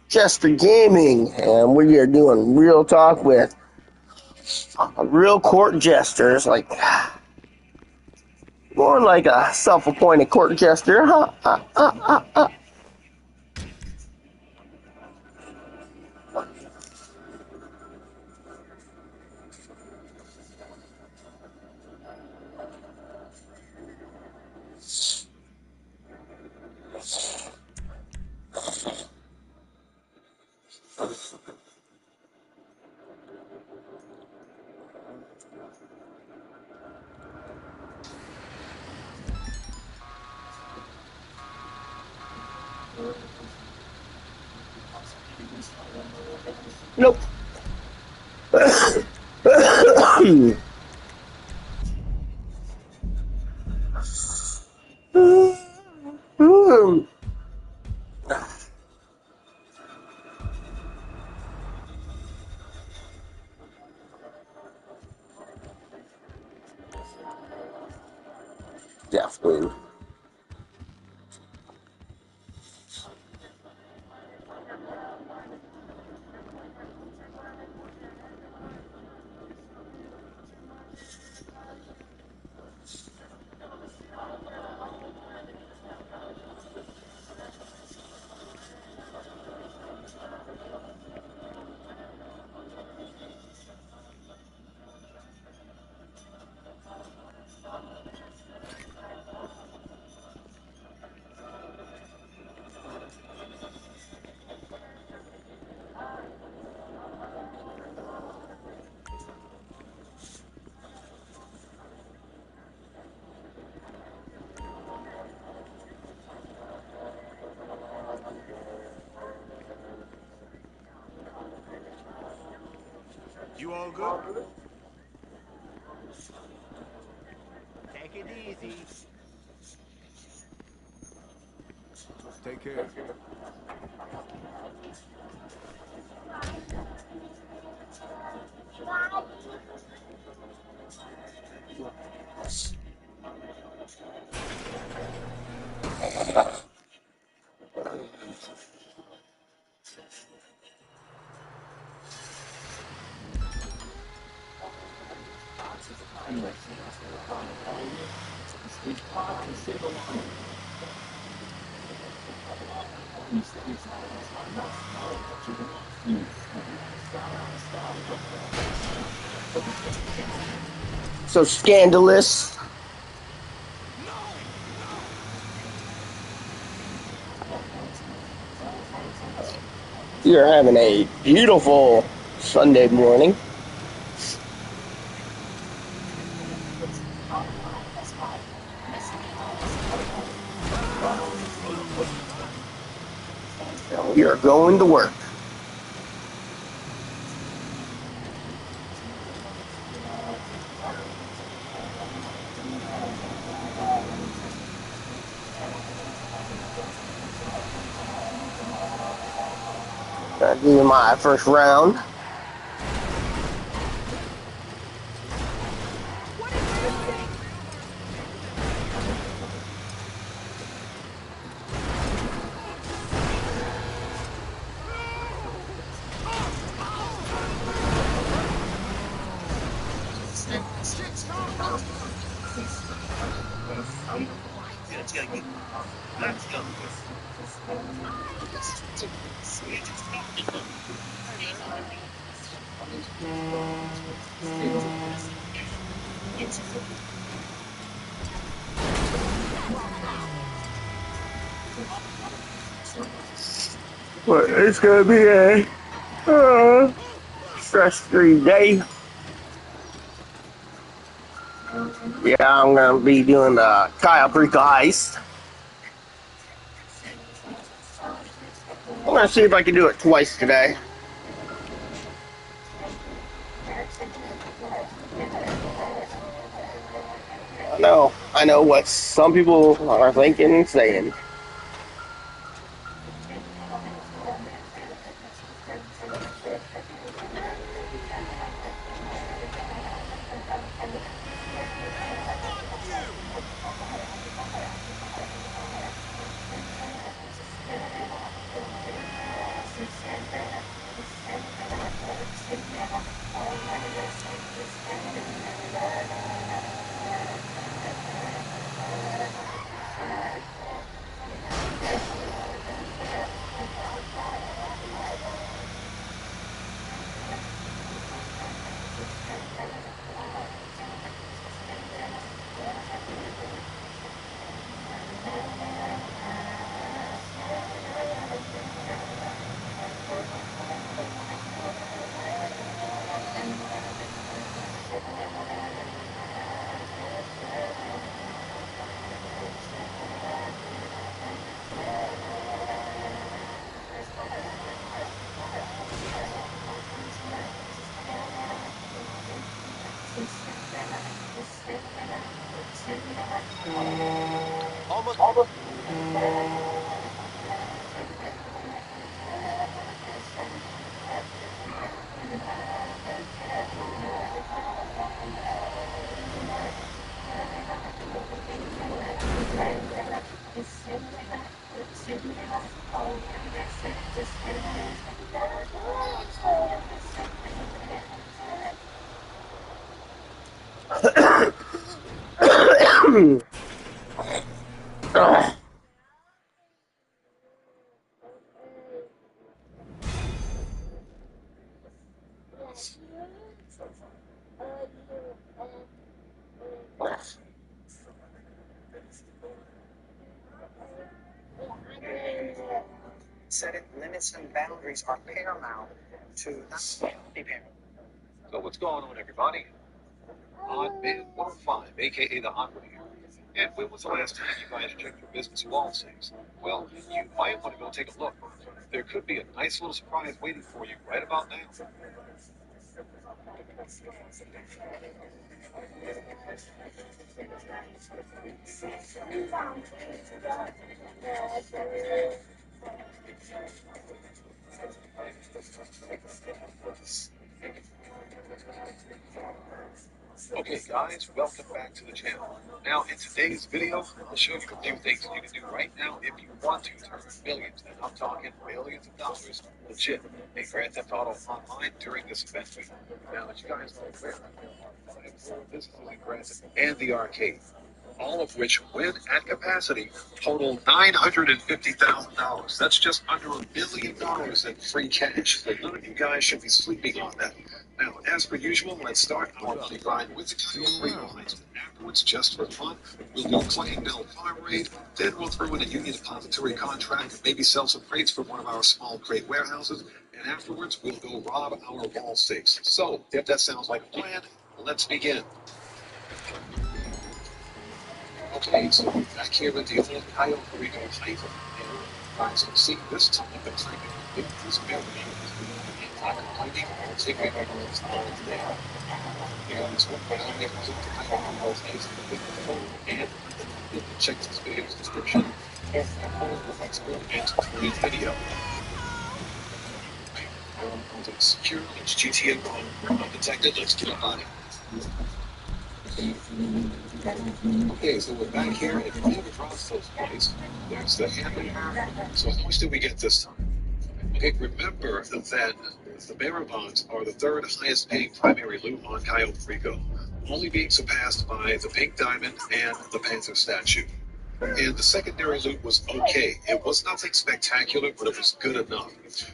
Jester Gaming, and we are doing real talk with real court jesters, like more like a self-appointed court jester. Nope. Definitely. You all good? Take it easy. Take care. So scandalous. You're having a beautiful Sunday morning. We are going to work. Gonna do my first round. But it's gonna be a stress-free day. Yeah, I'm gonna be doing the Kyle Creek Heist. I'm gonna see if I can do it twice today. I know what some people are thinking and saying. Almost. Setting limits and boundaries are paramount to not be paramount. So what's going on, everybody? Odd Man 105, aka the Hot One here. And when was the last time you guys checked your business wall saves? Well, you might want to go take a look. There could be a nice little surprise waiting for you right about now. Okay guys, welcome back to the channel. Now in today's video, I'll show you a few things that you can do right now if you want to earn millions, and I'm talking millions of dollars, legit, in Grand Theft Auto Online during this event week. Now as you guys are aware, there are 5 core businesses in Grand Theft and the arcade, all of which, when at capacity, total $950,000. That's just under $1 million in free cash. So none of you guys should be sleeping on that. Now, as per usual, let's start our money grind with the Coyote heist. Afterwards, just for fun, we'll do a Clayton Bell farm raid. Then we'll throw in a Union Depository contract and maybe sell some crates from one of our small crate warehouses. And afterwards, we'll go rob our wall safes. So, if that sounds like a plan, let's begin. Okay, so we're back here with the old Coyote Rico heist. And as you can see, this time the timing is very complaining or taking on today. This one by the way was the Coyote Rico heist and check this video's description and tutorial video. To secure each GTA phone undetected, let's get up on it. Okay, so we're back here, and we haven't dropped those guys. There's the hammer. So how much did we get this time? Okay, remember that the bearer bonds are the 3rd highest paying primary loot on Coyote Rico, only being surpassed by the pink diamond and the panther statue. And the secondary loot was okay. It was nothing spectacular, but it was good enough.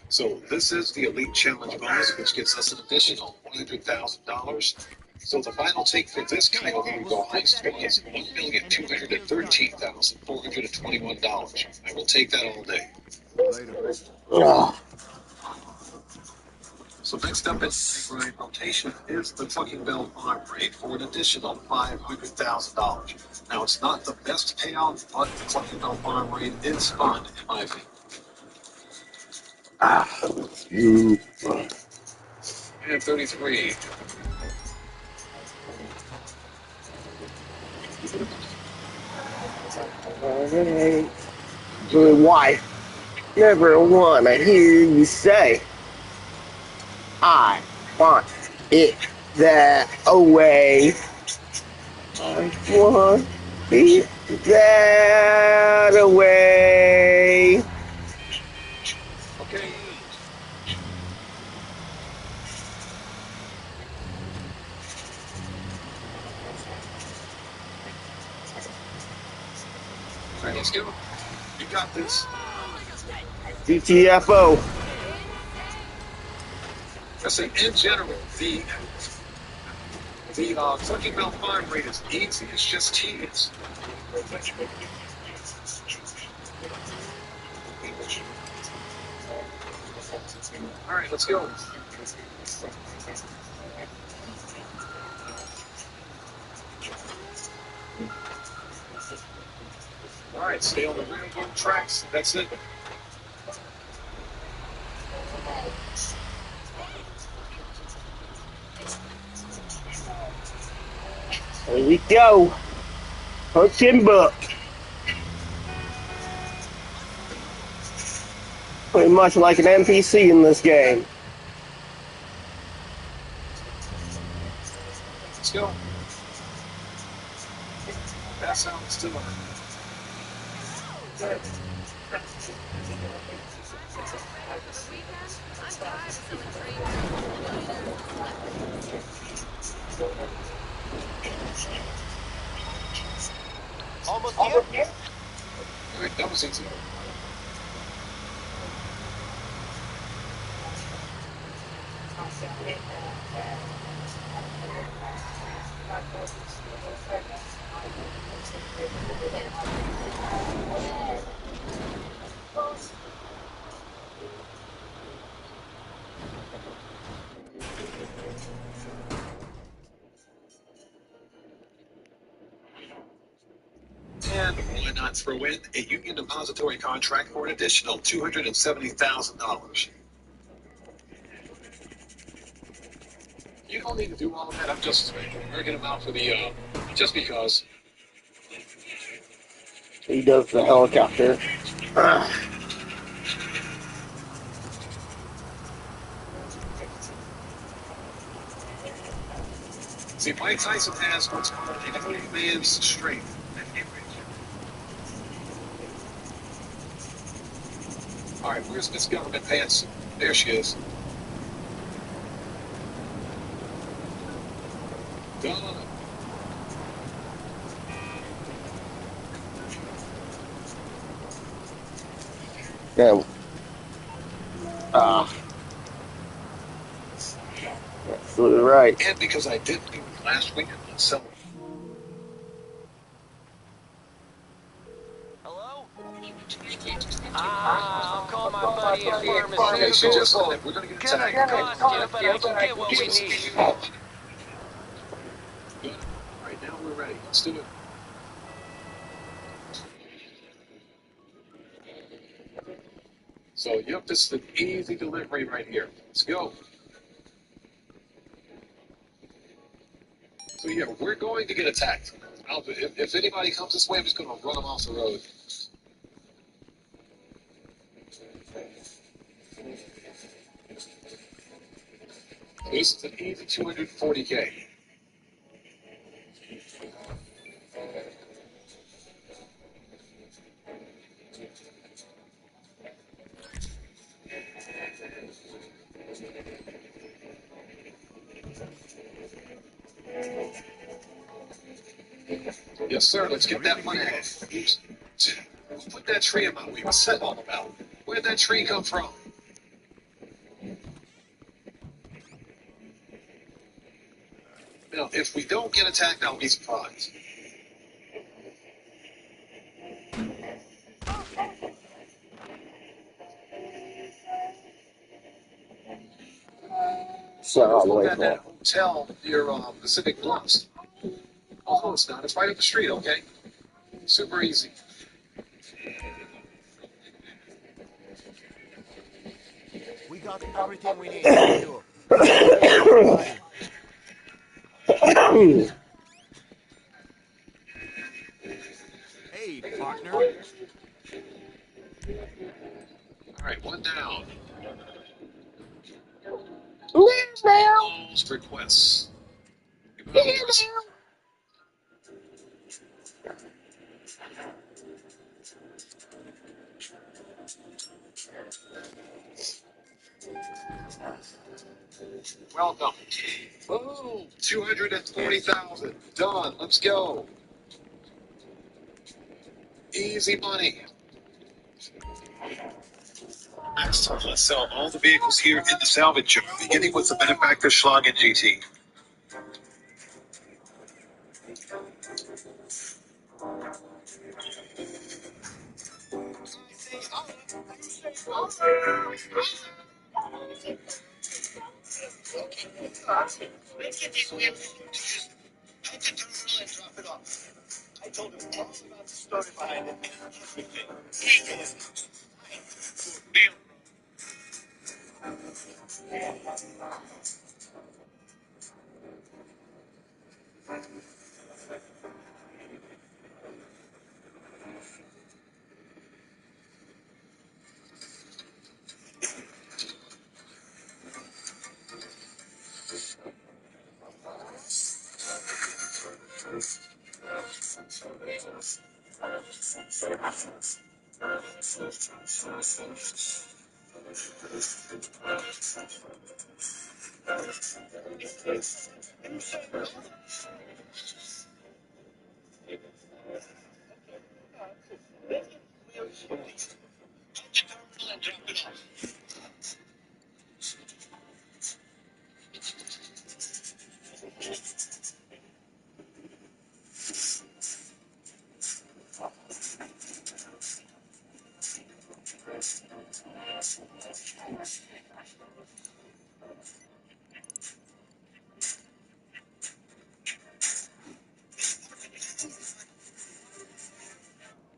So this is the Elite Challenge bonus, which gets us an additional $100,000. So the final take for this Coyote Rico heist was $1,213,421. I will take that all day. Oh, So next up in the rotation is the Fucking Bell Farm Raid for an additional $500,000. Now it's not the best payout, but the Fucking Bell Farm Raid is fun, in my opinion. you. And 33. Alright. Good wife. Never one I hear you say, I want it that away. I want it that away. Okay. All right, let's go. You got this. GTFO. I say, in general, the Fucking Bell Farm Raid is easy. It's just tedious. All right, let's go. All right, stay on the railroad tracks. That's it. Here we go. Punch him book. Pretty much like an NPC in this game. Let's go. That sounds too much. Almost here? All right, that was easy. And why not throw in a union depository contract for an additional $270,000? You don't need to do all of that. I'm just working them out for the, just because. He does the helicopter. See, Mike Tyson has what's called a free man's strength. All right, where's Miss Government Pants? There she is. Done. Yeah. Absolutely right. And because I didn't do it last week, I'm selling. Hello? I'll call my buddy a pharmacist. Okay, she just said that we're going to get a Gonna tag. cost you, but I can get what we need. Good. All right, now we're ready. Let's do it. So, yep, this is an easy delivery right here. Let's go. So, yeah, we're going to get attacked. If anybody comes this way, I'm just going to run them off the road. This is an easy 240K. Yes, sir. Let's get that money. Oops. Who put that tree in my way? What's that all about? Where'd that tree come from? Now, if we don't get attacked, I'll be surprised. So all the Look way at that hotel near Pacific Bluffs. Oh, no, it's not. It's right up the street, okay? Super easy. We got everything we need. Hey, partner. All right, one down. now. Closed requests. Welcome. Boom. 240,000. Done. Let's go. Easy money. Next, let's sell all the vehicles here in the salvage yard, beginning with the benefactor Schlagen GT. Let's get these vehicles at the terminal and drop it off. I told him all about the story behind it. Everything. He is. Deal.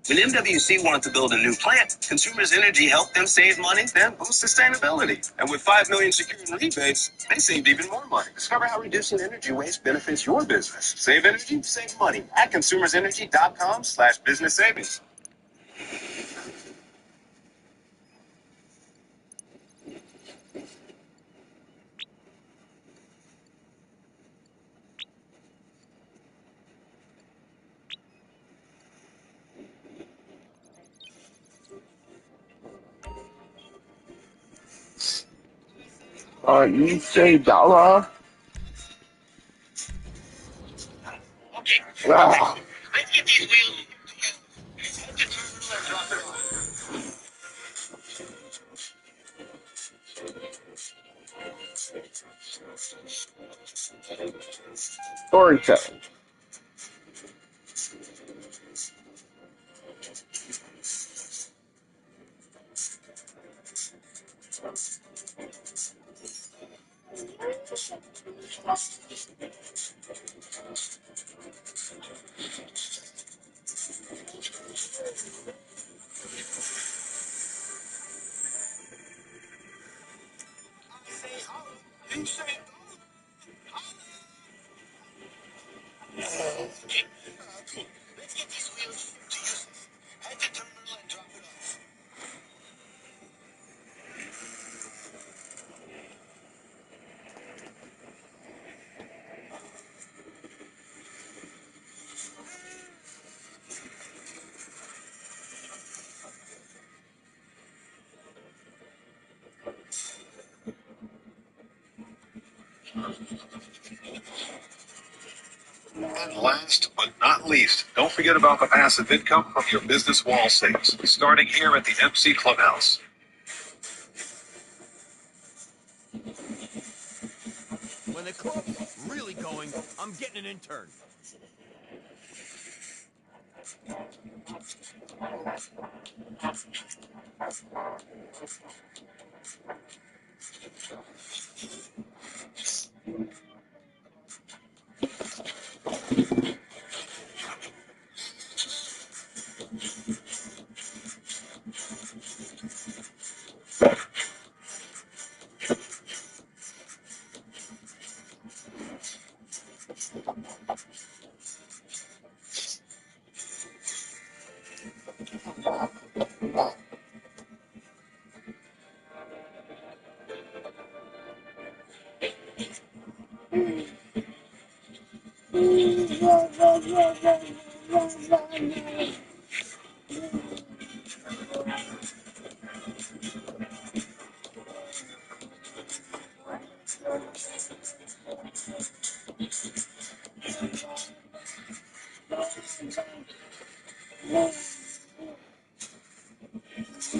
When MWC wanted to build a new plant, Consumers Energy helped them save money and boost sustainability. And with 5 million secured in rebates, they saved even more money. Discover how reducing energy waste benefits your business. Save energy, save money at consumersenergy.com/business savings. You say dollar? Okay, Ah. let's get these wheels. Head to terminal and drop it off. Storytelling. Let's get these wheels to use. Head to terminal and drop it off. And last but not least, don't forget about the passive income from your business wall sales, starting here at the MC Clubhouse. When the club's really going, I'm getting an intern.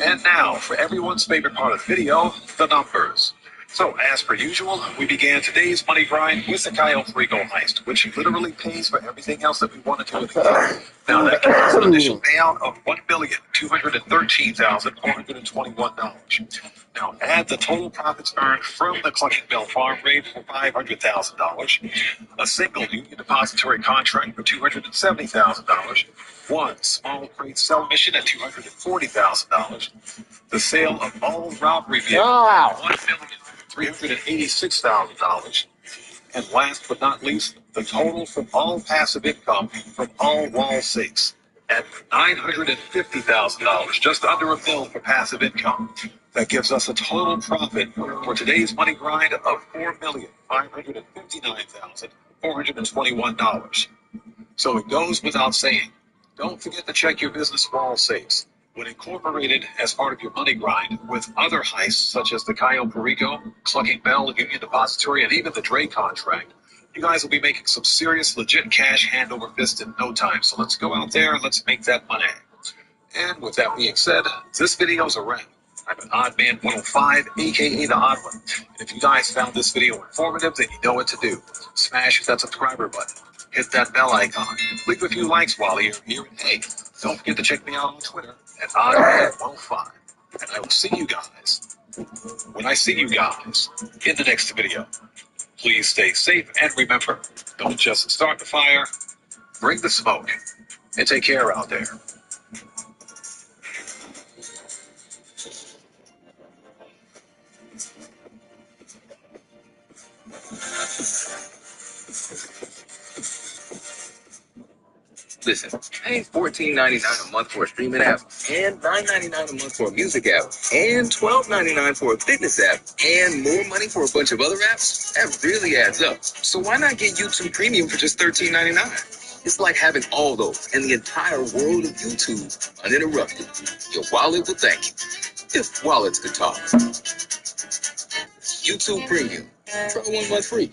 And now, for everyone's favorite part of the video, the numbers. So, as per usual, we began today's money grind with the Coyote Rico heist, which literally pays for everything else that we want to do in the game. Now, that gives us an initial payout of $1,213,421. Now, add the total profits earned from the Clucking Bell farm raid for $500,000, a single union depository contract for $270,000, one small crate sell mission at $240,000, the sale of all robbery vehicles Wow. $1,386,000, and last but not least, the total from all passive income from all wall six at $950,000, just under $1 million for passive income. That gives us a total profit for today's money grind of $4,559,421. So it goes without saying, Don't forget to check your business wall safes. When incorporated as part of your money grind with other heists such as the Cayo Perico, Clucking Bell, Union Depository, and even the Dre contract, you guys will be making some serious, legit cash hand over fist in no time. So let's go out there and let's make that money. And with that being said, this video's a wrap. I'm an Odd Man 105, aka the Odd One. And if you guys found this video informative, then you know what to do. Smash that subscriber button. Hit that bell icon. Leave a few likes while you're here. And hey, don't forget to check me out on Twitter at OddMan105. And I will see you guys when I see you guys in the next video. Please stay safe and remember, don't just start the fire, bring the smoke. And take care out there. Listen, paying $14.99 a month for a streaming app, and $9.99 a month for a music app, and $12.99 for a fitness app, and more money for a bunch of other apps, that really adds up. So why not get YouTube Premium for just $13.99? It's like having all those and the entire world of YouTube uninterrupted. Your wallet will thank you, if wallets could talk. YouTube Premium. Try 1 month free.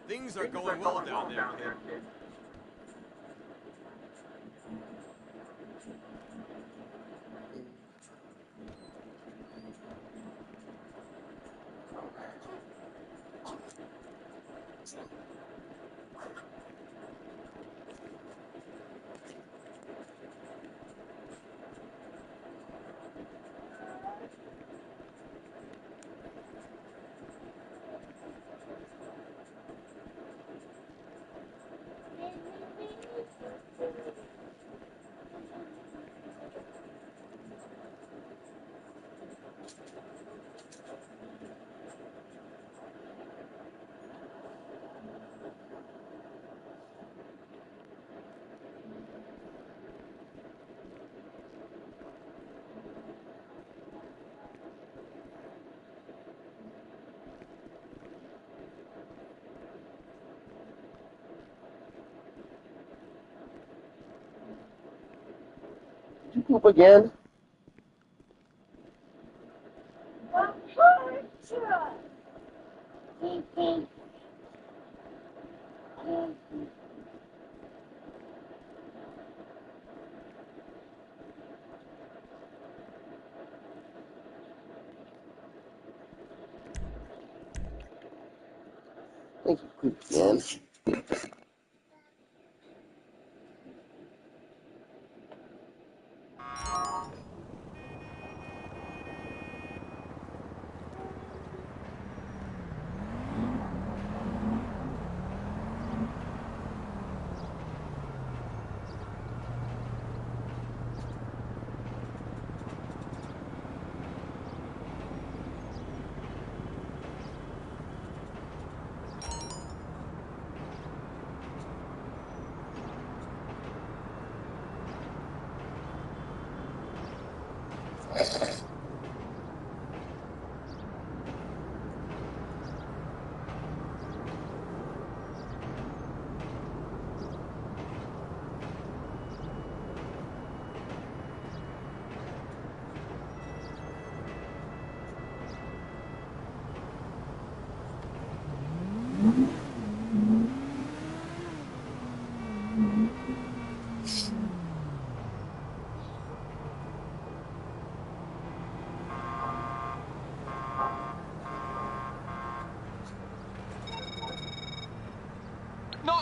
Things are going well down there, kid. Did you poop again? I think you pooped again.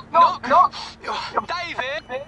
Knock, knock! David!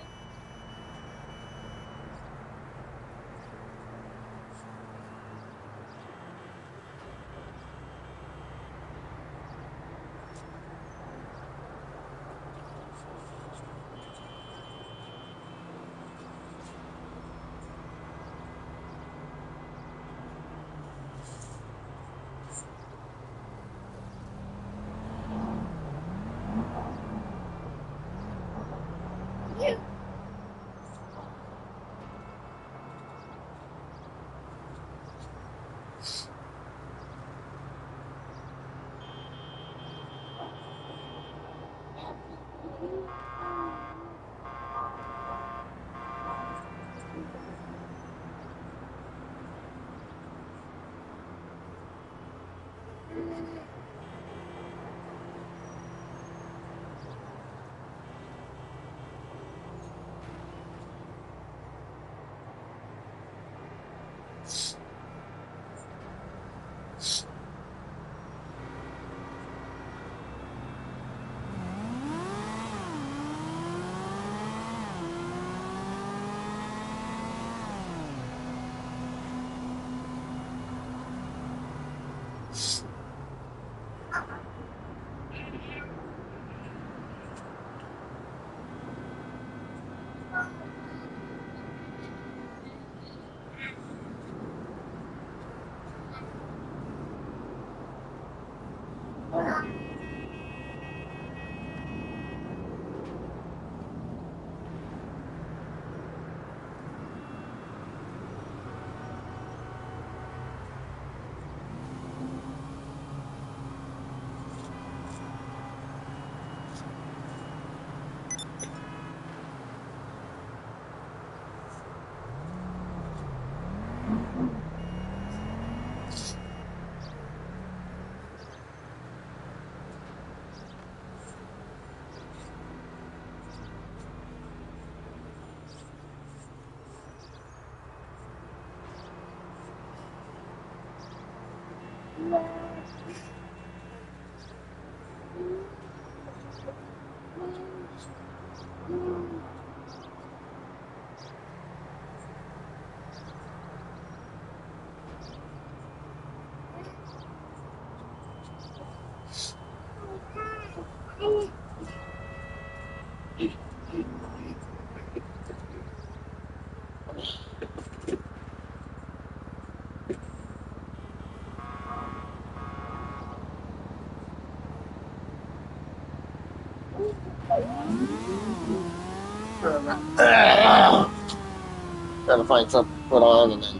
Gotta find something to put on and then.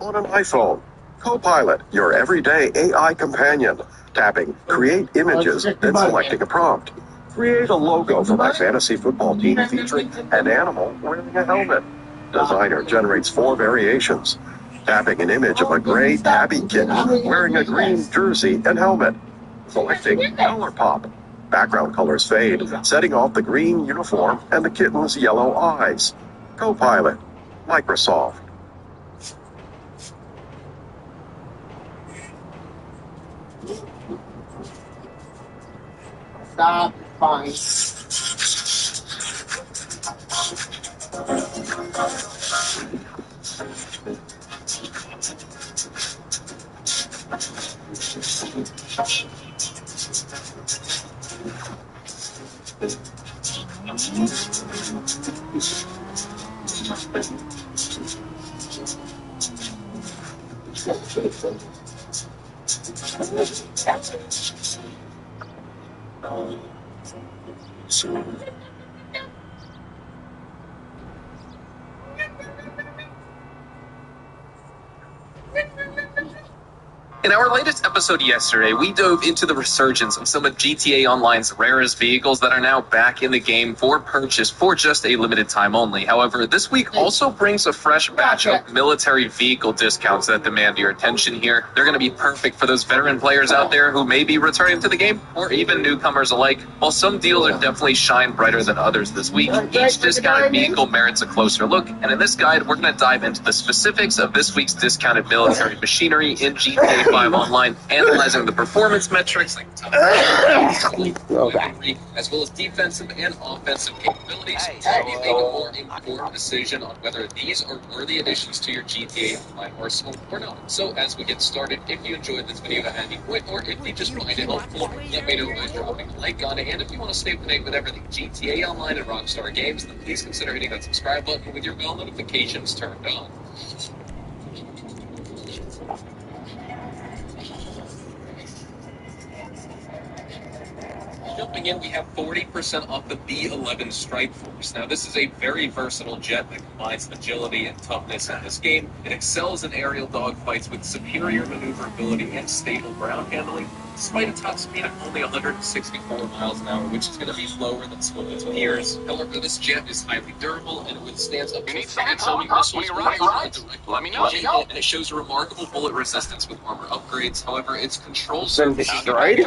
On an iPhone, Copilot, your everyday AI companion. Tapping Create Images, then selecting a prompt. Create a logo for my fantasy football team featuring an animal wearing a helmet. Designer generates 4 variations. Tapping an image of a gray tabby kitten wearing a green jersey and helmet. Selecting Color Pop. Background colors fade, setting off the green uniform and the kitten's yellow eyes. Copilot, Microsoft. Stop. Fine. In our latest episode yesterday, we dove into the resurgence of some of GTA Online's rarest vehicles that are now back in the game for purchase for just a limited time only. However, this week also brings a fresh batch of military vehicle discounts that demand your attention here. They're going to be perfect for those veteran players out there who may be returning to the game, or even newcomers alike. While some deals are definitely shine brighter than others this week, each discounted vehicle merits a closer look, and in this guide, we're going to dive into the specifics of this week's discounted military machinery in GTA 5 Online, analyzing the performance metrics like weaponry, as well as defensive and offensive capabilities, to help you make a more informed decision on whether these are worthy additions to your GTA Online arsenal or not. So as we get started, if you enjoyed this video at any point, or if you just find it helpful, let me know by dropping a like on it, and if you want to stay up to date with everything GTA Online and Rockstar Games, then please consider hitting that subscribe button with your bell notifications turned on. Jumping in, we have 40% off the B11 Strike Force. Now, this is a very versatile jet that combines agility and toughness in this game. It excels in aerial dogfights with superior maneuverability and stable ground handling, despite a top speed of only 164 miles an hour, which is going to be slower than some of its peers. However, this jet is highly durable and it withstands up to 30 missiles Let me know. and it shows a remarkable bullet resistance with armor upgrades. However, its controls Been destroyed?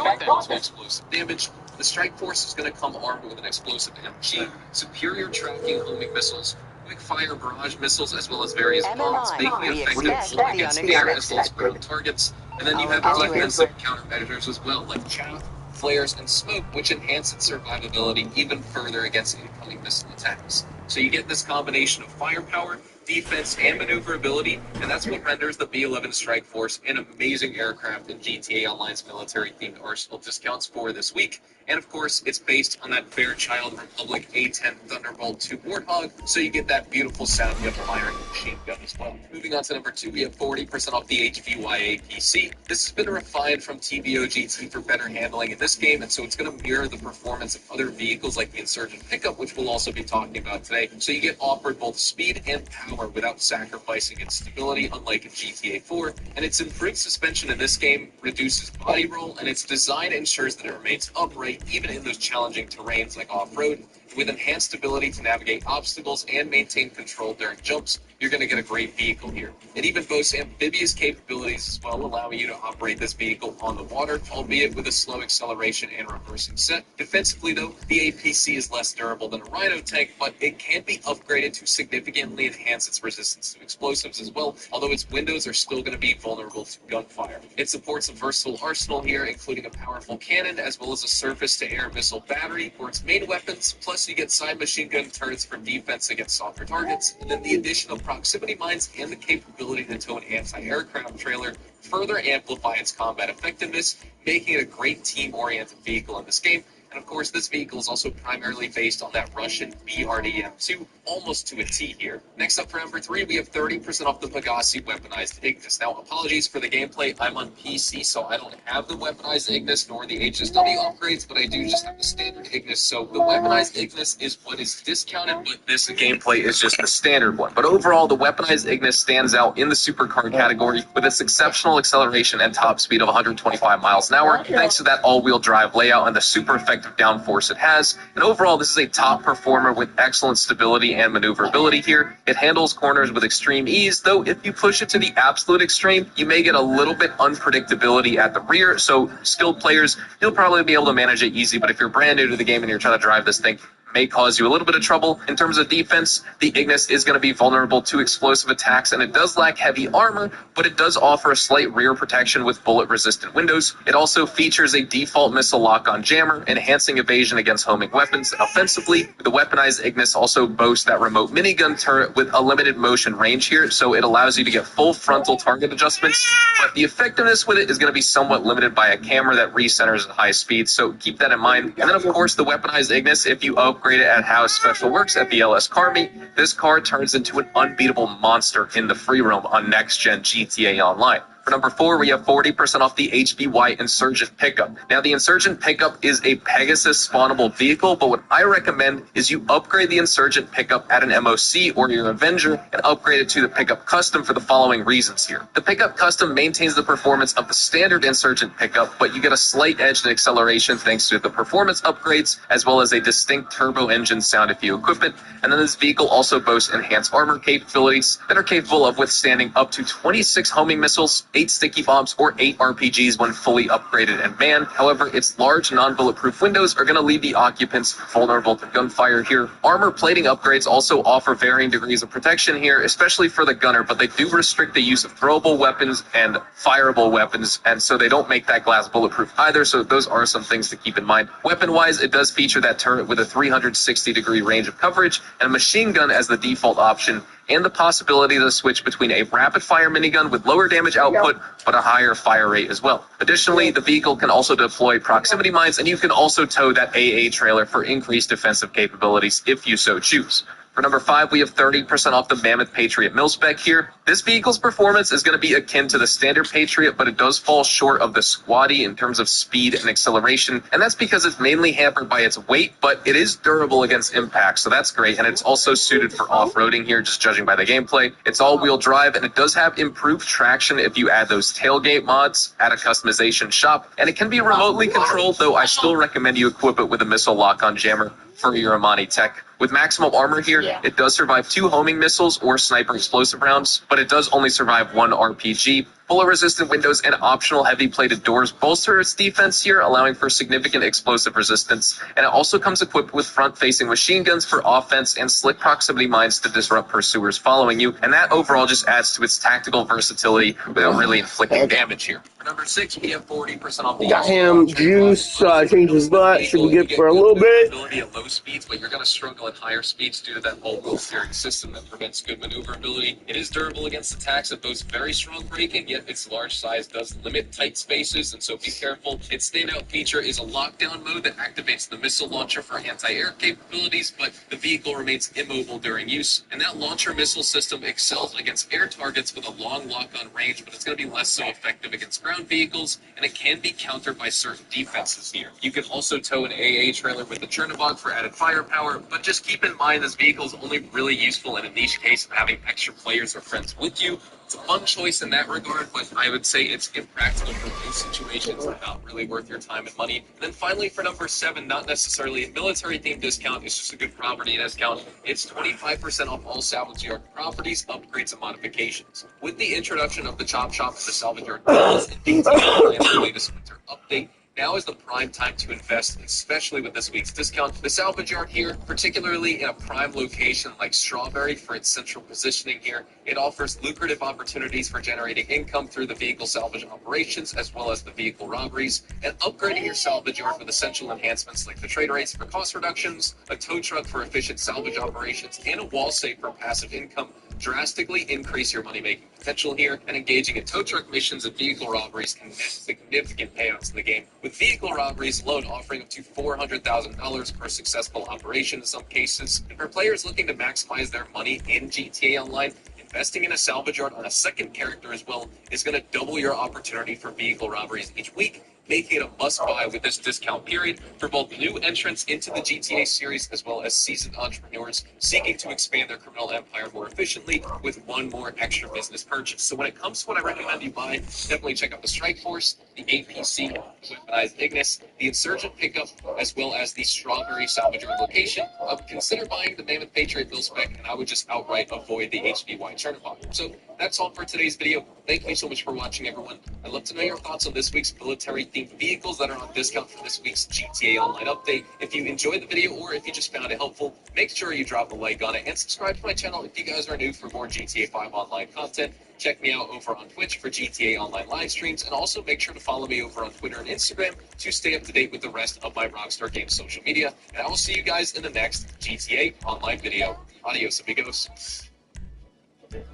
explosive damage. The Strike Force is going to come armed with an explosive MG, superior tracking homing missiles, quick fire barrage missiles, as well as various bombs, making it effective only against air as well as ground targets. And then you have defensive countermeasures as well, like chaff, flares, and smoke, which enhance its survivability even further against incoming missile attacks. So you get this combination of firepower, defense, and maneuverability, and that's what renders the B-11 Strike Force an amazing aircraft in GTA Online's military-themed arsenal discounts for this week. And of course, it's based on that Fairchild Republic A-10 Thunderbolt 2 Warthog, so you get that beautiful sound of firing machine gun as well. Moving on to number 2, we have 40% off the HVYA PC. This has been refined from TBO-GT for better handling in this game, and so it's going to mirror the performance of other vehicles like the Insurgent Pickup, which we'll also be talking about today. So you get offered both speed and power without sacrificing its stability, unlike in GTA 4, and its improved suspension in this game reduces body roll, and its design ensures that it remains upright even in those challenging terrains like off-road. With enhanced ability to navigate obstacles and maintain control during jumps, you're going to get a great vehicle here. It even boasts amphibious capabilities as well, allowing you to operate this vehicle on the water, albeit with a slow acceleration and reversing set. Defensively, though, the APC is less durable than a Rhino tank, but it can be upgraded to significantly enhance its resistance to explosives as well, although its windows are still going to be vulnerable to gunfire. It supports a versatile arsenal here, including a powerful cannon as well as a surface-to-air missile battery for its main weapons, plus you get side machine gun turrets for defense against softer targets, and then the addition of proximity mines and the capability to tow an anti-aircraft trailer further amplify its combat effectiveness, making it a great team-oriented vehicle in this game. And of course, this vehicle is also primarily based on that Russian BRDM2, almost to a T here. Next up for number 3, we have 30% off the Pegasi weaponized Ignis. Now, apologies for the gameplay. I'm on PC, so I don't have the weaponized Ignis nor the HSW upgrades, but I do just have the standard Ignis. So the weaponized Ignis is what is discounted, but this gameplay is just the standard one. But overall, the weaponized Ignis stands out in the supercar category with its exceptional acceleration and top speed of 125 miles an hour, thanks to that all-wheel drive layout and the super effective downforce it has. And overall, this is a top performer with excellent stability and maneuverability here. It handles corners with extreme ease, though if you push it to the absolute extreme, you may get a little bit unpredictability at the rear. So skilled players, you'll probably be able to manage it easy, but if you're brand new to the game and you're trying to drive this thing, may cause you a little bit of trouble. In terms of defense, the Ignis is going to be vulnerable to explosive attacks, and it does lack heavy armor, but it does offer a slight rear protection with bullet-resistant windows. It also features a default missile lock-on jammer, enhancing evasion against homing weapons. Offensively, the weaponized Ignis also boasts that remote minigun turret with a limited motion range here, so it allows you to get full frontal target adjustments, but the effectiveness with it is going to be somewhat limited by a camera that recenters at high speed, so keep that in mind. And then, of course, the weaponized Ignis, if you upgrade it at how Special works at the LS Carmi, this car turns into an unbeatable monster in the free roam on next-gen GTA Online. For number 4, we have 40% off the HBY Insurgent Pickup. Now, the Insurgent Pickup is a Pegasus spawnable vehicle, but what I recommend is you upgrade the Insurgent Pickup at an MOC or your Avenger and upgrade it to the Pickup Custom for the following reasons here. The Pickup Custom maintains the performance of the standard Insurgent Pickup, but you get a slight edge in acceleration thanks to the performance upgrades, as well as a distinct turbo engine sound if you equip it. And then this vehicle also boasts enhanced armor capabilities that are capable of withstanding up to 26 homing missiles, 8 sticky bombs, or 8 RPGs when fully upgraded and manned. However, its large non-bulletproof windows are going to leave the occupants vulnerable to gunfire here. Armor plating upgrades also offer varying degrees of protection here, especially for the gunner, but they do restrict the use of throwable weapons and fireable weapons, and so they don't make that glass bulletproof either, so those are some things to keep in mind. Weapon-wise, it does feature that turret with a 360-degree range of coverage and a machine gun as the default option, and the possibility to switch between a rapid-fire minigun with lower damage output but a higher fire rate as well. Additionally, the vehicle can also deploy proximity mines, and you can also tow that AA trailer for increased defensive capabilities if you so choose. For number 5, we have 30% off the Mammoth Patriot mil-spec here. This vehicle's performance is going to be akin to the standard Patriot, but it does fall short of the Squaddy in terms of speed and acceleration, and that's because it's mainly hampered by its weight, but it is durable against impact, so that's great, and it's also suited for off-roading here, just judging by the gameplay. It's all-wheel drive, and it does have improved traction if you add those tailgate mods at a customization shop, and it can be remotely controlled, though I still recommend you equip it with a missile lock-on jammer for your Amani tech. With maximum armor here, it does survive 2 homing missiles or sniper explosive rounds, but it does only survive 1 RPG. Bullet-resistant windows and optional heavy-plated doors bolster its defense here, allowing for significant explosive resistance. And it also comes equipped with front-facing machine guns for offense and slick proximity mines to disrupt pursuers following you. And that overall just adds to its tactical versatility without really inflicting damage here. For number 6, we have 40% off the Got him juice, changed his butt, should be good for a little bit. At low speeds, but you're going to struggle at higher speeds due to that all-wheel steering system that prevents good maneuverability. It is durable against attacks that boast very strong braking, yet its large size does limit tight spaces, and so be careful. Its standout feature is a lockdown mode that activates the missile launcher for anti-air capabilities, but the vehicle remains immobile during use, and that launcher missile system excels against air targets with a long lock-on range, but it's going to be less so effective against ground vehicles, and it can be countered by certain defenses here. You can also tow an AA trailer with the Chernobog for added firepower, but just keep in mind this vehicle is only really useful in a niche case of having extra players or friends with you. It's a fun choice in that regard, but I would say it's impractical for most situations and not really worth your time and money. And then finally, for number 7, not necessarily a military-themed discount, it's just a good property discount. It's 25% off all salvage yard properties, upgrades, and modifications. With the introduction of the Chop Shop and the salvage yard deals and the latest winter update, now is the prime time to invest, especially with this week's discount. The salvage yard here, particularly in a prime location like Strawberry for its central positioning here, it offers lucrative opportunities for generating income through the vehicle salvage operations as well as the vehicle robberies, and upgrading your salvage yard with essential enhancements like the trade rates for cost reductions, a tow truck for efficient salvage operations, and a wall safe for passive income drastically increase your money-making potential here, and engaging in tow truck missions and vehicle robberies can net significant payouts in the game, with vehicle robberies alone offering up to $400,000 per successful operation in some cases. And for players looking to maximize their money in GTA Online, investing in a salvage yard on a second character as well is going to double your opportunity for vehicle robberies each week, making it a must-buy with this discount period for both new entrants into the GTA series as well as seasoned entrepreneurs seeking to expand their criminal empire more efficiently with one more extra business purchase. So when it comes to what I recommend you buy, definitely check out the Strike Force, the APC, weaponized Ignis, the Insurgent Pickup, as well as the Strawberry Salvage Yard location. Consider buying the Mammoth Patriot mil-spec, and I would just outright avoid the HBY Chernobog. So that's all for today's video. Thank you so much for watching, everyone. I'd love to know your thoughts on this week's military theme themed vehicles that are on discount for this week's GTA Online update. If you enjoyed the video or if you just found it helpful, make sure you drop a like on it and subscribe to my channel if you guys are new for more GTA 5 Online content. Check me out over on Twitch for GTA Online live streams, and also make sure to follow me over on Twitter and Instagram to stay up to date with the rest of my Rockstar Games social media. And I will see you guys in the next GTA Online video. Adios, amigos.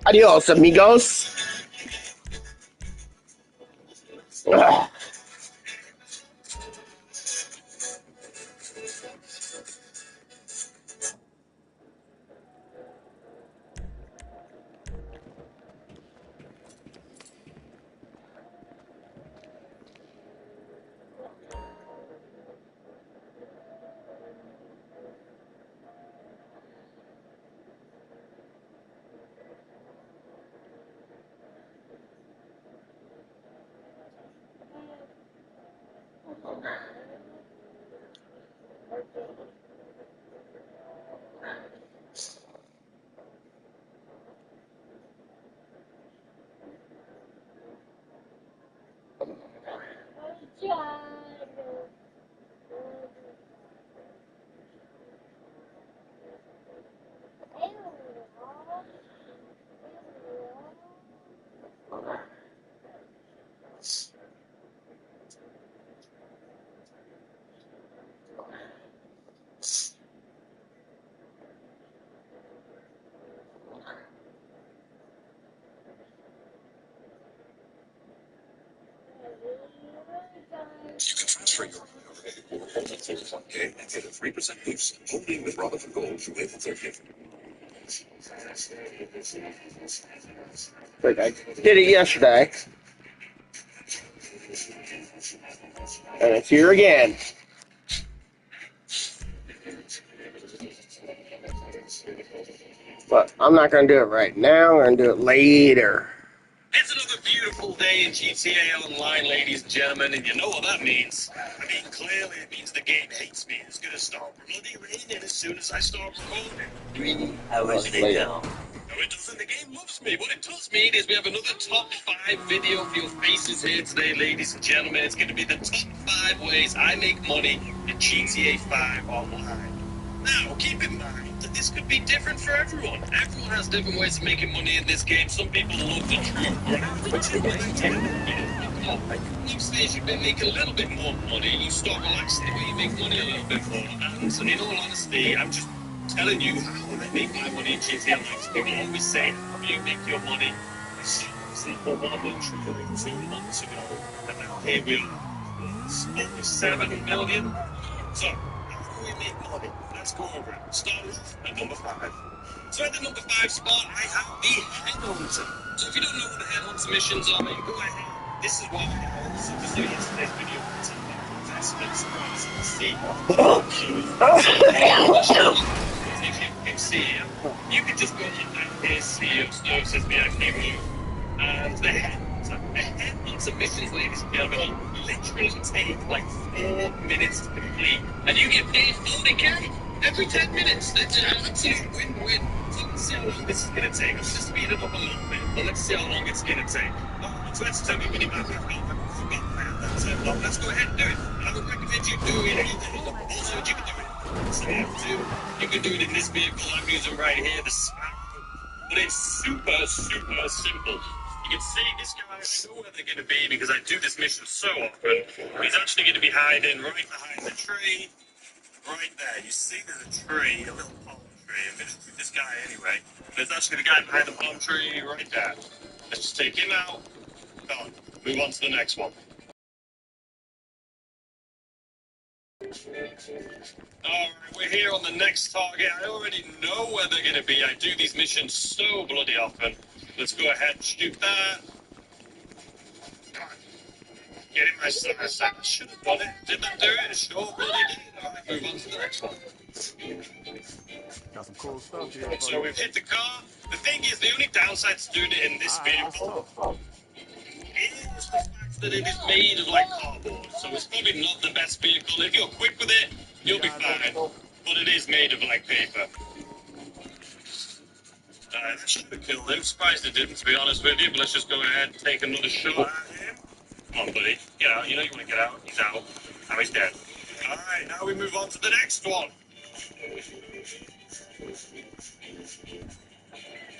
Adios, amigos. Ugh. You can transfer your money over to 1K and get a 3% boost only with Robinhood Gold through April 30th. Like I did it yesterday, and it's here again. But I'm not going to do it right now. I'm going to do it later. It's another beautiful day in GTA Online, ladies and gentlemen, and you know what that means. I mean, clearly it means the game hates me. It's gonna start bloody raining as soon as I start recording. 3 hours later. No, it doesn't. The game loves me. What it does mean is we have another top 5 video for your faces here today, ladies and gentlemen. It's going to be the top 5 ways I make money in GTA 5 Online. Now, keep in mind that this could be different for everyone. Everyone has different ways of making money in this game. Some people love the true grind, which is what I tend to do. Each stage you've been making a little bit more money, you start relaxing where you make money a little bit more. And in all honesty, I'm just telling you how I make my money in GTA Online. People always say, how do you make your money? It's simple, 1 month, 2 months ago. And now here we are, over 7 million. So, how do we make money? Let's go over it. Start off at number 5. So at the number 5 spot, I have the Headhunter. So if you don't know what the Headhunter missions are, you go ahead. This is why I also just doing yesterday's video. It's an investment surprise in the sea. If you can see here, you can just go on that here, see of snow, says VIP move. And the Headhunter missions, ladies and gentlemen, literally take like 4 minutes to complete. And you get paid 40k every 10 minutes. That's an absolute win-win. So let's see how long this is going to take. I'm just speed it up a little bit, but let's see how long it's going to take. So let's tell me mini map. Let's go ahead and do it. I would recommend you do it also you can do it. So you can do it in this vehicle I'm using right here, the Sparrow. But it's super, super simple. You can see this guy, I know where they're going to be because I do this mission so often. He's actually going to be hiding right behind the tree. Right there, you see there's a tree, a little palm tree. I'm going to shoot this guy anyway. There's actually the guy behind the palm tree right there. Let's just take him out. Done. Move on to the next one. Alright, we're here on the next target. I already know where they're going to be. I do these missions so bloody often. Let's go ahead and shoot that. Get in my sights. I should have done it. Did that do it? Sure bloody did. Alright, move on to the next one. Got some cool stuff here. So we've hit the car. The thing is, the only downside to doing it in this vehicle is the fact that it is made of like cardboard. So it's probably not the best vehicle. If you're quick with it, you'll be fine. But it is made of like paper. That should have killed him. Surprised it didn't, to be honest with you. But let's just go ahead and take another shot at him. Come on, buddy. Get out. You know you want to get out. He's out. Now he's dead. All right, now we move on to the next one.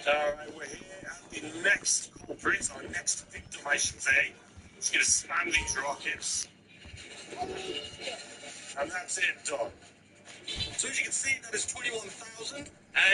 All right, we're here at the next culprit, our next victim, I should say. He's going to spam these rockets. And that's it, done. So as you can see, that is 21,000.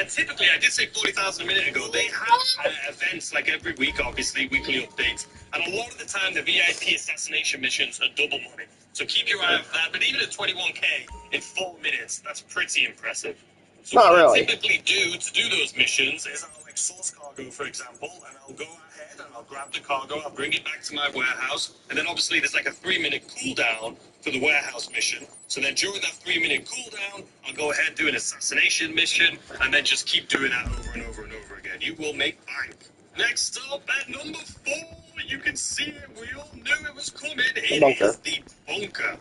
Typically, I did say 40,000 a minute ago. They have events like every week, obviously, weekly updates. And a lot of the time, the VIP assassination missions are double money. So keep your eye out for that. But even at 21K in 4 minutes, that's pretty impressive. So Not what really. I typically do to do those missions is I'll like source cargo, for example, and I'll go ahead and I'll grab the cargo, I'll bring it back to my warehouse, and then obviously there's like a 3-minute cooldown for the warehouse mission. So then during that 3-minute cooldown, I'll go ahead and do an assassination mission, and then just keep doing that over and over and over again. You will make bank. Next up, at number 4, you can see it. We all knew it was coming. It is the bunker.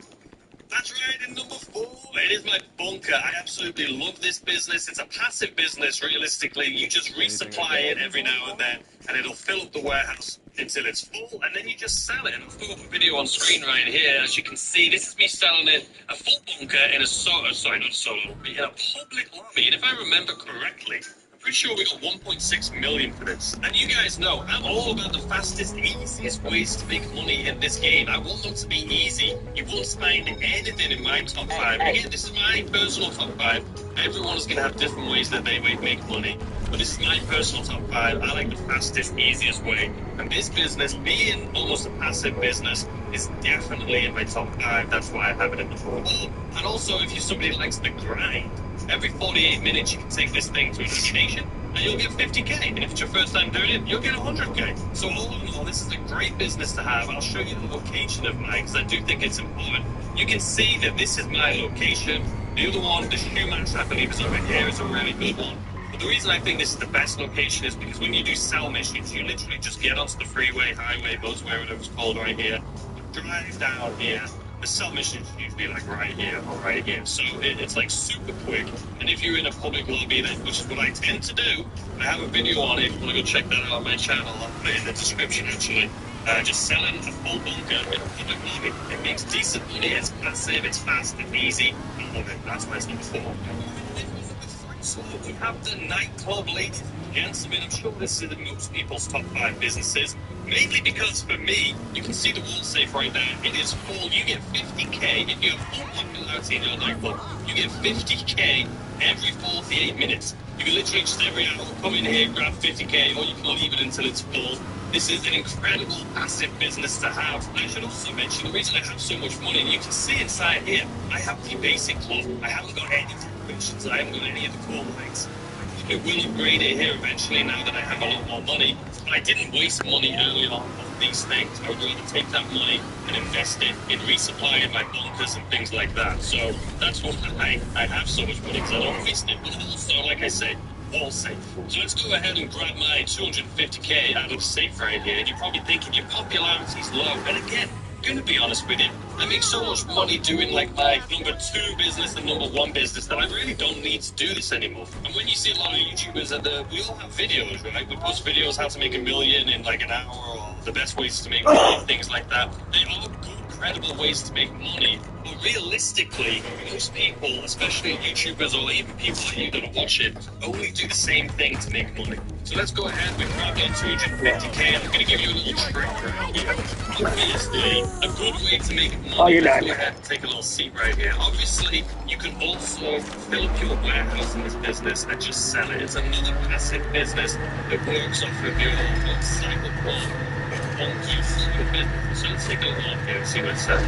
That's right, in number 4, it is my bunker. I absolutely love this business. It's a passive business, realistically. You just resupply it every now and then, and it'll fill up the warehouse until it's full, and then you just sell it. And I've got a video on screen right here. As you can see, this is me selling it, a full bunker in a in a public lobby. And if I remember correctly, pretty sure we got 1.6 million for this. And you guys know, I'm all about the fastest, easiest ways to make money in this game. I want them to be easy. You won't find anything in my top 5. Again, this is my personal top 5. Everyone is going to have different ways that they make money. But this is my personal top 5. I like the fastest, easiest way. And this business, being almost a passive business, is definitely in my top 5. That's why I have it in the 4. And also, if you're somebody who likes the grind, every 48 minutes, you can take this thing to a location, and you'll get 50K. And if it's your first time doing it, you'll get 100K. So all in all, this is a great business to have. I'll show you the location of mine, because I do think it's important. You can see that this is my location. The other one, the shoe match, I believe, is over here, is a really good one. But the reason I think this is the best location is because when you do sell missions, you literally just get onto the freeway, highway, motorway, whatever it's called right here, drive down here. The cell mission is usually like right here or right here, so it's like super quick. And if you're in a public lobby, then, which is what I tend to do, I have a video on it. If you want to go check that out on my channel, I'll put it in the description actually. Just selling a full bunker in a public lobby. It makes decent money, it's passive, it's fast and easy. I love it. That's why it's number 4. So we have the nightclub, ladies and gents. I mean, I'm sure this is in most people's top 5 businesses. Mainly because for me, you can see the wall safe right there. It is full. You get 50K if you have full popularity in your nightclub. You get 50K every 48 minutes. You can literally just every hour come in here, grab 50K, or you can leave it until it's full. This is an incredible passive business to have. I should also mention the reason I have so much money, and you can see inside here, I have the basic club. I haven't got any decorations. I haven't got any of the cool lights. I will upgrade it here eventually now that I have a lot more money. But I didn't waste money early on these things. I would rather take that money and invest it in resupplying my bunkers and things like that. So that's why I have so much money, because I don't waste it. But also, like I say, wall safe. So let's go ahead and grab my 250K out of the safe right here. And you're probably thinking your popularity's low. And again, I'm going to be honest with you, I make so much money doing like my number 2 business and number 1 business that I really don't need to do this anymore. And when you see a lot of YouTubers, we all have videos, right? We post videos how to make $1 million in like an hour, or the best ways to make money, things like that. They are good, credible ways to make money. But realistically, most people, especially YouTubers or even people like you that are watching, only do the same thing to make money. So let's go ahead with probably 250K. I'm going to give you a little trick right here. Obviously, a good way to make money. Oh, you're let's done. go ahead and take a little seat right here. Obviously, you can also fill up your warehouse in this business and just sell it. It's another passive business that works off of your cycle one. So let's take a look here and see what it says.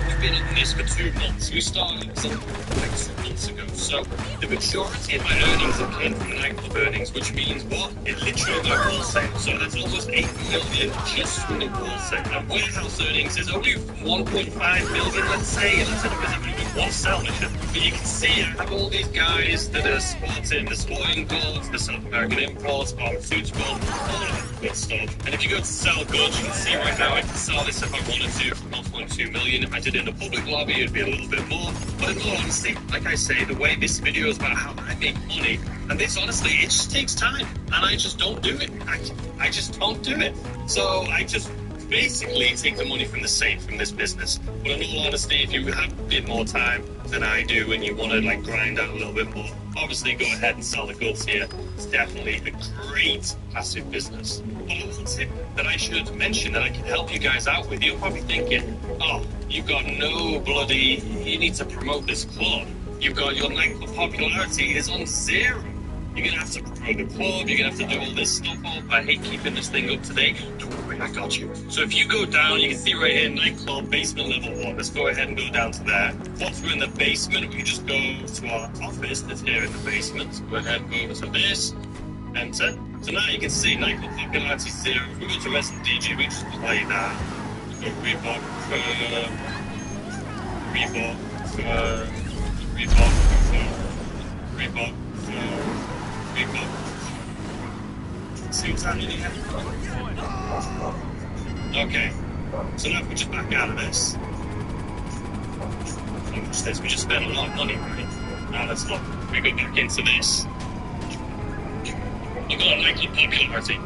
We've been in this for 2 months. We started like 2 months ago. So the majority of my earnings have came from nightclub earnings, which means what? It literally got wall sale. So that's almost 8 million just from the wall sale. And warehouse earnings is only 1.5 million, let's say. And that's only one sell mission. But you can see I have all these guys that are sporting goods, the South American imports, pharmaceutical, all of that good stuff. And if you go to sell goods, you can see right now I can sell this if I wanted to for 1.2 million. If I did it in a public lobby, it'd be a little bit more. But in all honesty, like I say, the way this video is about how I make money, and this honestly, it just takes time, and I just don't do it. I just don't do it. So I just basically take the money from the safe from this business. But in all honesty, if you have a bit more time than I do and you want to like grind out a little bit more, obviously go ahead and sell the goods here. It's definitely a great passive business. But one tip that I should mention that I can help you guys out with, you're probably thinking, oh, you've got no bloody, you need to promote this club. You've got your nightclub popularity is on zero. You're gonna have to promote the club, you're gonna have to do all this stuff up. I hate keeping this thing up to date. Don't worry, I got you. So if you go down, you can see right here, nightclub, basement level 1. Let's go ahead and go down to there. Once we're in the basement, we can just go to our office that's here in the basement. Go ahead and go over to this, enter. So now you can see nightclub popularity 0. If we go to Resident DJ, we just play that. Go Reebok, Reebok, Reebok, Reebok, See what's happening here? Okay. So now if we just back out of this. Watch this. We just spent a lot of money, right? Now let's look. We go back into this. Look at our nightclub popularity.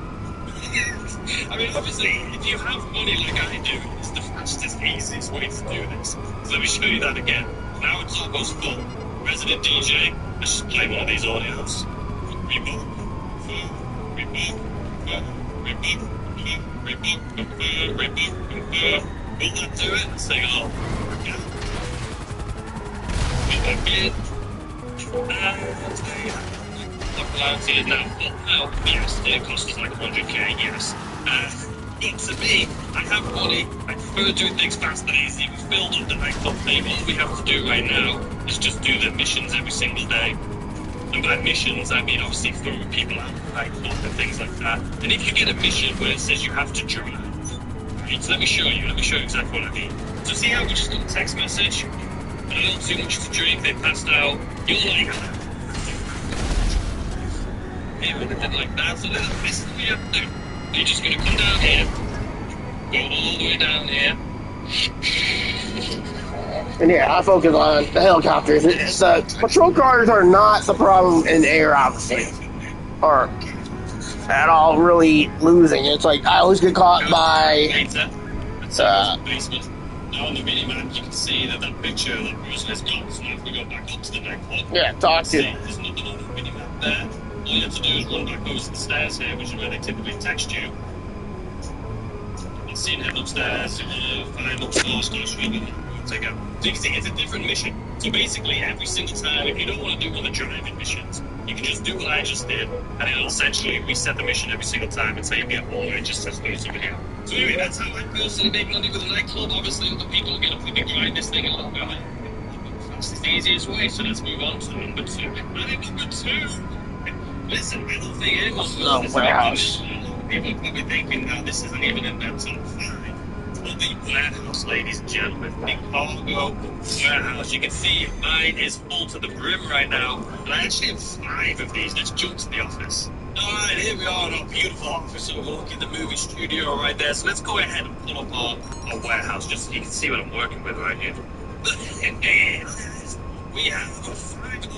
I mean, obviously, if you have money like I do, it's the fastest, easiest way to do this. So let me show you that again. Now it's almost full. Resident DJ. Let's just play one of these audios. Reebok. Will that do it? Let's take a look. Yeah. Go back in. Popularity is now full out. Yes, it costs us like 100k, yes. But to me, I have money. I prefer doing things fast and easy. We filled up the nightclub thing. All we have to do right now is just do the missions every single day. And by missions, I mean obviously throwing people out of the nightclub and things like that. And if you get a mission where it says you have to drive, right, so let me show you exactly what I mean. So see how we just got a text message? A little too much to drink, they passed out. You're like, hey, when they did like that, so this is what you have to do. You're just going to come down here, go all the way down here. And yeah, I focus on the helicopters. It's patrol cars are not the problem in air, obviously, or at all really losing. It's like I always get caught by. Basement. Now on the mini map, you can see that picture that person has got. So if we go back up to the nightclub, Yeah, talk to. There's nothing on the mini map there. All you have to do is run back over to the stairs here, which is where they typically text you. You've seen him upstairs. Find upstairs, go straight take out. So you can see it's a different mission. So basically, every single time, if you don't want to do one of the driving missions, you can just do what I just did, and it'll essentially reset the mission every single time and say you get more. It just says go to video. So anyway, that's how I personally make money with a nightclub. Obviously, other people are going to probably grind this thing a little bit higher. That's the easiest way. So let's move on to number 2. I think number 2. Listen, I don't think anyone's Oh, warehouse. People are probably thinking, now this isn't even in their top 5. Well, the warehouse, ladies and gentlemen, the cargo warehouse. You can see mine is full to the brim right now, and I actually have 5 of these. Let's jump to the office. Alright, here we are in our beautiful office overlooking the movie studio right there. So let's go ahead and pull up our warehouse just so you can see what I'm working with right here. We have 5 of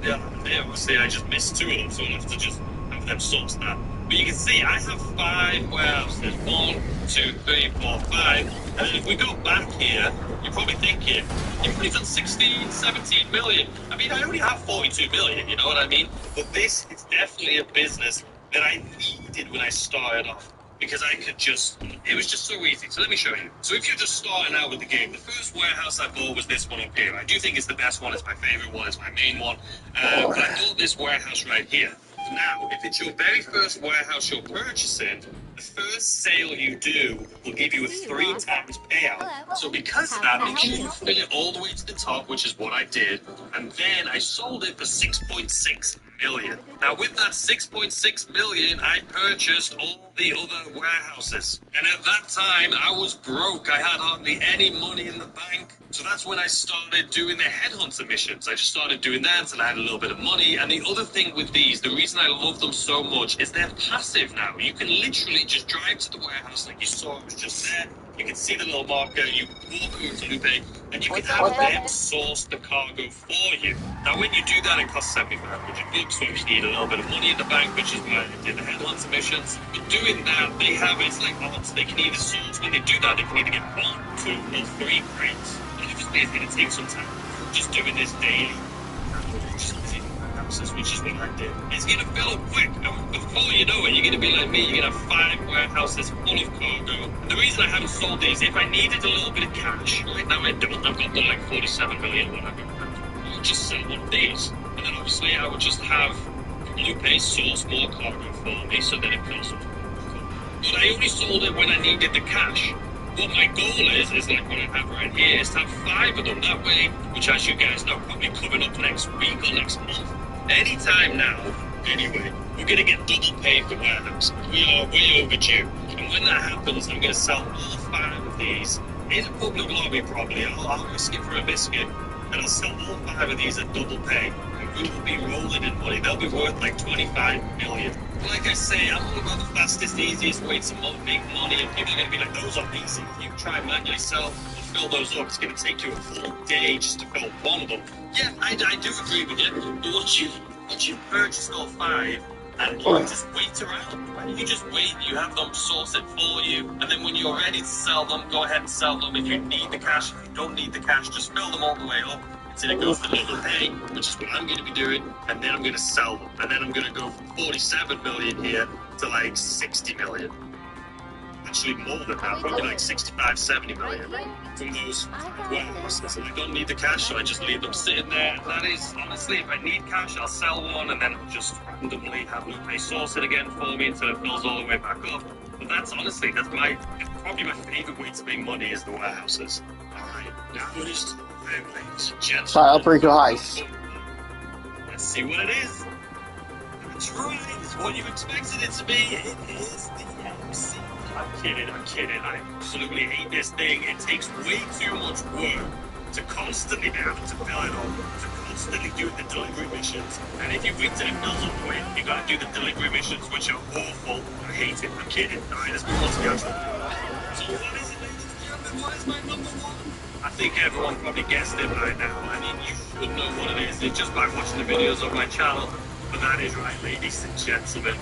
them. Yeah, obviously I just missed 2 of them, so I'll have to just have them source that. But you can see I have 5 warehouses. 1, 2, 3, 4, 5. And then if we go back here, you're probably thinking, you've only done 16, 17 million. I mean, I only have 42 million, you know what I mean? But this is definitely a business that I needed when I started off. Because I could just, it was just so easy. So let me show you. So if you're just starting out with the game, the first warehouse I bought was this one up here. I do think it's the best one. It's my favorite one. It's my main one. But I bought this warehouse right here. Now, if it's your very first warehouse you're purchasing, the first sale you do will give you a 3 times payout. So because of that, make sure you fill it all the way to the top, which is what I did. And then I sold it for 6.6 million. Now, with that 6.6 million, I purchased all the other warehouses. And at that time, I was broke. I had hardly any money in the bank. So that's when I started doing the headhunter missions. I just started doing that and I had a little bit of money. And the other thing with these, the reason I love them so much is they're passive now. You can literally just drive to the warehouse like you saw, it was just there. You can see the little marker. You walk over to Lupe, and you can have them source the cargo for you. Now, when you do that, it costs $7,500. So you need a little bit of money in the bank, which is why they did the headline submissions. But doing that, they have it's like odds. They can either source when they do that. They can either get 1, 2, or 3 crates. And obviously, it's going to take some time. Just doing this daily. Which is what I did. It's going to fill up quick, and before you know it, you're going to be like me. You're going to have 5 warehouses full of cargo. And the reason I haven't sold these, if I needed a little bit of cash, right now I don't. I've got the like 47 million, whatever. I would just sell one of these, and then obviously I would just have Lupe source more cargo for me, so then it fills up. But I only sold it when I needed the cash. What my goal is like what I have right here, is to have 5 of them that way, which as you guys know, probably coming up next week or next month. Anytime now, anyway, we're going to get double pay for warehouse. We are way overdue. And when that happens, I'm going to sell all 5 of these in a public lobby probably. I'll risk it for a biscuit. And I'll sell all 5 of these at double pay. And we will be rolling in money. They'll be worth like 25 million. Like I say, I'm all about the fastest, easiest way to make money. And people are going to be like, those are easy. If you try and manually sell and fill those up, it's going to take you a full day just to fill one of them. Yeah, I do agree with you. But once you purchase all 5, and you just wait around. Right? You just wait, you have them source it for you, and then when you're ready to sell them, go ahead and sell them. If you need the cash, if you don't need the cash, just fill them all the way up until it goes to double pay, which is what I'm going to be doing, and then I'm going to sell them. And then I'm going to go from 47 million here to like 60 million. Actually more than that, probably like 65, 70 million from those warehouses. And I don't need the cash, so I just leave them sitting there. That is, honestly, if I need cash, I'll sell one and then I'll just randomly have Lupe source it again for me until it fills all the way back up. But that's honestly, probably my favorite way to make money is the warehouses. Alright, now it is time, ladies and gentlemen. Style pretty heist. Let's see what it is. That's right, it's what you expected it to be. It is the MC. I'm kidding. I absolutely hate this thing. It takes way too much work to constantly be able to fill it up, to constantly do the delivery missions. And if you wait till it fills up quick, you gotta do the delivery missions, which are awful. I hate it. I'm kidding. Alright, let's move on to the actual. So what is it, ladies and gentlemen? What is my number 1? I think everyone probably guessed it by now. I mean, you should know what it is. It's just by watching the videos on my channel. But that is right, ladies and gentlemen.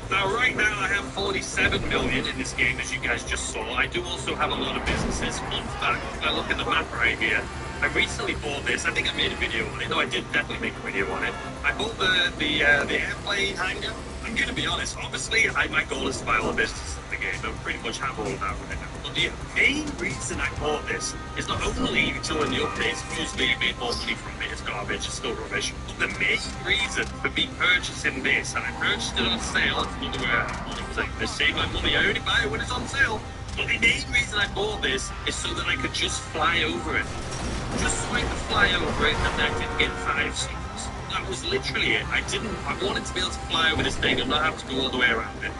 Now, right now, I have 47 million in this game, as you guys just saw. I do also have a lot of businesses. Fun fact, if I look at the map right here, I recently bought this. I think I made a video on it. No, I did definitely make a video on it. I bought the airplane hangar. I'm going to be honest. Obviously, my goal is to buy all the businesses in the game. I pretty much have all of that right now. But the main reason I bought this is not only during the updates, usually you made more money from it. It's garbage. It's still rubbish. But the main reason for me purchasing this, and I purchased it on sale, it's another way I was like, to save my money. I only buy it when it's on sale. But the main reason I bought this is so that I could just fly over it. Just so I could fly over it and I could get 5 stars. That was literally it. I wanted to be able to fly over this thing and not have to go all the way around it.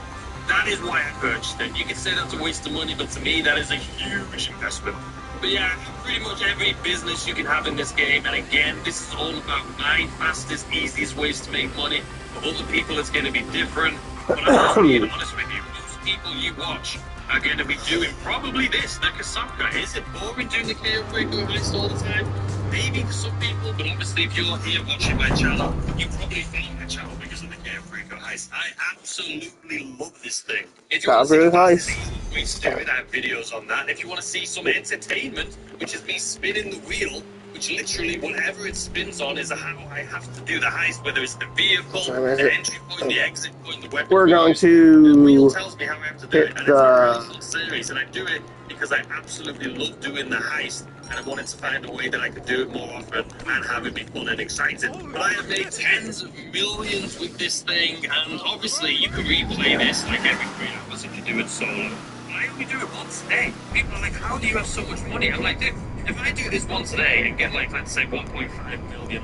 That is why I purchased it. You can say that's a waste of money, but to me, that is a huge investment. But yeah, pretty much every business you can have in this game. And again, this is all about my fastest, easiest ways to make money. For other people, it's going to be different. But I'm being honest with you, most people you watch are going to be doing probably this, the Kasaka. Is it boring doing the KO list all the time? Maybe for some people, but obviously if you're here watching my channel, you probably found my channel because of the KO heist. I absolutely love this thing. If you want to see the ways to do it, I have videos on that. And if you want to see some entertainment, which is me spinning the wheel, which literally whatever it spins on is how I have to do the heist, whether it's the vehicle, the entry point, the exit point, the weapon. We're going the wheel tells to me how I have to do it, and it's a really fun series, and I do it because I absolutely love doing the heist, and I wanted to find a way that I could do it more often and have it be fun and exciting. But I have made tens of millions with this thing, and obviously you can replay this like every 3 hours if you do it solo. I only do it once a day. People are like, how do you have so much money? I'm like, dude, if I do this once a day and get like, let's say 1.5 million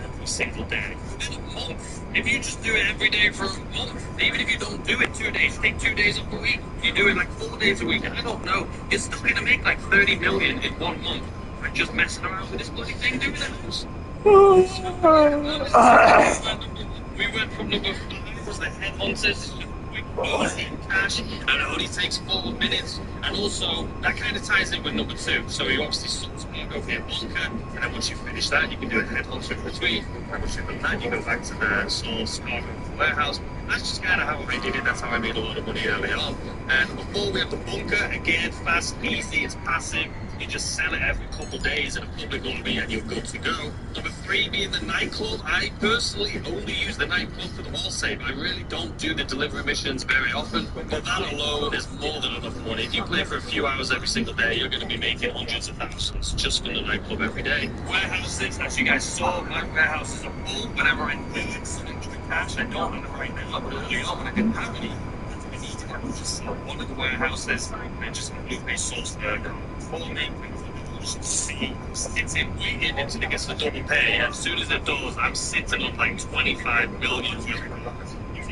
every single day, in a month, if you just do it every day for a month, even if you don't do it 2 days, take 2 days off a week, you do it like 4 days a week, I don't know, you're still going to make like 30 million in 1 month by just messing around with this bloody thing doing it. We went from number 5 as the headhunters. cash, and it only takes 4 minutes. And also, that kind of ties in with number 2. So you obviously sort Spargo via bunker, and then once you finish that, you can do a headhunter in between. And once you've done that, you go back to the source Spargo warehouse. That's just kind of how I did it. That's how I made a lot of money early on. And number 4, we have the bunker. Again, fast, easy, it's passive. You just sell it every couple of days in a public lobby and you're good to go. Number 3 being the nightclub. I personally only use the nightclub for the wall save. I really don't do the delivery missions very often, but that alone is more than enough money. If you play for a few hours every single day, you're going to be making hundreds of thousands just from the nightclub every day. Warehouses, as you guys saw, my warehouses are full whenever I need some extra cash. I don't have it right now, but early on when I didn't have any, I needed it. I would just sell one of the warehouses and just move a source burger for me. See, sitting, waiting until it gets the double pay. As soon as it does, I'm sitting on like 25 million.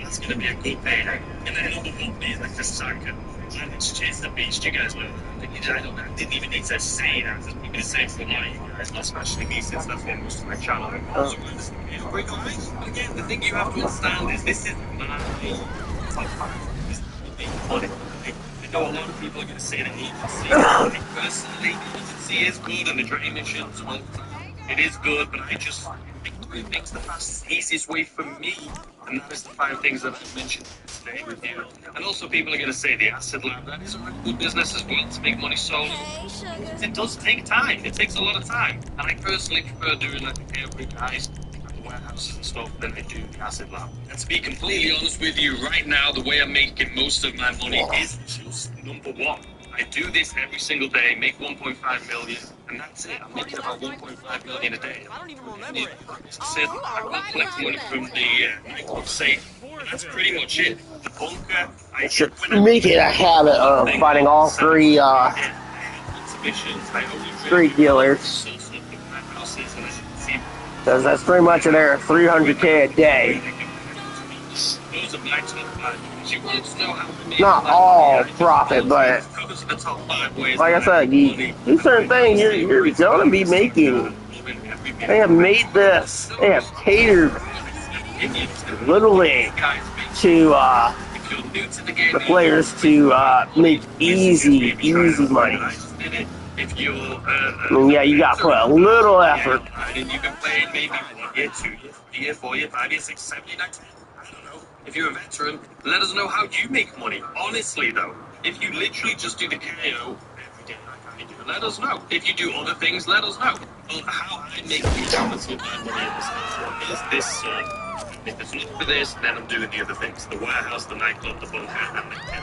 That's going to be a good payday. And then number 1 is like the Sanka. And it's Chase the Beast. You guys know I didn't even need to say that. It's probably the same for a lot of you guys, not especially me, since that's what most of my channel is. Again, the thing you have to understand is this is my top 5. This is money. I know a lot of people are going to say that agency. Personally, agency is good and the training missions, well, it is good, but I do things the fastest, easiest way for me, and that is the 5 things that I've mentioned today with you. And also, people are going to say the acid lab, that is a really good business as well to make money solo. It does take time. It takes a lot of time. And I personally prefer doing like the KO guys and the warehouses and stuff than I do the acid lab. And to be completely honest with you, right now, the way I'm making most of my money is just number 1. I do this every single day, make 1.5 million, and that's it. I'm making about 1.5 million a day. I don't even remember it. I will collect money from the nightclub safe. And that's pretty much it. The bunker, I Should make it a habit of finding all 3 street dealers. Because that's pretty much in there, $300K a day. Not all profit, but like I said, you do certain things, you're going to be making. They have made this, they have catered literally to the players to make easy money. I mean, yeah, you got to put a little effort. And you can play maybe 1 year, 2 year, 3 year, 4 year, 5 year, 6, 7 year, 9, 10. I don't know. If you're a veteran, let us know how you make money. Honestly, though, if you literally just do the KO every day like I do, let us know. If you do other things, let us know. But how I make huge amounts of money in this is this sort. If it's not for this, then I'm doing the other things. The warehouse, the nightclub, the bunker, and the KO.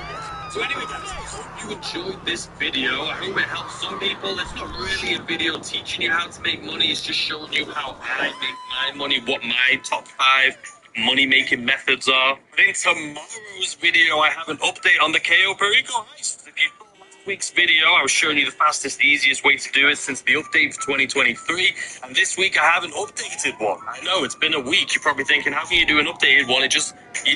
So anyway, guys, I hope you enjoyed this video. I hope it helps some people. It's not really a video teaching you how to make money. It's just showing you how I make my money, what my top 5 money-making methods are. But in tomorrow's video, I have an update on the KO Perico heist. If you saw last week's video, I was showing you the fastest, easiest way to do it since the update for 2023. And this week, I have an updated one. I know, it's been a week. You're probably thinking, how can you do an updated one? You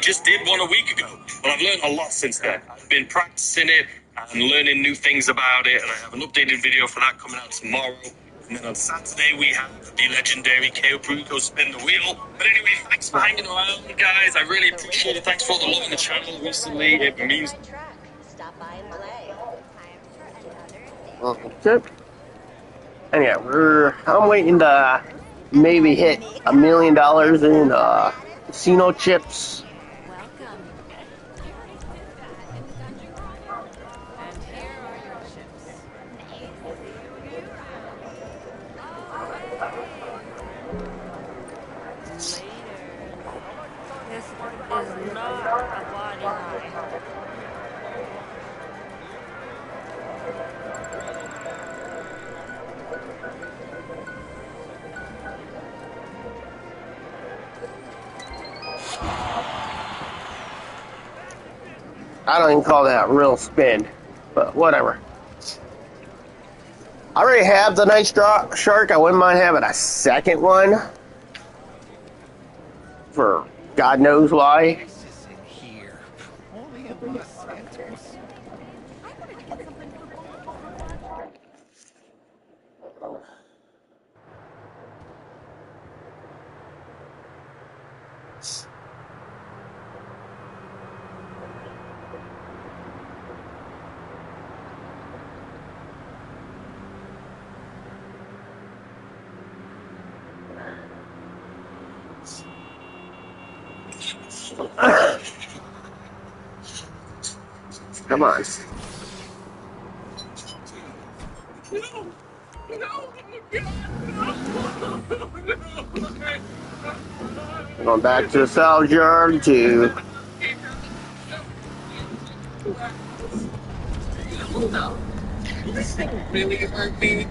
just did one a week ago. Well, I've learned a lot since then. I've been practicing it and learning new things about it. And I have an updated video for that coming out tomorrow. And then on Saturday, we have the legendary KO Perico spin the wheel. But anyway, thanks for hanging around, guys. I really appreciate it. Thanks for all the love on the channel recently. It means... Okay. And yeah, I'm waiting to maybe hit $1 million in casino chips. I don't even call that a real spin, but whatever. I already have the nice shark. I wouldn't mind having a second one. For God knows why. Come on. Going back to the soldier to. This thing really hurt me.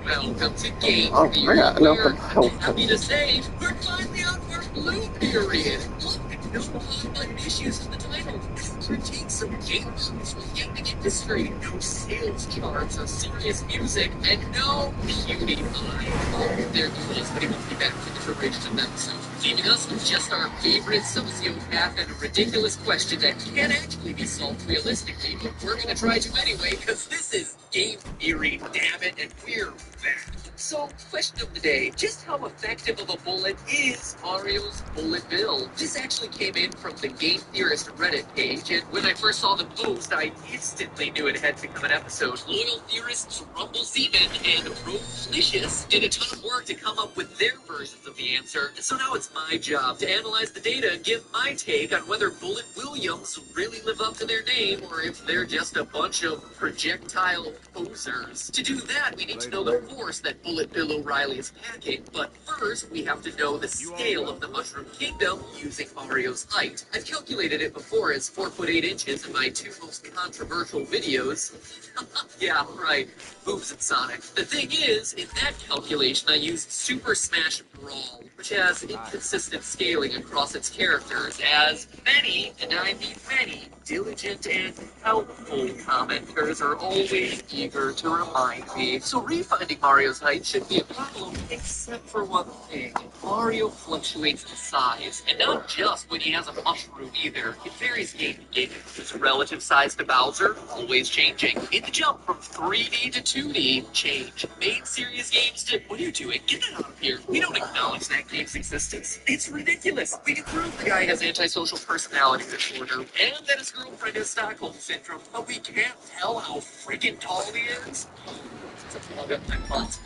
Welcome to Game Theory. We're happy to say we're finally out of our blue period. Look, no hot-button issues in the title. Critique some gamers from the gaming industry. No sales charts or serious music, and no PewDiePie. There goes, but he won't be back for the duration of the episode. Leaving us with just our favorite sociopath and a ridiculous question that can't actually be solved realistically, but we're gonna try to anyway, because this is Game Theory, damn it, and we're back. So, question of the day, just how effective of a bullet is Mario's bullet bill? This actually came in from the Game Theorist Reddit page, and when I first saw the post, I instantly knew it had to become an episode. Loyal theorists Rumble Zeman and Rogelicious did a ton of work to come up with their versions of the answer, and so now it's my job to analyze the data and give my take on whether Bullet Williams really live up to their name, or if they're just a bunch of projectile posers. To do that, we need to know the force that Bullet Bill O'Reilly is packing, but first, we have to know the scale of the Mushroom Kingdom using Mario's height. I've calculated it before as 4 foot 8 inches in my 2 most controversial videos. Yeah, right. Boobs and Sonic. The thing is, in that calculation, I used Super Smash Brawl, which has inconsistent scaling across its characters, as many, and I mean many, diligent and helpful commenters are always eager to remind me. So refinding Mario's height should be a problem, except for one thing. Mario fluctuates in size, and not just when he has a mushroom either. It varies game to game. His relative size to Bowser, always changing. In the jump from 3D to 2D, change. Main series games to... What are you doing? Get that out of here. We don't acknowledge that game's existence. It's ridiculous. We can prove the guy has antisocial personality disorder, and that his girlfriend has Stockholm Syndrome, but we can't tell how freaking tall he is. It's a plug up my butt.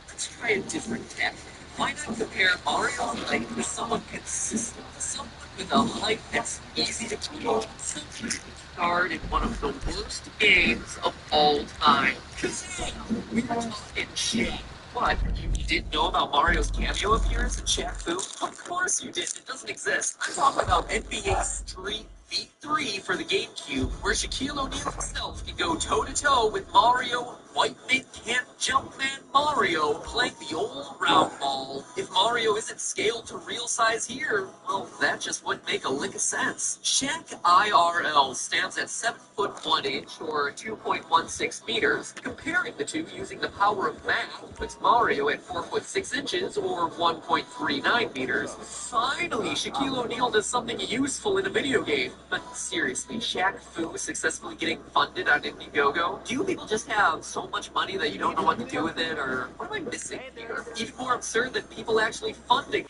Let's try a different tack. Why not compare Mario's height with someone consistent? Someone with a height that's easy to beat. Someone who starred in one of the worst games of all time. Kazam! We were talking shit. What? You didn't know about Mario's cameo appearance in Shaq Fu? Of course you didn't. It doesn't exist. I'm talking about NBA Street V3 for the GameCube, where Shaquille O'Neal himself can go toe-to-toe with Mario. White Man Can't Jump Man Mario playing the old round ball. If Mario isn't scaled to real size here, well, that just wouldn't make a lick of sense. Shaq IRL stands at 7 foot 1 inch or 2.16 meters. Comparing the two using the power of math puts Mario at 4 foot 6 inches or 1.39 meters. Finally, Shaquille O'Neal does something useful in a video game. But seriously, Shaq Fu is successfully getting funded on Indiegogo? Do you people just have so much money that you don't know what to do with it, or what am I missing here? Even more absurd than people actually funding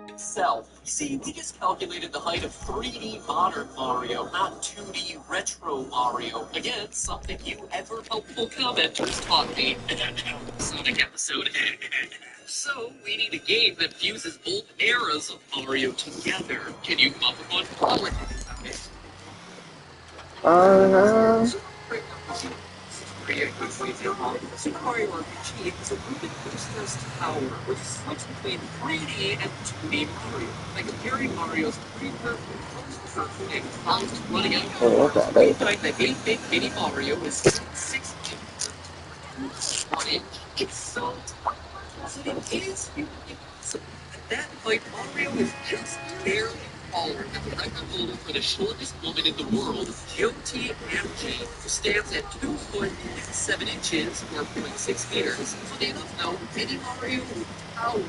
itself. You see, we just calculated the height of 3D modern Mario, not 2D retro Mario. Again, something you ever helpful commenters taught me. Sonic episode. So, we need a game that fuses both eras of Mario together. Can you come up with one? I'll let you do it. Super Mario RPG is a Rubik Booster's Tower, which switches between 3D and 2D Mario. By comparing Mario's 3D perfect bounced running out of we find that 8-bit mini Mario is 6 inches 1 inch. It's so tiny that it is impossible. At that point, Mario is just barely taller than the record holder for the shortest woman in the world, JTMG, who stands at 2 foot 7 inches or 0.6 meters. Funny enough, though, Mini Mario is towering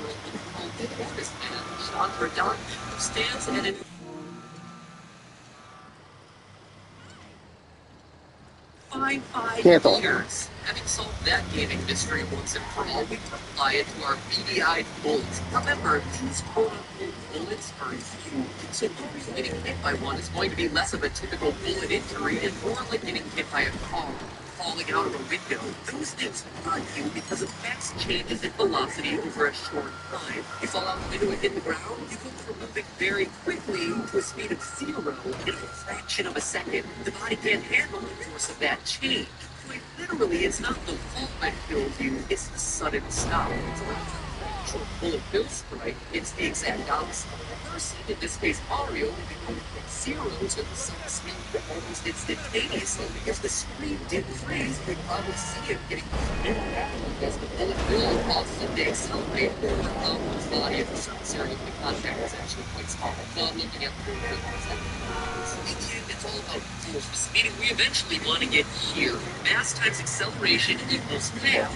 the shortest man, Chandra Dot, who stands at an 295 Cancel. meters. Having solved that gaming mystery once and for all, we can apply it to our beady-eyed bullets. Remember, these quote-unquote bullets are huge, so getting hit by one is going to be less of a typical bullet injury and more like getting hit by a car, falling out of a window. Those things hurt you because of fast changes in velocity over a short time. You fall out the window and hit the ground, you go from moving very quickly to a speed of 0 in a fraction of a second. The body can't handle the force of that change. Quite literally, it's not the fall that kills you, it's the sudden stop. So when a bullet bill strike, it's the exact opposite. The person, in this case Mario, will be moving from 0 to some speed almost instantaneously. If the screen didn't freeze, we'd probably see him getting as the bullet bill causes him to accelerate over his body at a certain area of the contact is actually quite small. Not looking at the it's all about force, meaning we eventually want to get here. Mass times acceleration equals fat.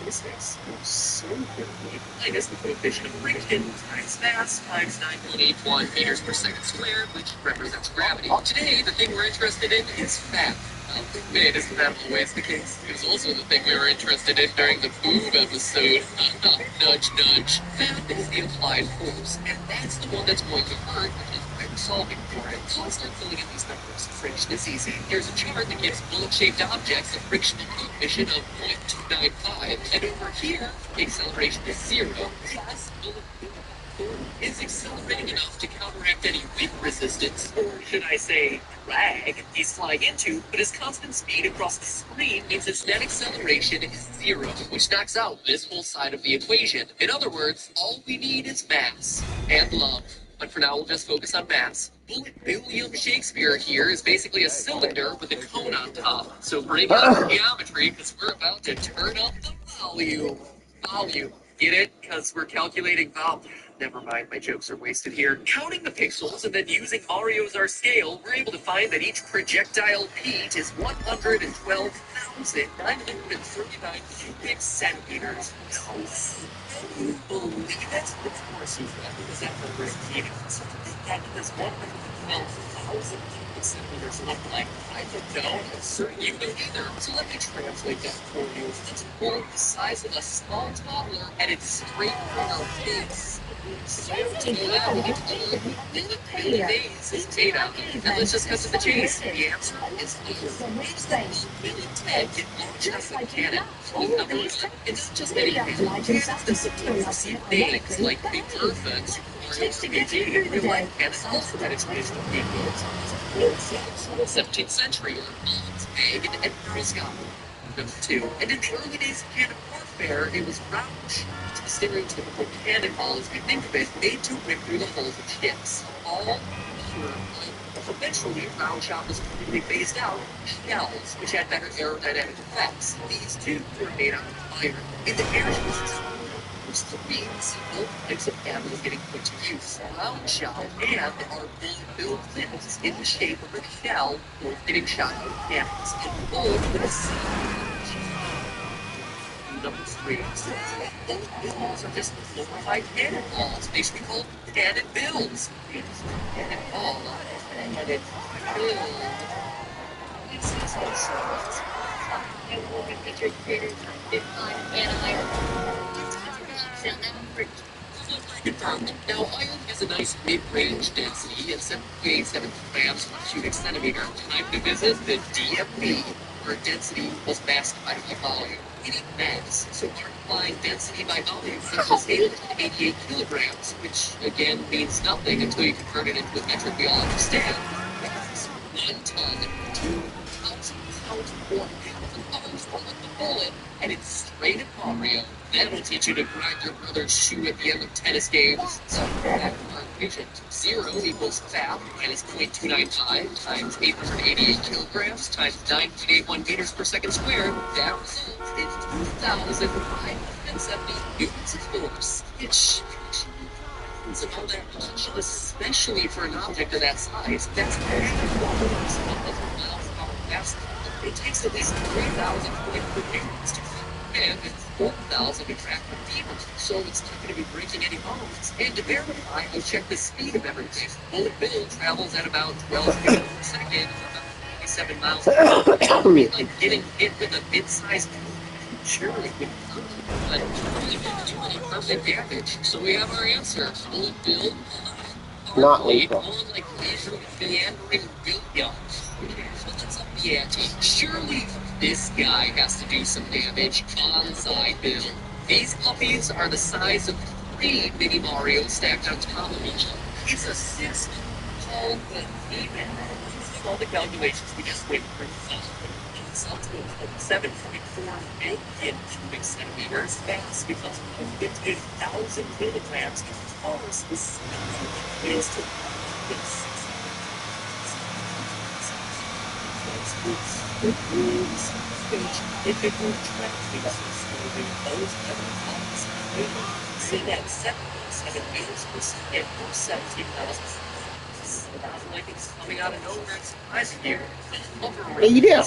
Physics so good. Minus the coefficient of friction times mass times 9.81 meters per second squared, which represents gravity. Today, the thing we're interested in is fat. Man, isn't that always the case? It was also the thing we were interested in during the boob episode. Nudge, nudge. Fat is the applied force, and that's the one that's going to hurt if we're solving for it. So let's start filling in these numbers. Friction is easy. Here's a chart that gives bullet-shaped objects a frictional coefficient of 0.295, and over here, the acceleration is 0. Yes, is accelerating enough to counteract any wind resistance, or should I say, drag, he's flying into, but his constant speed across the screen means his net acceleration is 0, which knocks out this whole side of the equation. In other words, all we need is mass and love. But for now, we'll just focus on mass. Bullet William Shakespeare here is basically a cylinder with a cone on top. So bring up the geometry, because we're about to turn up the volume. Volume. Get it? Because we're calculating volume. Never mind, my jokes are wasted here. Counting the pixels and then using Mario as our scale, we're able to find that each projectile feet is 112,939 cubic centimeters. Can you believe it? Of course you can, because that number is meaningless. That does 112,000 cubic centimeters look like? I don't know. I'm certain you don't either. So let me translate that for you. It's a bullet the size of a small toddler, and it's straight from our face. So to allow it to days is data. And let's just cut to the chase. The answer is Billy Ted get launched as a cannon. Number one, it's just any cannon. Cannons that sometimes receive names like the Earth, in real life, and it's also had its traditional vehicles. 17th century, bombs, egg, and periscope. Number 2, and in the early days of cannon warfare, it was round shot, the stereotypical cannonball as we think of it, made to rip through the hulls of ships. All pure. Eventually, round shot was completely phased out. Shells, which had better aerodynamic effects. These two were made out of iron. In the air ships, beams, both types of ammo getting put to use. Round shot and our bullet-filled clips in the shape of a shell, both getting shot out of cannons, and both with a C. Number 3, both bills are just glorified cannonballs, basically called cannon bills. Cannonball, and it's filled. This is also now, iron has a nice mid-range density at 7.87 grams per cubic centimeter. Time to visit the DMV, where density was mass divided by volume. Meaning mass, so multiplying density by volume equals 888 kilograms, which again means nothing until you convert it into a metric we all understand. That's 1 ton, 2,000 pounds, 4,000 pounds for the bullet, and it's straight at Mario. That'll teach you to grind your brother's shoe at the end of tennis games. So, back to our equation. 0 equals fat minus 0.295 times 888 kilograms times 9.81 meters per second squared. That result is 2,570 newtons of force. It's and all that potential, especially for an object of that size. That's miles fast. It takes at least 3,000 newtons to and 4,000 to track the demons, so it's not going to be breaking any bones. And to verify, I checked the speed of everything. Bullet bill travels at about 12 meters per second, about 7 miles per hour. Like getting hit with a mid-sized surely would but really didn't do any permanent damage. So we have our answer. Bullet Bill, Not more lethal. like leisurely meandering William. But that's up the ante. Surely this guy has to do some damage. Bonsai Bill. These puppies are the size of 3 mini Mario stacked on top of each other. It's a 6 tall but even. All the calculations we just went through. It's up to 7.4 million cubic centimeters mass because of 50,000 kilograms of force is used to this. If it were translucent, those say that 7 meters per second or 17,000. Like it's coming out of nowhere and surprising you. Hey, you do.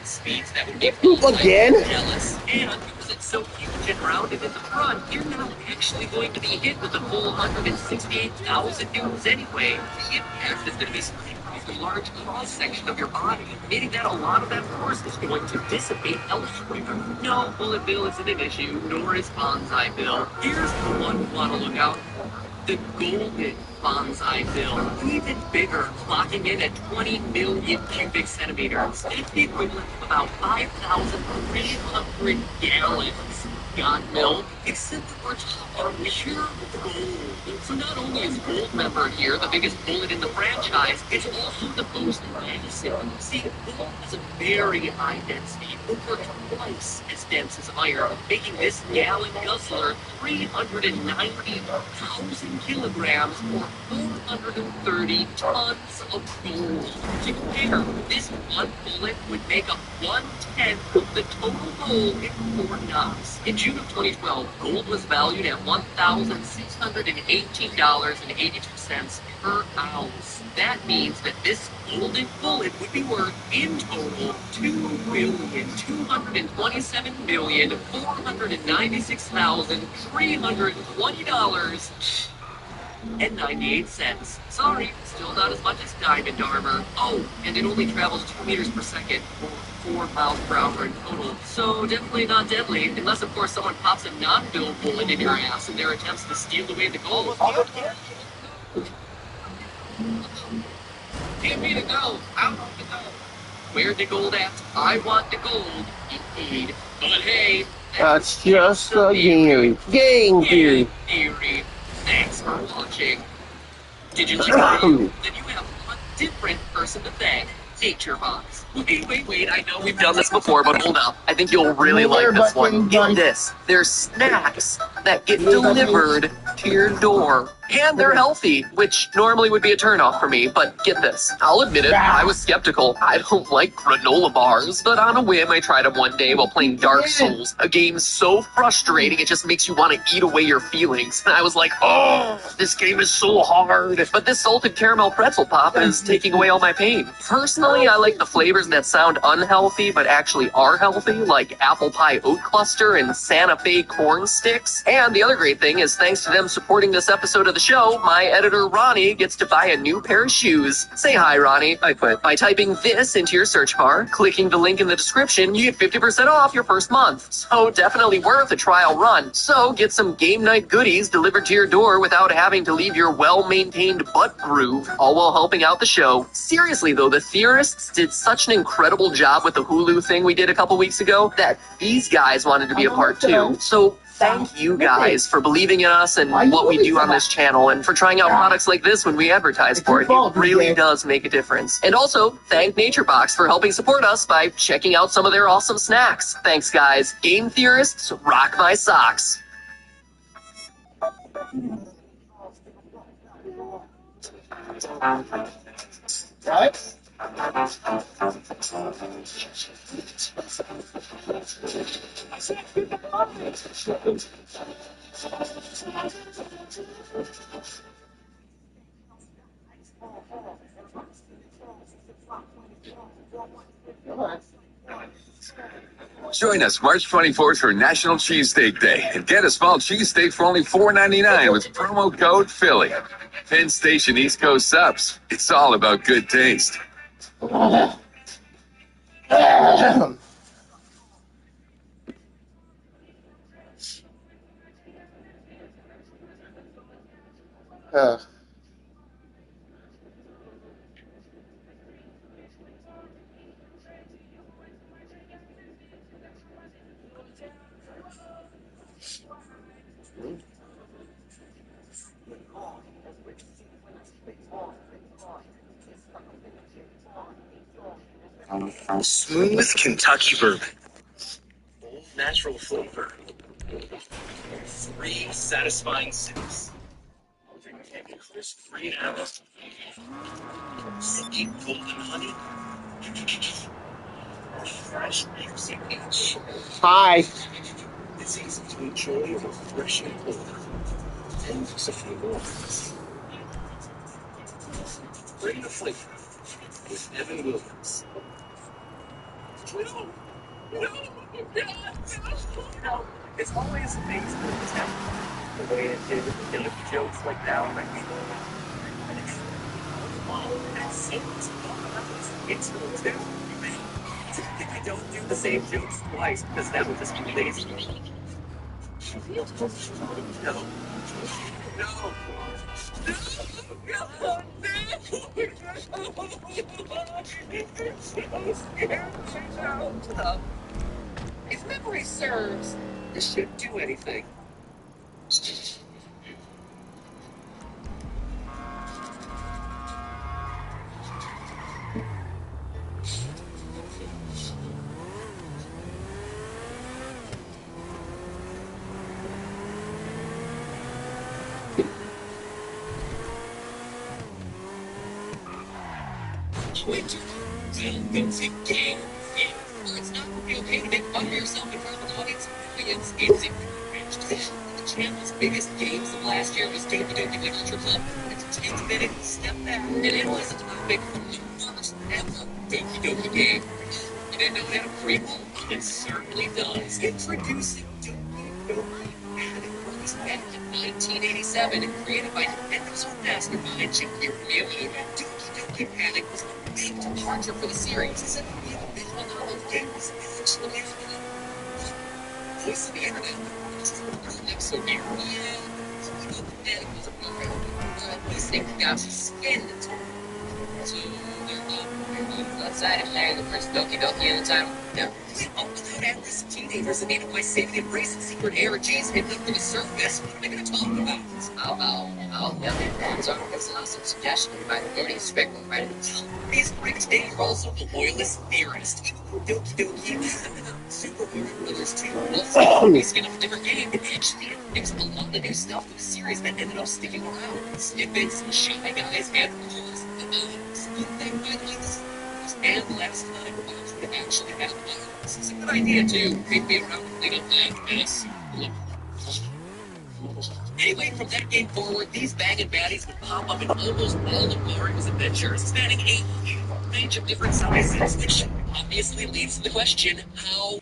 Speeds that would be Again? jealous, and because it's so huge and rounded in the front, you're not actually going to be hit with a full 168,000 newtons anyway. The impact is going to be spread across a large cross section of your body, meaning that a lot of that force is going to dissipate elsewhere. No, Bullet Bill isn't an issue, nor is Bonsai Bill. Here's the one you want to look out for. The golden Bonsai Bill, even bigger, clocking in at 20 million cubic centimeters. It's the equivalent of about 5,300 gallons. Got milk, except that we're talking pure gold. So not only is Gold Member here the biggest bullet in the franchise, it's also the most massive. See, gold has a very high density, over twice as dense as iron, making this gallon guzzler 390,000 kilograms or 430 tons of gold. To compare, this one bullet would make up 1/10 of the total gold in Fort Knox. In June of 2012, gold was valued at $1,618.82 per ounce. That means that this golden bullet would be worth, in total, $2,227,496,320.98. Sorry, still not as much as diamond armor. Oh, and it only travels 2 meters per second, or 4 miles per hour in total. So definitely not deadly, unless of course someone pops a non-bill bullet in your ass in their attempts to steal away the gold. Give me the gold. I want the gold. Where the gold at? I want the gold. Indeed. But hey, That's just a game theory. theory. Thanks for watching. Did you like the video? Then you have one different person to thank. Nature Box. Wait, I know we've done this before, but hold up. I think you'll really like this one. Get this. There's snacks that get delivered to your door. And they're healthy, which normally would be a turnoff for me, but get this. I'll admit it, I was skeptical. I don't like granola bars, but on a whim, I tried them one day while playing Dark Souls, a game so frustrating it just makes you want to eat away your feelings. And I was like, oh, this game is so hard. But this salted caramel pretzel pop is taking away all my pain. Personally, I like the flavors that sound unhealthy but actually are healthy, like apple pie oat cluster and Santa Fe corn sticks. And the other great thing is, thanks to them supporting this episode of the show, my editor Ronnie gets to buy a new pair of shoes. Say hi, Ronnie. I quit. By typing this into your search bar, clicking the link in the description, you get 50% off your first month. So definitely worth a trial run. So get some game night goodies delivered to your door without having to leave your well-maintained butt groove, all while helping out the show. Seriously though, the theorists did such an incredible job with the Hulu thing we did a couple weeks ago that these guys wanted to be a part too. So thank you guys for believing in us and what we do on this channel, and for trying out products like this when we advertise for it. It really does make a difference. And also, thank NatureBox for helping support us by checking out some of their awesome snacks. Thanks, guys. Game theorists, rock my socks. What? Join us March 24th for National Cheesesteak Day and get a small cheesesteak for only $4.99 with promo code Philly. Penn Station East Coast subs. It's all about good taste. Smooth Kentucky bourbon. Bold natural flavor. 3 satisfying sips. Crisp green apple. Silky golden honey. Fresh juicy peach. Hi. It's easy to enjoy a refreshing flavor. And just a few more. Bring the flavor with Evan Williams. No. It's always amazing when it's happening. The way it did and the jokes like that one. It's too. If I don't do the same jokes twice, because that would just be lazy. No. If memory serves, this shouldn't do anything. It's not okay to make fun of yourself in front of an audience. It's the channel's biggest games of last year was Doki Doki Literature Club. It's a 10-minute step back and analyze the topic from the first ever Doki Doki game. You didn't know it had a prequel? It certainly does. Introducing Doki Doki Panic, released back in 1987 and created by Nintendo's own mastermind Shigeru Miyamoto. Doki Doki Panic was a big departure for the series. It's a visual novel game was actually happening. Voice of the internet. Episode here. Yeah, Doki Doki Panic was a program, but at least they got skin to it. So, outside and playing the first Doki Doki in the title. No. Without at-risk teenagers and native by saving embracing secret energies hidden under the surface, what are we going to talk about? I'll hands on with some suggestions by the Gordy Spectrum, right? These bricks today are also the loyalist theorist. Doki Doki, Super Mario Brothers 2, also based off a different game. Actually, it mixed a lot of new stuff with a series that ended up sticking around. Snippets, Shy Guys, and of course, the names. You think by the way this and last time would actually have this is a good idea too. They'd be around to clean up that mess. Anyway, from that game forward, these banging baddies would pop up in almost all of Mario's adventures, spanning a huge range of different sizes, which obviously leads to the question, how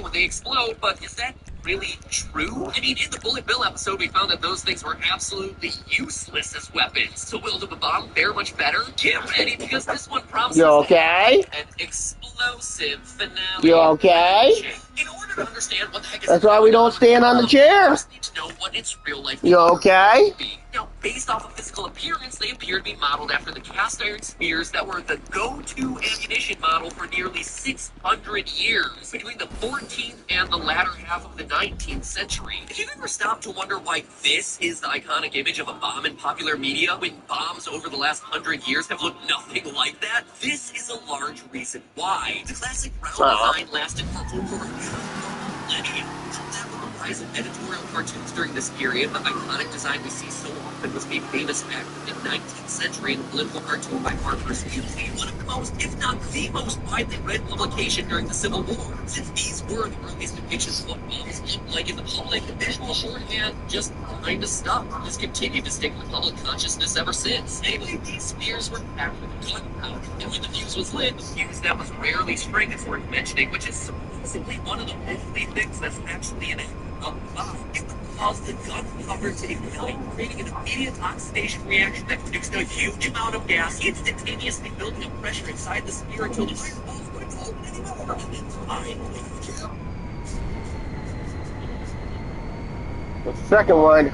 when they explode, but is that really true? I mean, in the Bullet Bill episode, we found that those things were absolutely useless as weapons. So will the bomb fare much better? Get ready, because this one promises You okay? an explosive finale. You okay? In order to understand what the heck is That's why we don't stand on the chair. first need to know what its real life You okay? Now, based off of physical appearance, they appear to be modeled after the cast iron spears that were the go-to ammunition model for nearly 600 years, between the 14th and the latter half of the 19th century. If you've ever stopped to wonder why this is the iconic image of a bomb in popular media, when bombs over the last 100 years have looked nothing like that, this is a large reason why. The classic round design lasted for over a millennia. The rise of editorial cartoons during this period, the iconic design we see so often was made famous back in the 19th century in the political cartoon by Harper's Weekly, one of the most, if not the most widely read publication during the Civil War. Since these were the earliest depictions of what bombs looked like in the public, the visual shorthand just kind of stuck. This continued to stick in the public consciousness ever since. Anyway, these spears were packed with gunpowder, and when the fuse was lit, the fuse that was rarely string is worth mentioning, which is supposedly one of the only things that's actually in it. It would cause the gunpowder to ignite, creating an immediate oxidation reaction that produced a huge amount of gas, instantaneously building up pressure inside the sphere until the fireballs couldn't hold it anymore. And then finally, The second one.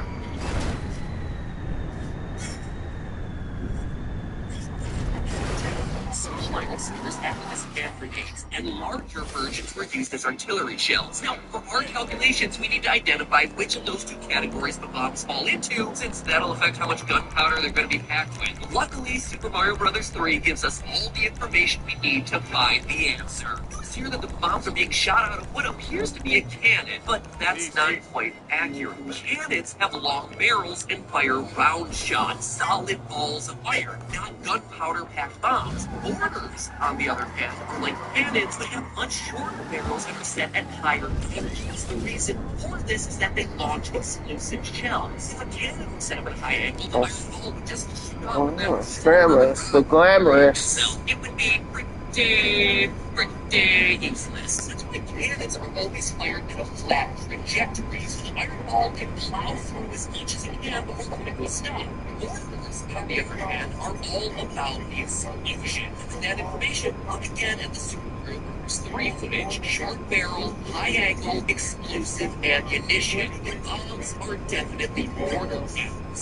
small spheres acted as hand grenades, and larger versions were used as artillery shells. Now, for our calculations, we need to identify which of those two categories the bombs fall into, since that'll affect how much gunpowder they're going to be packed with. Luckily, Super Mario Bros. 3 gives us all the information we need to find the answer. Notice here that the bombs are being shot out of what appears to be a cannon, but that's not quite accurate. Cannons have long barrels and fire round shot, solid balls of iron, not gunpowder-packed bombs. Mortars, on the other hand, are like cannons but have much shorter barrels and are set at higher energies. The reason for this is that they launch explosive shells. If a cannon was set up at a high angle, the iron ball would just shoot up and then Glamorous. The glamorous. so it would be pretty useless. That's why cannons are always fired in a flat trajectory, so the iron ball can plow through as much as it can before coming to a stop. Mortars, on the other hand, are all about the explosion. For that information, look again at the Super Mario Bros. 3 footage. Short barrel, high angle, explosive ammunition. The bombs are definitely mortar rounds.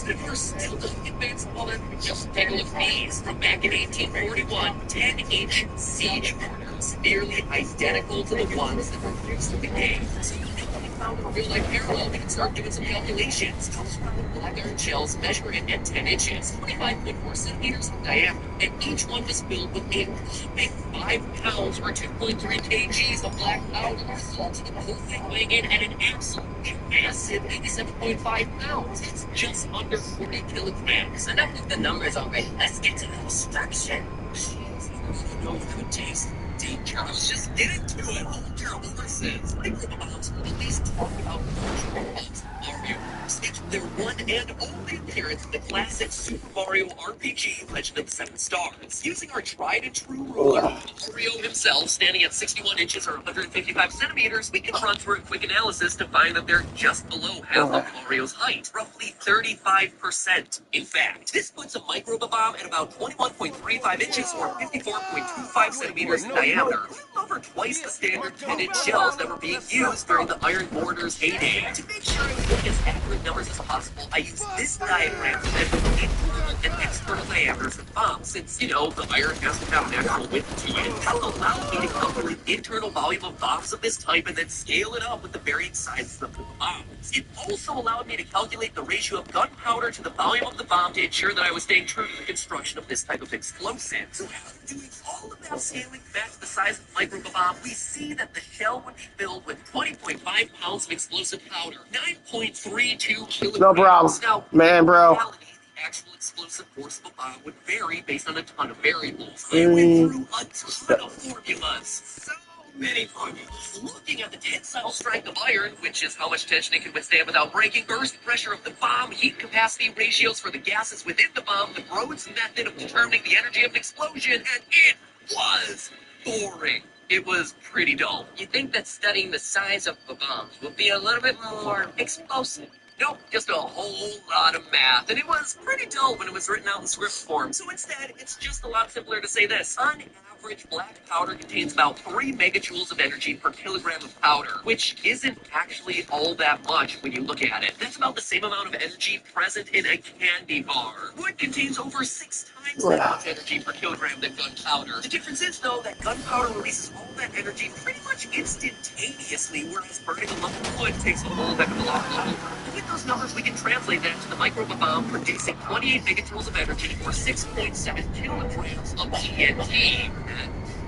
If you're still looking at advanced bullet, just take a look at these. From back in 1841, 10-inch siege mortars, nearly identical to the ones that were used in the game. So you know we found a real-life parallel, we can start doing some calculations. Those round black iron shells measure in at 10 inches, 25.4 centimeters in diameter, and each one was filled with a whopping 5 pounds or 2.3 kgs of black powder, resulting in the whole thing weighing in at an absolutely massive 87.5 pounds. It's just under 40 kilograms. Enough with the numbers already. Let's get to the destruction. Jeez, I know you could taste danger. I was just getting to it. Hold your horses. Microbombs will at least talk about virtual bombs Mario. It's their one and only appearance in the classic Super Mario RPG Legend of the Seven Stars. Using our tried and true rule of Mario himself standing at 61 inches or 155 centimeters, we can run through a quick analysis to find that they're just below half of Mario's height, roughly 35%. In fact, this puts a micro-bomb at about 21.35 inches or 54.25 centimeters in diameter, over twice the standard 10-inch shells that were being used during the Iron Mortar's heyday. To make sure I look as accurate numbers as possible, I use this diagram to measure the internal and external diameters of bombs, since, you know, the iron has to have an actual width to it. That allowed me to calculate the internal volume of bombs of this type and then scale it up with the varying sizes of the bombs. It also allowed me to calculate the ratio of gunpowder to the volume of the bomb to ensure that I was staying true to the construction of this type of explosive. So after doing all of that scaling to match the size of the micro-bomb, we see that the shell would be filled with 20.5 pounds of explosive powder, 9.32 kilograms. No problem. Now, Man, bro. in reality, the actual explosive force of a bomb would vary based on a ton of variables. I went through a ton of formulas. So many formulas. Looking at the tensile strength of iron, which is how much tension it can withstand without breaking, burst pressure of the bomb, heat capacity ratios for the gases within the bomb, the Rhodes method of determining the energy of an explosion, and it was boring. It was pretty dull. You'd think that studying the size of the bombs would be a little bit more explosive. Nope, just a whole lot of math, and it was pretty dull when it was written out in script form. So instead, it's just a lot simpler to say this. On average, black powder contains about 3 megajoules of energy per kilogram of powder, which isn't actually all that much when you look at it. That's about the same amount of energy present in a candy bar. Wood contains over 6 times that much energy per kilogram than gunpowder. The difference is, though, that gunpowder releases all that energy pretty much instantaneously, whereas burning a lump of wood takes a whole heck of a lot longer. With those numbers, we can translate that to the micro-bomb producing 28 megajoules of energy or 6.7 kilograms of TNT.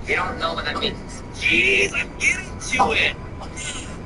You don't know what that means. Jeez, I'm getting to it.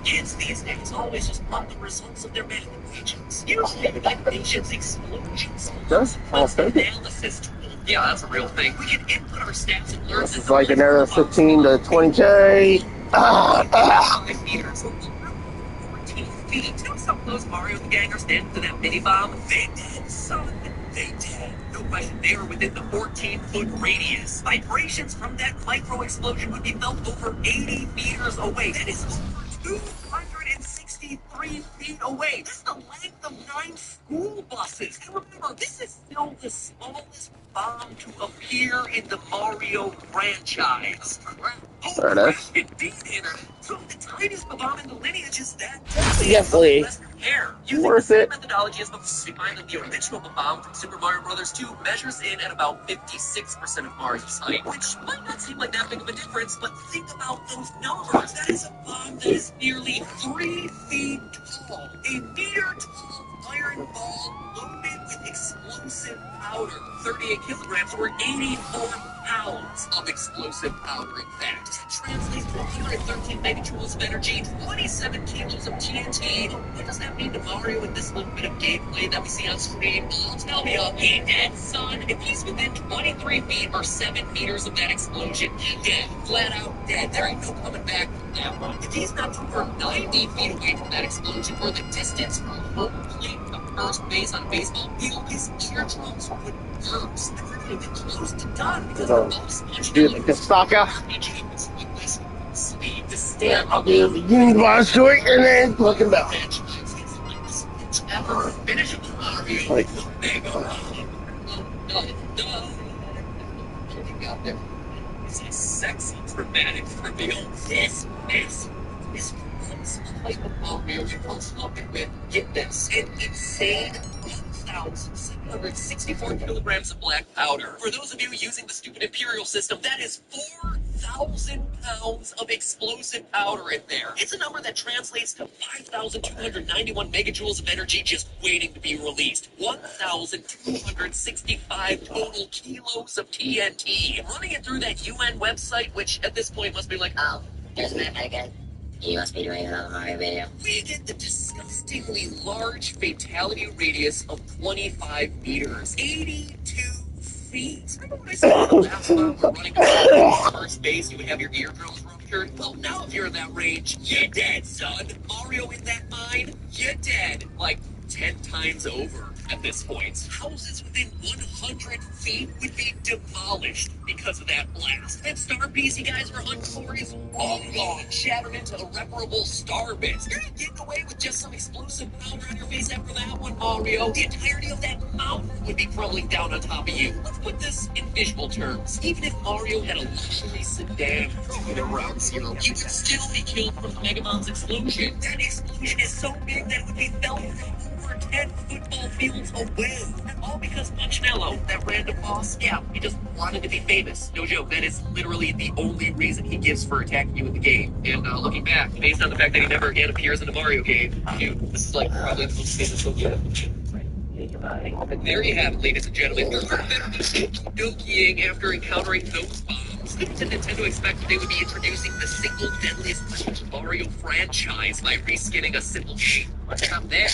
Kids these days always just want the results of their math equations. Usually, equations explosions. Does? Analysis tool. Yeah, that's a real thing. We can input our stats and learn. This is like another 15 to 20K. 5 meters. 14 feet. You know some of those Mario the gang are standing to that mini bomb? They did, son. They did. No question, they are within the 14-foot radius. Vibrations from that micro explosion would be felt over 80 meters away. That is over 263 feet away. That's the now the smallest bomb to appear in the Mario franchise. There it is. Indeed, Internet. So the tiniest bomb in the lineage is that Definitely worth it. methodology is defined that the original bomb from Super Mario Bros. 2 measures in at about 56% of Mario's height, which might not seem like that big of a difference, but think about those numbers. That is a bomb that is nearly 3 feet tall, a meter tall iron ball loaded with explosive powder, 38 kilograms or 84 pounds of explosive powder. In fact, that translates to 113 megajoules of energy, 27 kilos of TNT. What does that mean to Mario in this little bit of gameplay that we see on screen? Tell me, he dead, son? If he's within 23 feet or 7 meters of that explosion, he dead. Flat out dead. There ain't no coming back from that one. If he's not over 90 feet away from that explosion, or the distance from home plate to first base on a baseball field, his eardrums would burst. They're not even close to done because the most Dude, the Kastaka. speed to stand I'll do the Union Boss to it and then fucking bell. Ever finish with Mario? Like, It's a sexy, dramatic reveal. This is type of Mario you're looking with. Get this, an insane 1,764 kilograms of black powder. For those of you using the stupid Imperial system, that is 4,000 pounds of explosive powder in there. It's a number that translates to 5,291 megajoules of energy just waiting to be released. 1,265 total kilos of TNT. Running it through that UN website, which at this point must be like, oh, Isn't it like a you must be doing another Mario video? we get the disgustingly large fatality radius of 25 meters, 82 feet. Remember when I said the last time we're running at first base, you would have your eardrums ruptured? Well, now if you're in that range, you're dead, son. Mario in that mine, you're dead. Like 10 times over at this point. Houses within 100 feet would be demolished because of that blast. That star piece you guys were hunting for is all gone, shattered into irreparable star bits. You're not getting away with just some explosive powder on your face after that one, Mario. The entirety of that mountain would be crumbling down on top of you. Let's put this in visual terms. Even if Mario had a luxury sedan at around zero, he would still be killed from the Mega Bomb's explosion. That explosion is so big that it would be felt from over 10 football fields away. And all because Punchinello, that random boss, yeah, he just wanted to be famous. No joke, that is literally the only reason he gives for attacking you in the game. And looking back, based on the fact that he never again appears in a Mario game, this is like probably the most famous Pokemon. And there you have it, ladies and gentlemen. Your Dokiing after encountering those bombs. Did Nintendo expect that they would be introducing the single deadliest weapon to Mario franchise by reskinning a simple game? What's up there?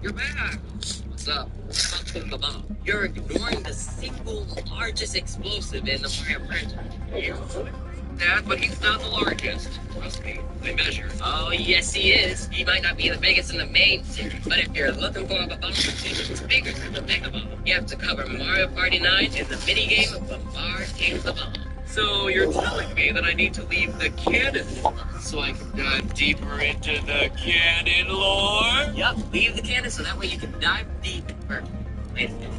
You're back. What's up? What's up to the bomb? You're ignoring the single largest explosive in the Mario franchise. That, but he's not the largest. Trust me, they measure. Oh, yes, he is. He might not be the biggest in the main series, but if you're looking for a bomb that's bigger than the Mega Bomb, you have to cover Mario Party 9 and the minigame of Bombard King the Bomb. So you're telling me that I need to leave the canon lore so I can dive deeper into the canon lore? Yup, leave the canon so that way you can dive deeper. Wait a minute.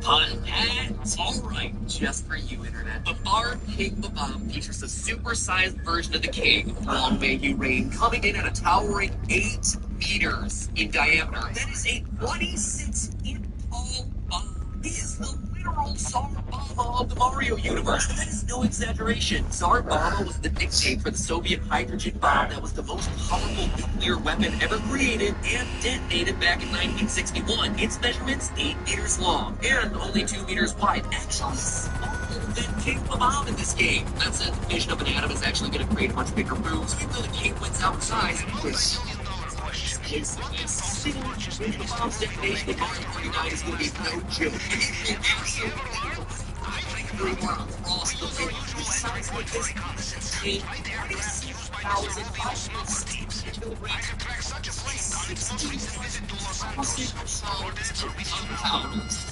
Fun hats. All right, just for you, Internet. The Bard King the Bomb features a super-sized version of the king, Long May You Reign, coming in at a towering 8 meters in diameter. That is a 26-inch tall bomb. He is the literal Tsar-Bomba of the Mario universe. That is no exaggeration. Tsar-Bomba was the nickname for the Soviet hydrogen bomb that was the most powerful nuclear weapon ever created and detonated back in 1961. Its measurements 8 meters long and only 2 meters wide. Actually smaller than King the Bomb in this game. That said, the fission of an atom is actually going to create much bigger moves, even though the king wins out in size. The bomb's detonation in Mario Party 9 is going to be no joke. Across the board, size like this, 26,560 kilograms,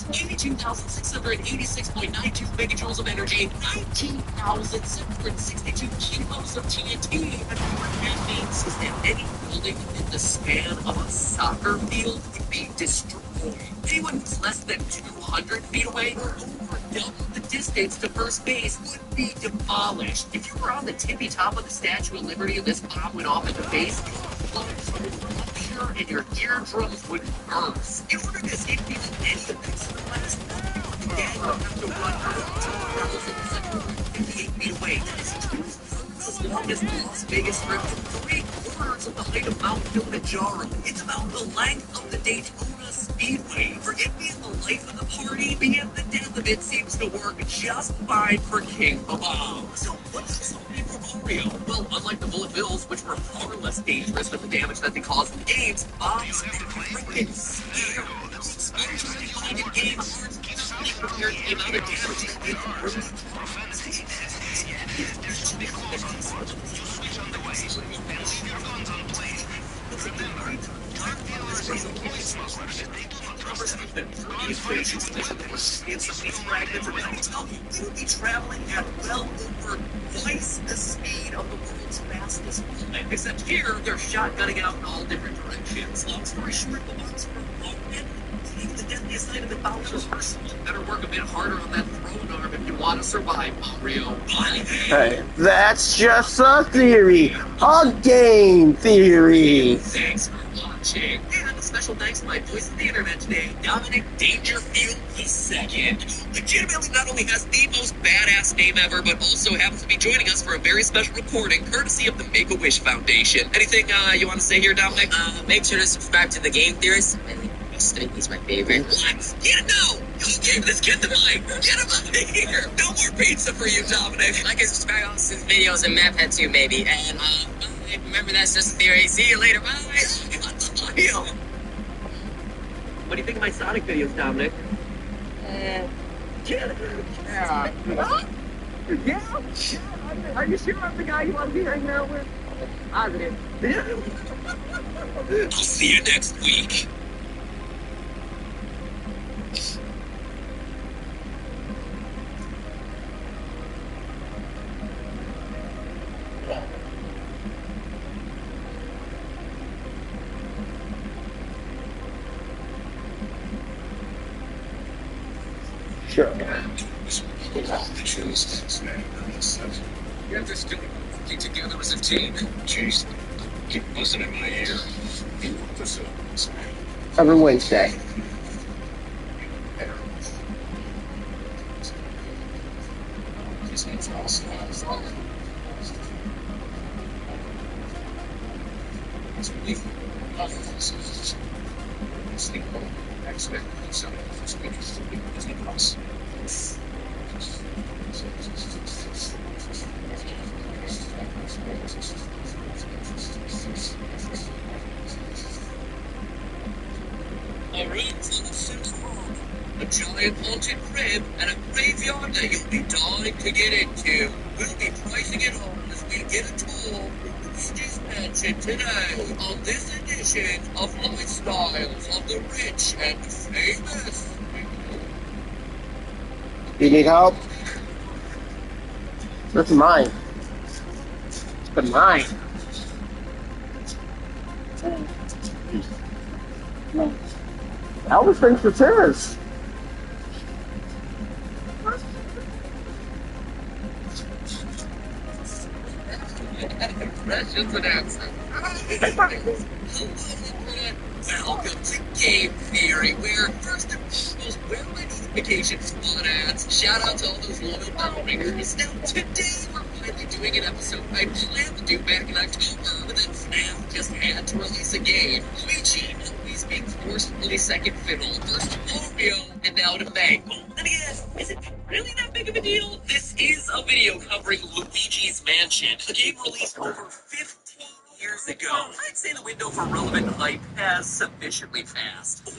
82,686.92 megajoules of energy, 19,762 kilos of TNT, and what that means is that any building in the span of a soccer field would be destroyed Anyone who's less than 200 feet away or over double the distance to first base would be demolished. If you were on the tippy top of the Statue of Liberty and this bomb went off in the face, your lungs would rupture and your eardrums would burst. In order to escape any effects of the blast, you have to run for 2,758 feet away. That is the longest Las Vegas Strip, 3/4 of the height of Mount Kilimanjaro. It's about the length of the Daytona Speedway. For it being the life of the party, being the death of it seems to work just fine for King Bob. So what does this mean for Mario? Well, unlike the bullet bills, which were far less dangerous than the damage that they caused in games, Bob's freaking scary. Spiritually defined in game aren't compared to the amount of damage it we would be traveling at well over twice the speed of the world's fastest bullet. Except here, they're shotgunning out in all different directions. Long story short, the bombs were loaded. Taking the deadliest item in Bowser's arsenal. Better work a bit harder on that throwing arm if you want to survive, Mario. Hey, that's just a theory. A game theory. Thanks for watching. And a special thanks to my voice of the internet today, Dominic Dangerfield II. Legitimately not only has the most badass name ever, but also happens to be joining us for a very special recording, courtesy of the Make-A-Wish Foundation. Anything you want to say here, Dominic? Make sure to subscribe to The Game Theorist. He's my favorite. What? Yeah, no! You gave this kid the mic! Get him out of here! No more pizza for you, Dominic! Like and subscribe on some videos and Map Head too, maybe. And, bye. Remember, that's just a theory. See you later. Bye! What do you think of my Sonic videos, Dominic? Yeah. Are you sure I'm the guy you want to be hanging out with? Positive. I'll see you next week. Sure. You're just working together as a team. Jeez, keep listening in my ear. Every Wednesday. A room full of Sims home, a giant haunted crib, and a graveyard that you'll be dying to get into. We'll be pricing it all as we get a tour of Luigi's Mansion today on this edition of Lifestyles of the Rich and Famous. You need help? That's mine. It's mine. Elvis thinks it's his. Precious announcement. Welcome to Game Theory, where first and foremost, where my notification squad ads. Shout out to all those loyal bell ringers. Now, today we're finally doing an episode I planned to do back in October, but then FNAF just had to release a game. Luigi, always being forced to play second fiddle, first to Mario, and now to Mangle. Then again, is it really that big of a deal? This is a video covering Luigi's Mansion, a game released over 15 years ago. I'd say the window for relevant hype has sufficiently passed. Or,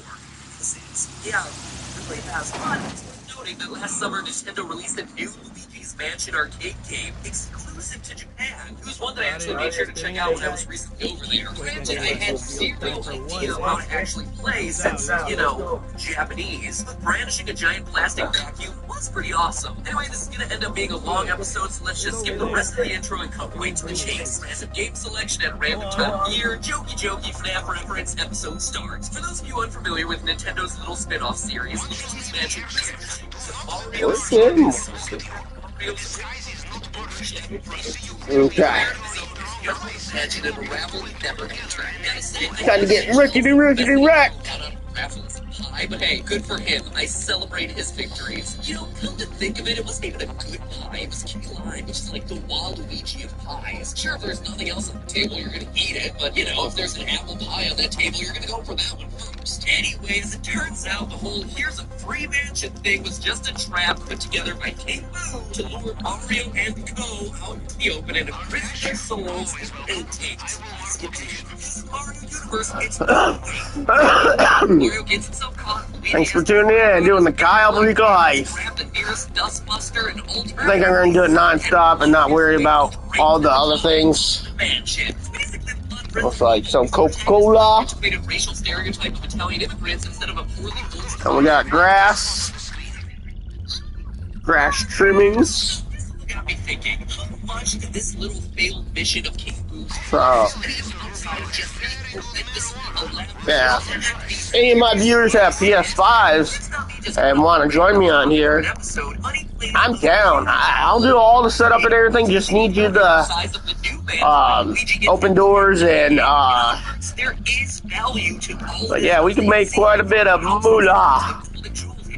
this is, yeah, it really has. But it's worth noting that last summer, Nintendo released a new Luigi's Mansion arcade game exclusive to Japan. It was one that I actually made sure to check out when I was recently over there. Granted, I had zero idea how to actually play since, you know, Japanese. But brandishing a giant plastic vacuum was pretty awesome. Anyway, this is gonna end up being a long episode, so let's just skip the rest of the intro and cut right to the chase. Random game selection at a random time of year, jokey FNAF reference episode starts. For those of you unfamiliar with Nintendo's little spin-off series, Luigi's Mansion presents Mario Okay. Imagine it a raffle you never entered. Time to get rickety-wrecked. But hey, good for him. I celebrate his victories. You know, come to think of it, it wasn't even a good pie. It was key lime, which is like the Waluigi of pies. Sure, if there's nothing else on the table, you're gonna eat it. But, you know, if there's an apple pie on that table, you're gonna go for that one first. Anyway, as it turns out, the whole here's a free mansion thing was just a trap put together by King Boo to lure Mario and Co. out into the open and imprison their souls and take Mario Universe. It's Mario gets himself caught. Thanks for tuning in, doing the Kyle Rico Heist. I think I'm going to do it non-stop and not worry about all the other things. Looks like some Coca-Cola. And we got grass trimmings. Got me thinking, how much did this little failed mission of King Boo's yeah. Any of my viewers have PS5s and want to join me on here, I'm down. I'll do all the setup and everything. Just need you to open doors and but yeah, we can make quite a bit of moolah.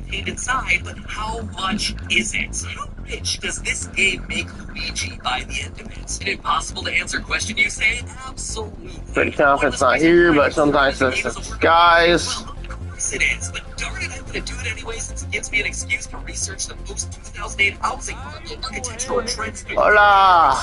Inside, but how much is it? How rich does this game make Luigi by the end of it? An impossible to answer question, you say? Absolutely. Pretty confident it's not here, but sometimes it's the skies. Of course it is, but darn it, I'm gonna do it anyway since it gives me an excuse to research the post-2008 housing market, architectural trends. Hola!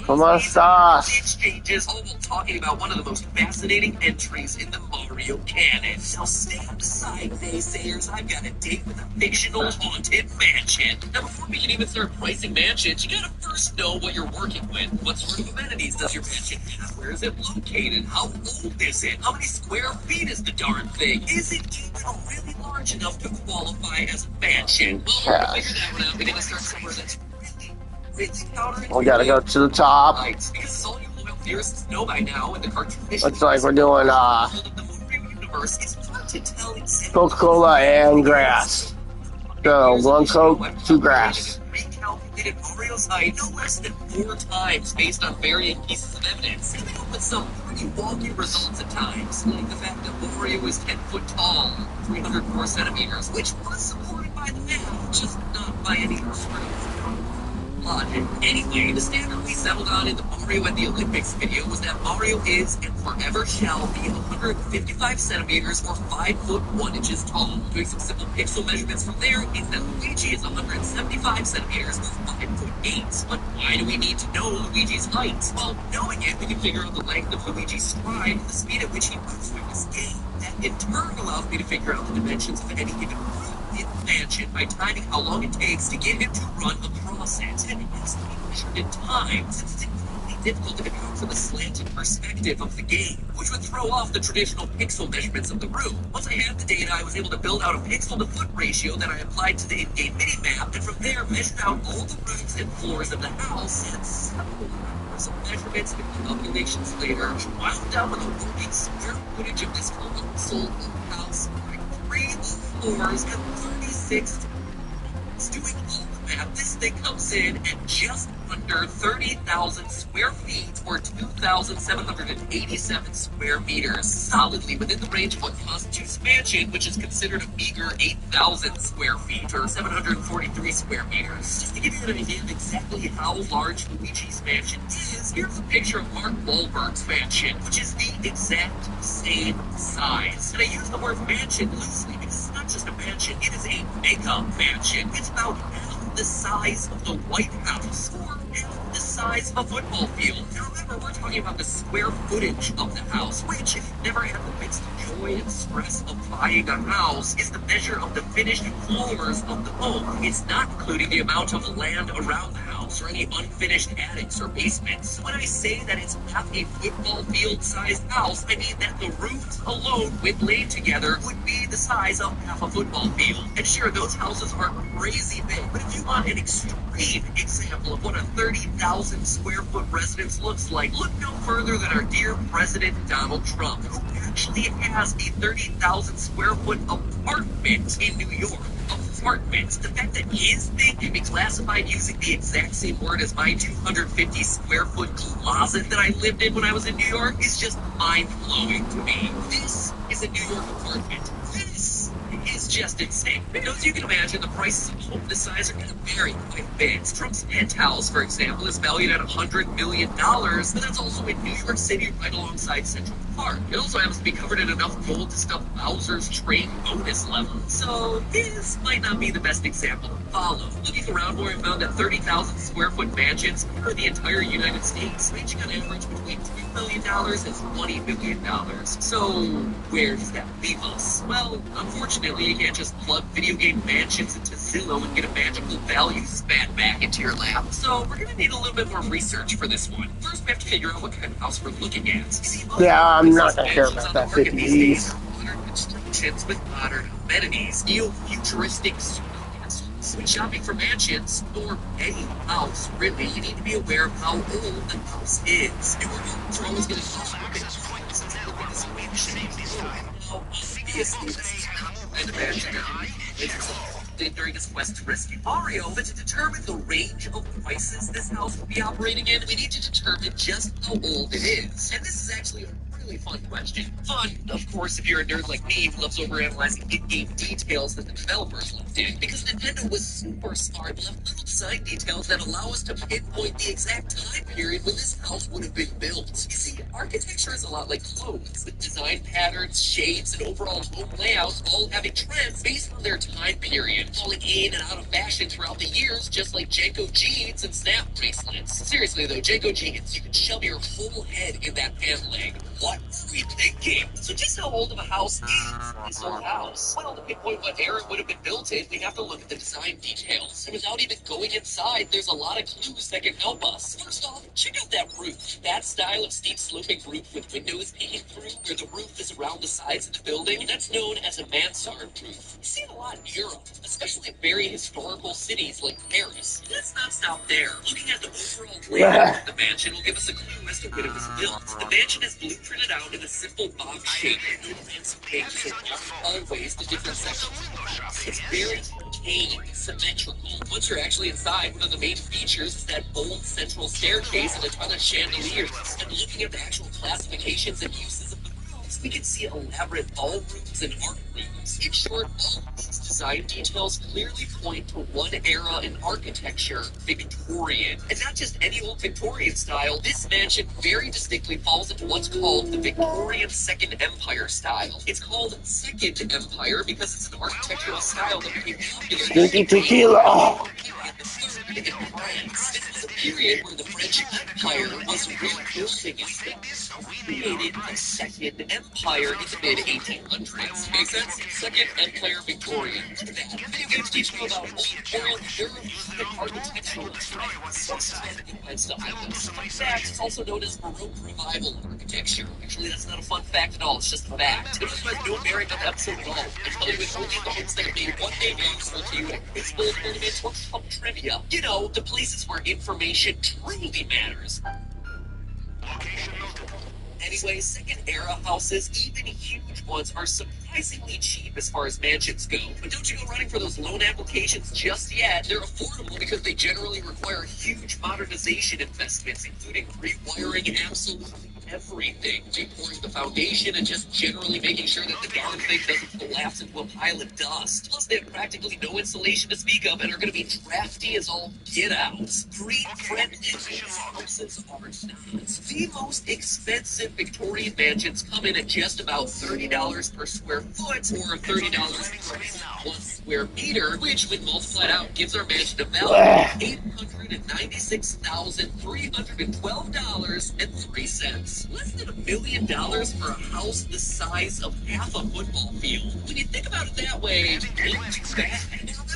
¿Cómo estás? Exchanges, all while talking about one of the most fascinating entries in the Mario canon. Now stand aside, naysayers. I've got a date with a fictional haunted mansion. Now before we can even start pricing mansions, you gotta first know what you're working with. What sort of amenities does your mansion have? Where is it located? How old is it? How many square feet is the darn thing? Is it even really large enough to qualify as a mansion? Well, to figure that one out, we gotta start somewhere that's really counterintuitive. We gotta go to the top. Because all you loyal theorists know by now in the cartoonish Looks like we're doing universe is hard to tell exactly Coca-Cola and grass. So 1 Coke, 2 grass. Recalculated Mario's height no less than 4 times based on varying pieces of evidence. Coming up with some pretty wonky results at times, like the fact that Mario is 10 foot tall, 304 centimeters, which was supported by the math, just not by any sort of logic. Anyway, the standard we settled on in the Mario at the Olympics video was that Mario is and forever shall be 155 centimeters or 5 foot 1 inches tall. Doing some simple pixel measurements from there means that Luigi is 175 centimeters or 5 foot 8. But why do we need to know Luigi's height? Well, knowing it, we can figure out the length of Luigi's stride and the speed at which he moves through this game. That in turn allows me to figure out the dimensions of any given room in the mansion by timing how long it takes to get him to run across it. And it has to be measured in time, since it's incredibly difficult to account for the slanted perspective of the game, which would throw off the traditional pixel measurements of the room. Once I had the data, I was able to build out a pixel-to-foot ratio that I applied to the in-game mini-map, and from there measured out all the rooms and floors of the house, and several some measurements and calculations later, wound down with a working square footage of this console house, like 3 floors and 36 doing all the math. This thing comes in at just under 30,000 square feet or 2,787 square meters, solidly within the range of what constitutes mansion, which is considered a meager 8,000 square feet or 743 square meters. Just to give you an idea of exactly how large Luigi's mansion is, here's a picture of Mark Wahlberg's mansion, which is the exact same size. And I use the word mansion loosely because it's not just a mansion, it is a mega mansion. It's about half the size of the White House, or half the size of a football field. Now remember, we're talking about the square footage of the house, which, if you've never had the mixed joy and stress of buying a house, is the measure of the finished floors of the home. It's not including the amount of land around the house. or any unfinished attics or basements. When I say that it's half a football field-sized house, I mean that the roofs alone, when laid together, would be the size of half a football field. And sure, those houses are crazy big, but if you want an extreme example of what a 30,000 square foot residence looks like, look no further than our dear President Donald Trump, who actually has a 30,000 square foot apartment in New York. Apartments. The fact that his thing can be classified using the exact same word as my 250 square foot closet that I lived in when I was in New York is just mind-blowing to me. This is a New York apartment. This is just insane. Because as you can imagine, the prices of home this size are going to vary quite a bit. Trump's penthouse, for example, is valued at $100 million, but that's also in New York City right alongside Central Park. It also happens to be covered in enough gold to stuff Bowser's train bonus level. So this might not be the best example to follow. Looking around more, I found that 30,000 square foot mansions cover the entire United States, ranging on average between $2 million and $20 million. So where does that leave us? Well, unfortunately, you can't just plug video game mansions into Zillow and get a magical value spat back into your lap. So we're gonna need a little bit more research for this one. First, we have to figure out what kind of house we're looking at. See, Yeah, I'm not gonna care about that 50s. Modern constructions with modern amenities, neo-futuristic supercastles. When shopping for mansions, or any house, really, you need to be aware of how old the house is. Newer homes are always gonna cost a bit more. Obviously, this is not an imaginary. During his quest to rescue Mario, but to determine the range of prices this house will be operating in, we need to determine just how old it is. And this is actually a really fun question. Fun, of course, if you're a nerd like me who loves overanalyzing in-game details that the developers left in, because Nintendo was super smart and left little design details that allow us to pinpoint the exact time period when this house would have been built. You see, architecture is a lot like clothes, with design patterns, shapes, and overall home layouts all having trends based on their time period, falling in and out of fashion throughout the years, just like Janko jeans and snap bracelets. Seriously though, Janko jeans, you can shove your whole head in that pant leg. What were we thinking? So just how old of a house is this old house? Well, to pinpoint what era it would have been built in, we have to look at the design details. And without even going inside, there's a lot of clues that can help us. First off, check out that roof. That style of steep sloping roof with windows peeking through, where the roof is around the sides of the building, that's known as a mansard roof. You see it a lot in Europe, especially in very historical cities like Paris. Let's not stop there. Looking at the overall layout of the mansion will give us a clue as to when it was built. The mansion is blueprinted out in a simple box shape, no fancy pages or hallways to different sections. It's very contained, symmetrical. Once you're actually inside, one of the main features is that bold central staircase and a ton of chandeliers. And looking at the actual classifications and uses of the rooms, we can see elaborate ballrooms and art rooms. In short, all of these design details clearly point to one era in architecture, Victorian. And not just any old Victorian style, this mansion very distinctly falls into what's called the Victorian Second Empire style. It's called Second Empire because it's an architectural style that became popular Stinky tequila. Oh. in France. This was a period where the French Empire was rebuilding itself. Created a Second Empire in the mid-1800s. Makes sense? Second Empire Victorian. Look at that. Video games teach you about old world European architectural trends. And stuff like this. Fun fact, it's also known as Baroque Revival architecture. Actually, that's not a fun fact at all. It's just a fact. It also has no bearing on the episode at all. I tell you with only the homes that have made one day useful to you in baseball tournaments or pub trivia. You know, the places where information truly matters. Anyway, second era houses, even huge ones, are surprisingly cheap as far as mansions go. But don't you go running for those loan applications just yet. They're affordable because they generally require huge modernization investments, including rewiring absolutely everything, repouring the foundation, and just generally making sure that the darn thing doesn't collapse into a pile of dust. Plus, they have practically no insulation to speak of and are going to be drafty as all get-outs. Green-friendly houses are not. The most expensive Victorian mansions come in at just about $30 per square foot, or $30 per 1 square meter, which, when multiplied out, gives our mansion a value of $896,312.03. Less than $1 million for a house the size of half a football field. When you think about it that way, it ain't too bad.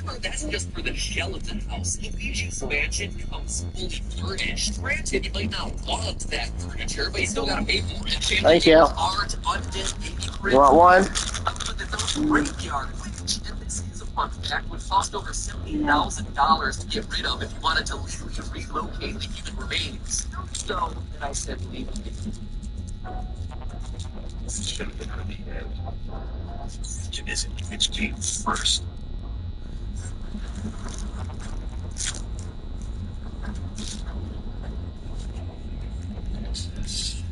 Remember, that's just for the shell of the house. Luigi's Mansion comes fully furnished. Granted, you might not want that furniture, but you still gotta pay for it. Thank you. Art, undead baby crib. You want one? But the graveyard witch, and this is a fun fact, would cost over $70,000 to get rid of if you wanted to legally relocate the human remains. So, and I said legally. This should have been at the end. It isn't which came first. What's this?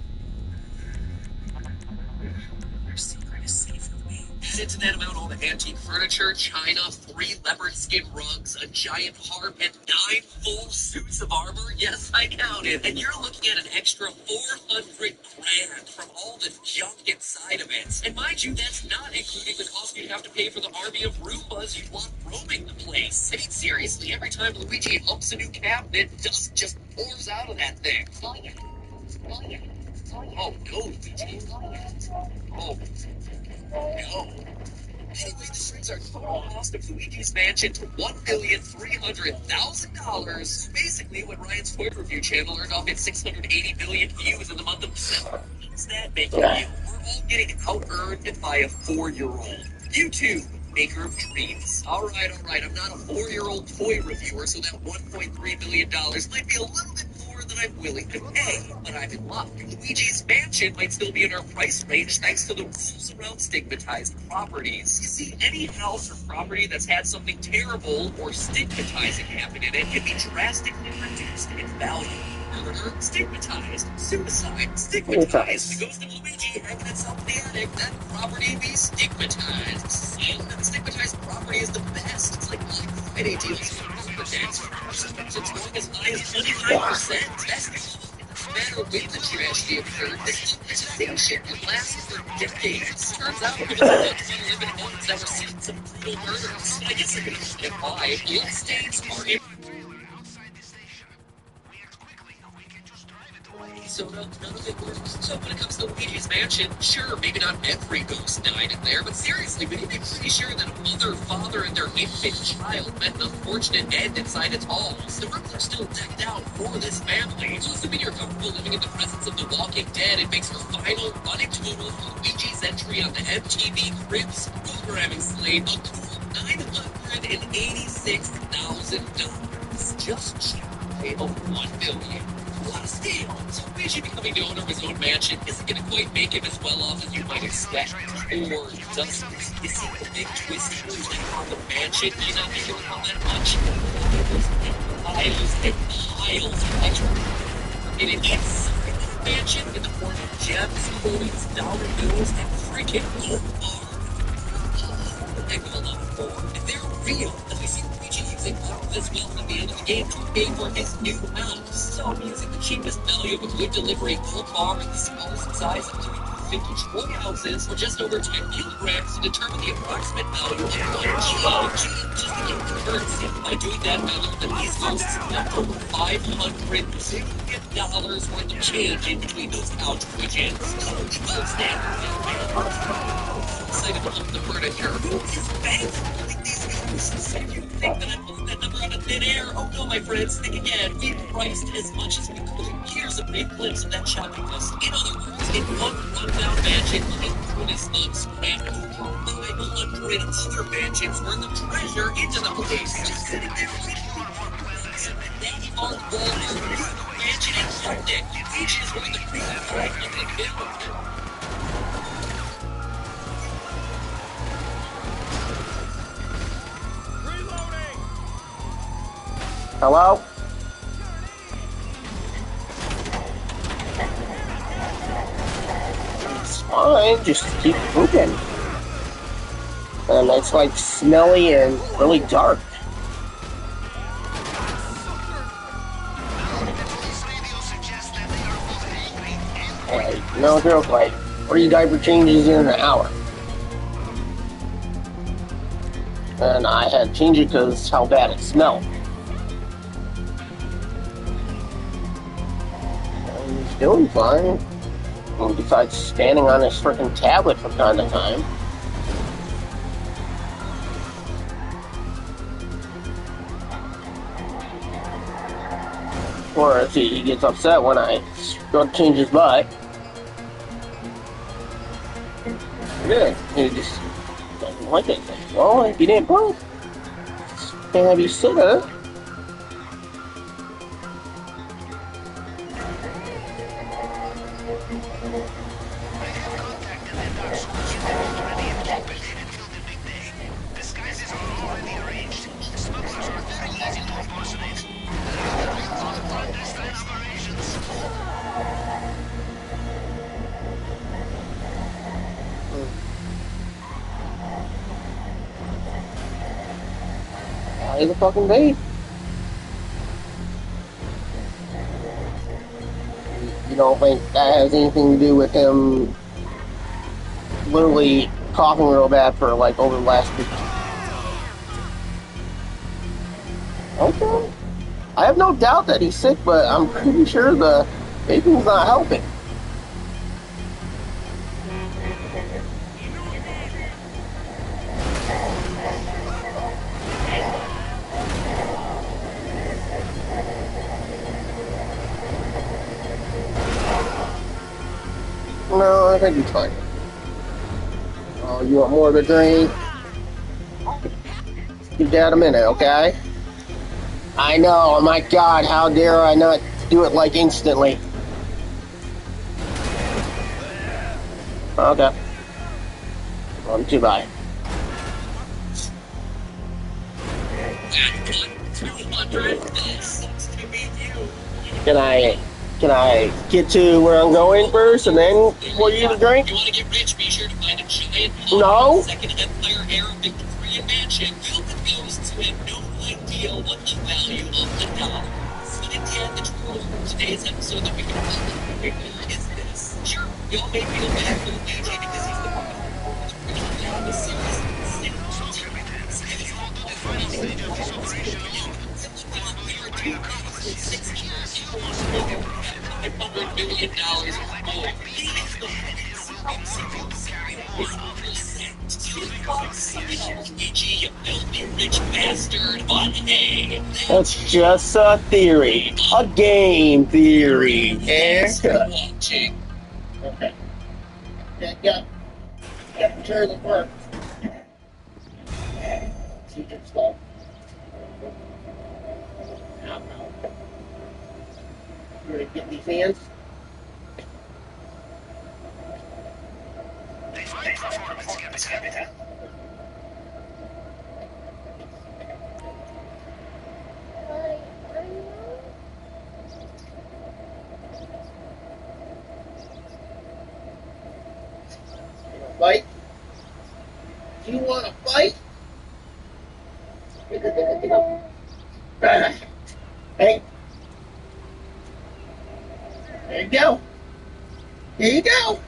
Your secret is safe with me. Added to that amount all the antique furniture, china, 3 leopard skin rugs, a giant harp, and 9 full suits of armor. Yes, I counted. And you're looking at an extra $400 grand from all the junk inside of it. And mind you, that's not including the cost you'd have to pay for the army of Roombas you'd want roaming the place. I mean, seriously, every time Luigi humps a new cabinet, dust just pours out of that thing. Oh, no, Luigi. Oh, no. Anyway, this brings our total cost of Luigi's Mansion to $1,300,000. Basically, what Ryan's Toy Review channel earned off its 680 million views in the month of December. What does that make you? We're all getting out-earned by a 4-year-old. YouTube, maker of dreams. All right, I'm not a 4-year-old toy reviewer, so that $1.3 million might be a little bit more than I'm willing to pay, but I'm in luck. Luigi's Mansion might still be in our price range thanks to the rules around stigmatized properties. You see, any house or property that's had something terrible or stigmatizing happen in it can be drastically reduced in value. Murder, stigmatized. Suicide, stigmatized. If it goes to Luigi hanging itself in the attic, that property be stigmatized. And the stigmatized property is the best. It's like Black Friday deals for architects. It's as long as high as 25%. That's the matter when the tragedy occurred, the stigmatization can last for decades. Turns out, it was unlimited ones that were seeing some brutal murders. I guess I can understand why. Bloodstains are so none of it works. So when it comes to Luigi's Mansion, sure, maybe not every ghost died in there, but seriously, we can be pretty sure that a mother, father, and their infant child met an unfortunate end inside its halls. The rooms are still decked out for this family. So assuming you're comfortable living in the presence of the Walking Dead, it makes your final running total for Luigi's entry on the MTV Cribs programming slate a cool $986,000. Just shy of $1 million. What a steal! So Luigi becoming the owner of his own mansion isn't going to quite make him as well off as you might expect. Or does it? You see, the big twist here is that on the mansion may not be worth all that much. There's piles and piles of treasure. And it inside the mansion in the form of gems, coins, dollar bills, and freaking gold bars. Heck of a lot more. And they're real, as we see Luigi using all of this wealth at the end of the game to pay for his new house. So using the cheapest value of a good delivery gold bar and the smallest size of 250 toy houses for just over 10 kilograms to determine the approximate value of one change just to get the currency. By doing that, I learned that these ghosts left over $500 million worth of change in between those couch widgets. Totally gold standard. Excited to look the furniture. Who is bankrolling these ghosts? If you think that I'm pulling that number out of thin air, oh no, my friends, think again. We've priced as much as we could. Here's a brief glimpse of that shopping list. In other words, in one rundown mansion, Tony Snubs crammed over 500 other mansions worth of treasure into the place. Just sitting there waiting for us. They are all new mansion in London. Each is worth a $500 million. Hello? It's fine, just keep moving. And it's like smelly and really dark. Hey, no joke, like 3 diaper changes in an hour. And I had to change it because how bad it smelled. He's doing fine. Besides standing on his freaking tablet from time to time. Or he gets upset when I go to change his butt. Yeah, he just doesn't like it. Well, if you didn't poop, can't have you sit there. He's a fucking babe. You don't think that has anything to do with him literally coughing real bad for like over the last week? Okay. I have no doubt that he's sick, but I'm pretty sure the vaping's not helping. No, I think he's fine. Oh, you want more of the drink? Give Dad a minute, okay? I know, oh my god, how dare I not do it like instantly. Okay. On to bye. 200. Sucks to meet you. Can I get to where I'm going first and then pour you the drink? You want to get rich? Be sure to find a giant No. Second Empire era Victorian mansion built with ghosts who have no idea what the value of the dollar is. So at the end of today's episode that we can is this. Sure, we all may feel bad for the DJ because he's the one of the series. $500 million more. you filthy rich bastard. But hey, That's just a theory. A game theory. thanks for watching. Okay. Yeah. Sure, the work. Teacher stuff. You ready to get these hands? Fight? Do you want to fight? Hey. There you go. Here you go.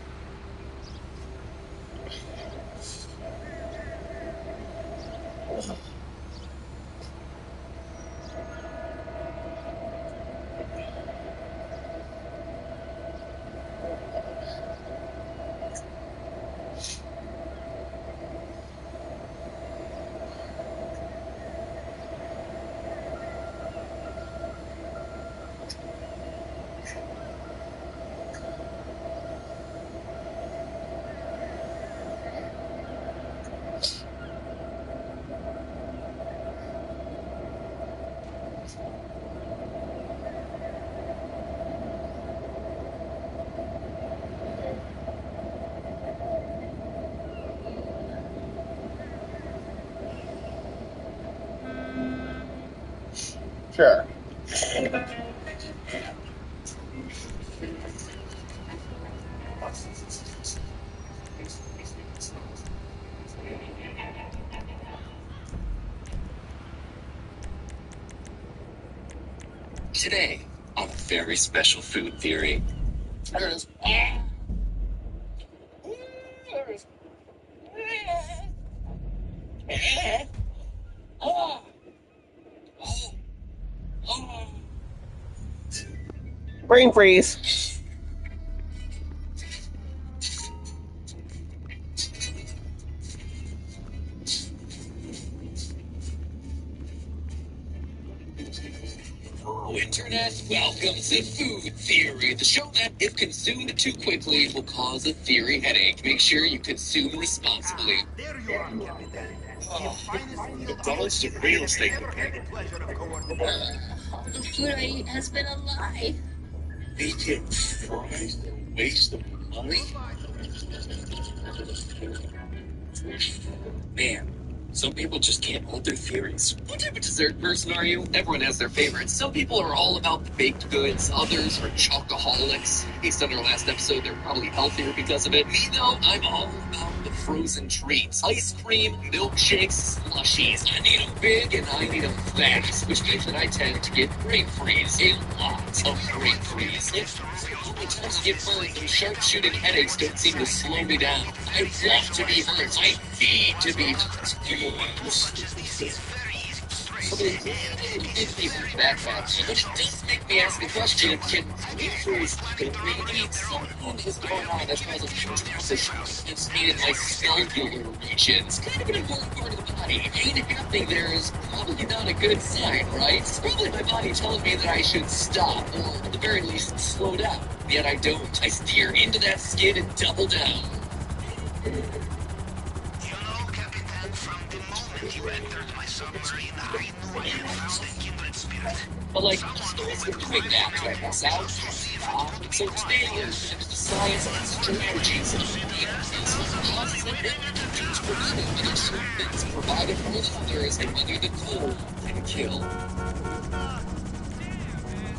Sure. Today, on a very special food theory. There it is. Brain freeze. Internet, welcome to Food Theory, the show that, if consumed too quickly, will cause a theory headache. Make sure you consume responsibly. There you are, Captain. McDonald's is a real estate. The food I eat has been a lie. Medium fries, waste of money. Man, some people just can't hold their theories. What type of dessert person are you? Everyone has their favorites. Some people are all about the baked goods, others are chocoholics. Based on our last episode, they're probably healthier because of it. Me, though, I'm all about the frozen treats. Ice cream, milkshakes, slushies. I need them big and I need them fast, which means that I tend to get brain freeze. A lot of brain freeze. How many times I get burned, those sharp-shooting headaches don't seem to slow me down. I want to be hurt. I need to be hurt. Backpacks, which does make me ask the question, can brain freeze mean something is going on that causes huge transitions in my cellular regions? Kind of an important part of the body. Pain happening there is probably not a good sign, right? It's probably my body telling me that I should stop, or at the very least, slow down. Yet I don't. I steer into that skid and double down. You know, Captain, from the moment you entered my submarine, I knew you was a kindred spirit. But like, instead of doing that, do I pass out? So today we're into the science and strategies of causes and benefits for whether certain things provided for others and whether the cold can kill.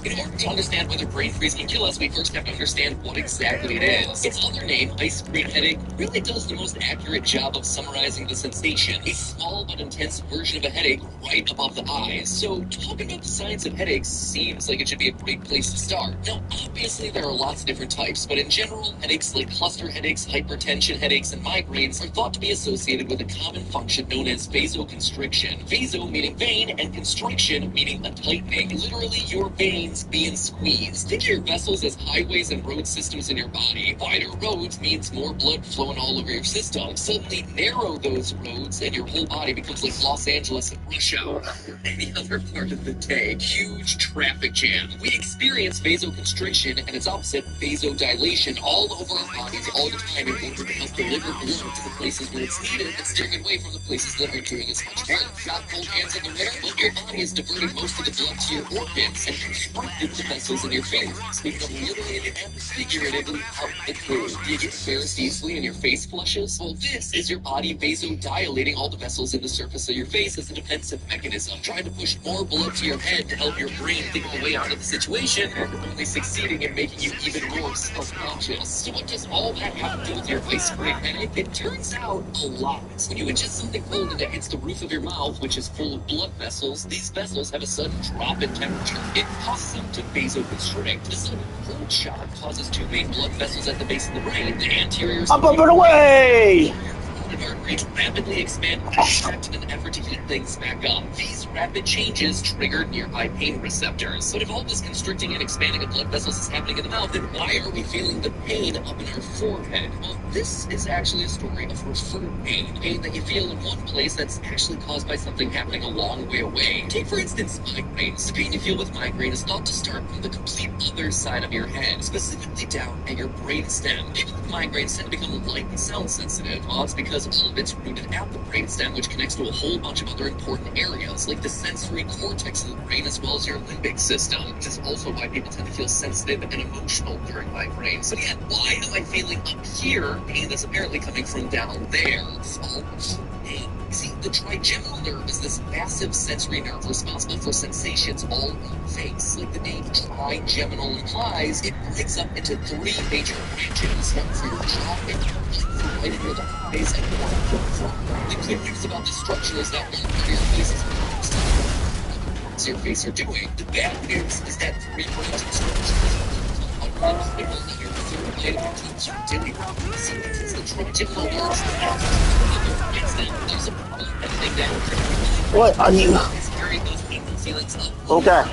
In order to understand whether brain freeze can kill us, we first have to understand what exactly it is. Its other name, ice cream headache, really does the most accurate job of summarizing the sensation. A small but intense version of a headache right above the eyes. So talking about the science of headaches seems like it should be a great place to start. Now, obviously there are lots of different types, but in general, headaches like cluster headaches, hypertension headaches, and migraines are thought to be associated with a common function known as vasoconstriction. Vaso meaning vein, and constriction meaning a tightening. Literally, your veins being squeezed. Think of your vessels as highways and road systems in your body. Wider roads means more blood flowing all over your system. Suddenly narrow those roads and your whole body becomes like Los Angeles at rush hour. Any other part of the day, huge traffic jam. We experience vasoconstriction and its opposite, vasodilation, all over our bodies all the time in order to help deliver blood to the places where it's needed and steering away from the places that aren't doing as much work. Got cold hands in the winter? Well, your body is diverting most of the blood to your organs and constricting the vessels in your face. Speaking of literally and figuratively out the cold. Do you get embarrassed easily and your face flushes? Well, this is your body vasodilating all the vessels in the surface of your face as a defensive mechanism, trying to push more blood to your head to help your brain think of a way out of the situation, and only succeeding in making you even more self-conscious. So what does all that have to do with your ice cream headache? It turns out a lot. When you ingest something cold and it hits the roof of your mouth, which is full of blood vessels, these vessels have a sudden drop in temperature. It causes them to vasoconstrict. The sudden cold shock causes two main blood vessels at the base of the brain, the anterior Up and away! arteries rapidly expand and contract in an effort to heat things back up. These rapid changes trigger nearby pain receptors. But if all this constricting and expanding of blood vessels is happening in the mouth, then why are we feeling the pain up in our forehead? Well, this is actually a story of referred pain. Pain that you feel in one place that's actually caused by something happening a long way away. Take, for instance, migraines. The pain you feel with migraine is thought to start from the complete other side of your head, specifically down at your brain stem. People with migraines tend to become light and sound sensitive. Well, it's because all of it's rooted at the brain stem, which connects to a whole bunch of other important areas, like the sensory cortex of the brain as well as your limbic system, which is also why people tend to feel sensitive and emotional during migraines. So yet, why am I feeling up here pain that's apparently coming from down there? It's all pain. See, the trigeminal nerve is this massive sensory nerve responsible for sensations all over the face. Like the name trigeminal implies, it breaks up into three major branches, one for your jaw, right near the eyes, and one for the front. The good news about this structure is that one of your face is what your face are doing. The bad news is that three branches structures What are you? Okay.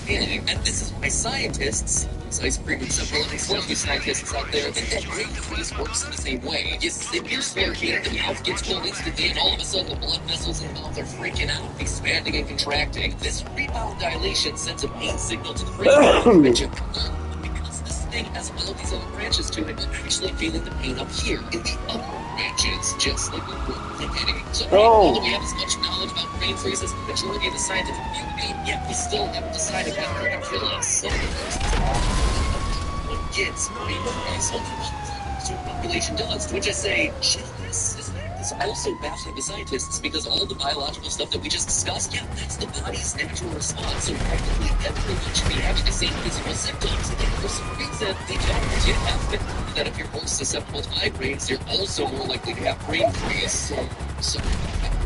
And this is why scientists It's ice cream and several of these slushy scientists out there think that brain freeze works in the same way. You sip your Slurpee, the mouth gets cold instantly, and all of a sudden the blood vessels in the mouth are freaking out, expanding and contracting. This rebound dilation sends a pain signal to the brain, which because this thing has all these other branches to it, you're actually feeling the pain up here in the upper branches, just like we were with the headache. So although we have as much knowledge about brain freeze as the majority of the scientific community, yet we still haven't decided whether it can kill us. So what gets brain freeze? So population does, to which I say, this is also baffling the scientists because all the biological stuff that we just discussed, yeah, that's the body's natural response. So practically everyone should be having the same physical symptoms. And for some reason, they don't. You have been that if you're more susceptible to migraines, you're also more likely to have brain freeze. So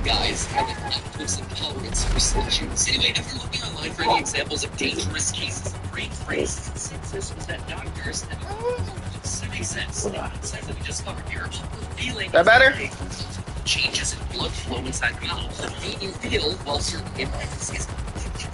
guys have an lactose intolerance for slushies. Anyway, if you're looking online for any examples of dangerous cases of brain freeze, the consensus was that doctors have makes sense. Besides that we just covered here, feeling that better? Changes in blood flow inside the mouth. The pain you feel while certain impacts is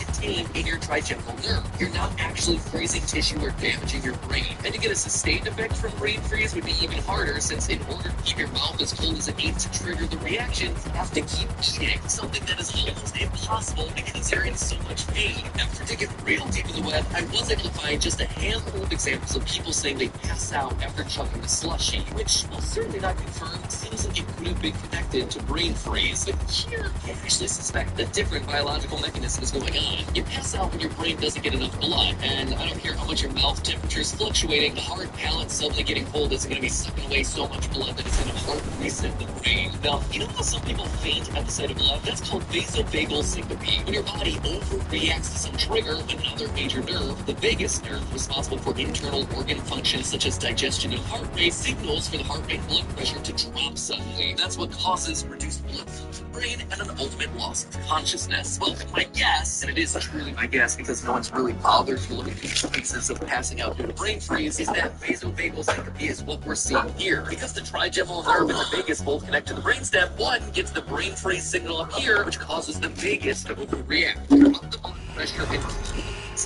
contained in your trigeminal nerve. You're not actually freezing tissue or damaging your brain. And to get a sustained effect from brain freeze would be even harder, since in order to keep your mouth as cold as it needs to trigger the reaction, you have to keep eating, something that is almost impossible because you're in so much pain. After digging real deep in the web, I was able to find just a handful of examples of people saying they pass out after chugging a slushie, which, while certainly not confirmed, seems like it could have been connected to brain freeze. But here, I actually suspect a different biological mechanism is going on. You pass out when your brain doesn't get enough blood, and I don't care how much your mouth temperature is fluctuating, the hard palate suddenly getting cold is going to be sucking away so much blood that it's going to hard reset the brain. Now, you know how some people faint at the sight of blood? That's called vasovagal syncope. When your body overreacts to some trigger, another major nerve, the vagus nerve responsible for internal organ functions such as digestion and heart rate, signals for the heart rate blood pressure to drop suddenly. That's what causes reduced blood flow to the brain and an ultimate loss of consciousness. Well, my guess, and it is truly my guess because no one's really bothered to look at these cases of passing out due to brain freeze, is that vasovagal syncope is what we're seeing here. Because the trigeminal nerve and the vagus both connect to the brainstem, one gets the brain freeze signal up here, which causes the vagus to overreact. Drop the blood pressure and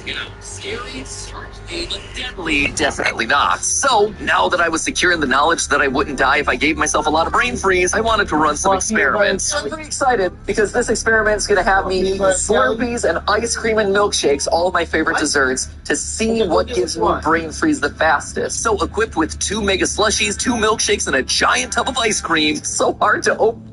you know, scary, certainly, but deadly, definitely not. So, now that I was secure in the knowledge that I wouldn't die if I gave myself a lot of brain freeze, I wanted to run some experiments. I'm pretty excited because this experiment's gonna have me eating Slurpees and ice cream and milkshakes, all of my favorite desserts, to see what gives me brain freeze the fastest. So, equipped with 2 mega slushies, 2 milkshakes, and a giant tub of ice cream, so hard to open.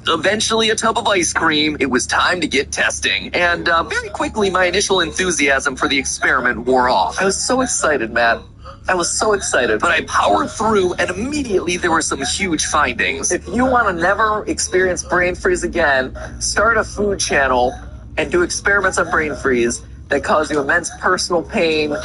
Eventually a tub of ice cream, it was time to get testing. And very quickly, my initial enthusiasm for the experiment wore off. I was so excited, Matt. I was so excited, but I powered through, and immediately there were some huge findings. If you want to never experience brain freeze again, start a food channel and do experiments on brain freeze that cause you immense personal pain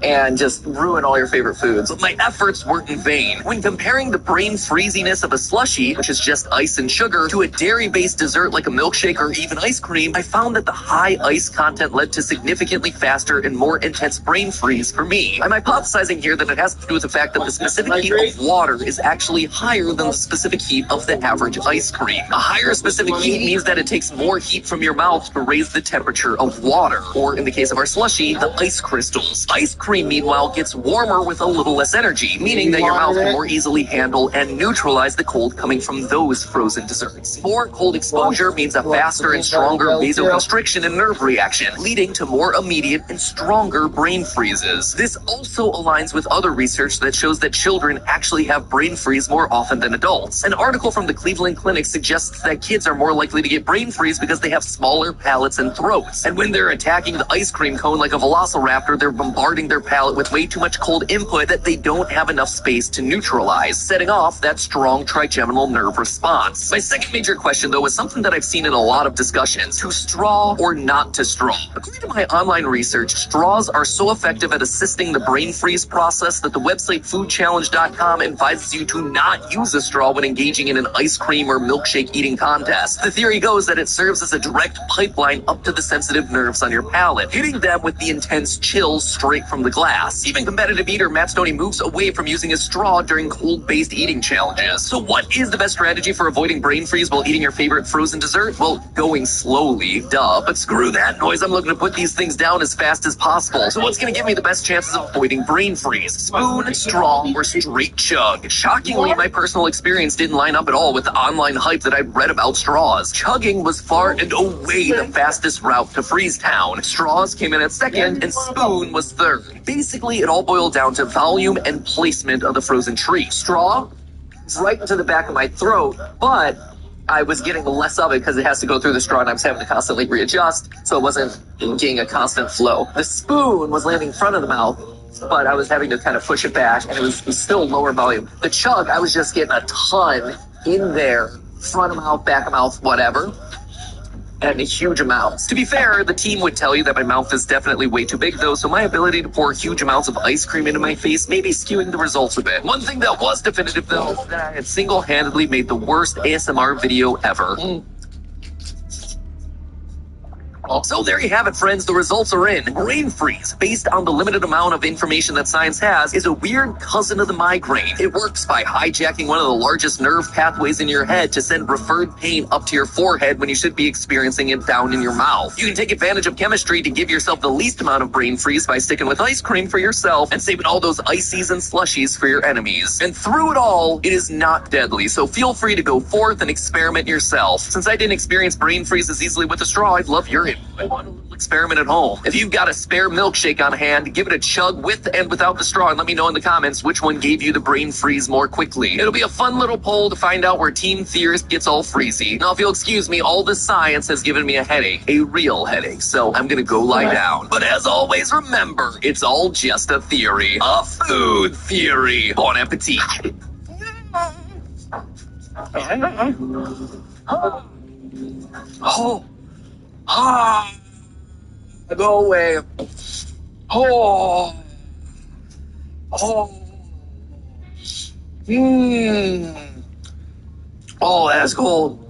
and just ruin all your favorite foods. But my efforts weren't in vain. When comparing the brain freeziness of a slushie, which is just ice and sugar, to a dairy-based dessert like a milkshake or even ice cream, I found that the high ice content led to significantly faster and more intense brain freeze for me. I'm hypothesizing here that it has to do with the fact that the specific heat of water is actually higher than the specific heat of the average ice cream. A higher specific heat means that it takes more heat from your mouth to raise the temperature of water, or in the case of our slushie, the ice crystals. Ice cream, meanwhile, gets warmer with a little less energy, meaning that your mouth can more easily handle and neutralize the cold coming from those frozen desserts. More cold exposure means a faster and stronger vasoconstriction and nerve reaction, leading to more immediate and stronger brain freezes. This also aligns with other research that shows that children actually have brain freeze more often than adults. An article from the Cleveland Clinic suggests that kids are more likely to get brain freeze because they have smaller palates and throats. And when they're attacking the ice cream cone like a velociraptor, they're bombarding their palate with way too much cold input that they don't have enough space to neutralize, setting off that strong trigeminal nerve response. My second major question, though, is something that I've seen in a lot of discussions: to straw or not to straw. According to my online research, straws are so effective at assisting the brain freeze process that the website foodchallenge.com advises you to not use a straw when engaging in an ice cream or milkshake eating contest. The theory goes that it serves as a direct pipeline up to the sensitive nerves on your palate, hitting them with the intense chills straight from the the glass. Even competitive eater Matt Stoney moves away from using a straw during cold-based eating challenges. So what is the best strategy for avoiding brain freeze while eating your favorite frozen dessert? Well, going slowly, duh. But screw that noise, I'm looking to put these things down as fast as possible. So what's gonna give me the best chances of avoiding brain freeze? Spoon, straw, or straight chug? Shockingly, my personal experience didn't line up at all with the online hype that I'd read about straws. Chugging was far and away the fastest route to Freeze Town. Straws came in at second, and spoon was third. Basically, it all boiled down to volume and placement of the frozen treat. Straw was right into the back of my throat, but I was getting less of it because it has to go through the straw and I was having to constantly readjust, so it wasn't getting a constant flow. The spoon was landing in front of the mouth, but I was having to kind of push it back, and it was still lower volume. The chug, I was just getting a ton in there, front of mouth, back of mouth, whatever, and huge amounts. To be fair, the team would tell you that my mouth is definitely way too big though, so my ability to pour huge amounts of ice cream into my face may be skewing the results a bit. One thing that was definitive though, that I had single-handedly made the worst ASMR video ever. So there you have it, friends. The results are in. Brain freeze, based on the limited amount of information that science has, is a weird cousin of the migraine. It works by hijacking one of the largest nerve pathways in your head to send referred pain up to your forehead when you should be experiencing it down in your mouth. You can take advantage of chemistry to give yourself the least amount of brain freeze by sticking with ice cream for yourself and saving all those ices and slushies for your enemies. And through it all, it is not deadly, so feel free to go forth and experiment yourself. Since I didn't experience brain freeze as easily with a straw, I'd love your input. I want a little experiment at home. If you've got a spare milkshake on hand, give it a chug with and without the straw and let me know in the comments which one gave you the brain freeze more quickly. It'll be a fun little poll to find out where Team Theorist gets all freezy. Now, if you'll excuse me, all this science has given me a headache, a real headache, so I'm gonna go lie down. But as always, remember, it's all just a theory. A food theory. Bon appetit. Oh. Ah, go away. Oh, oh, that's cold.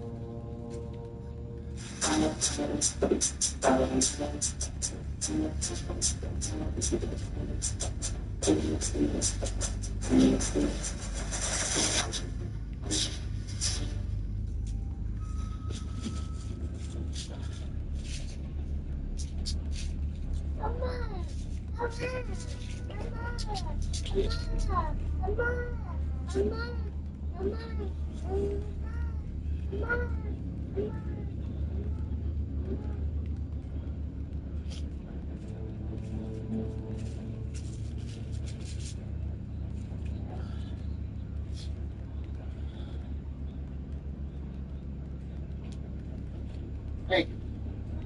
Hey,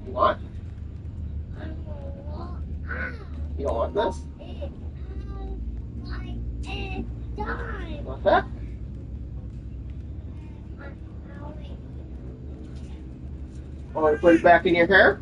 you want? You don't want this? Want that? Want me to put it back in your hair?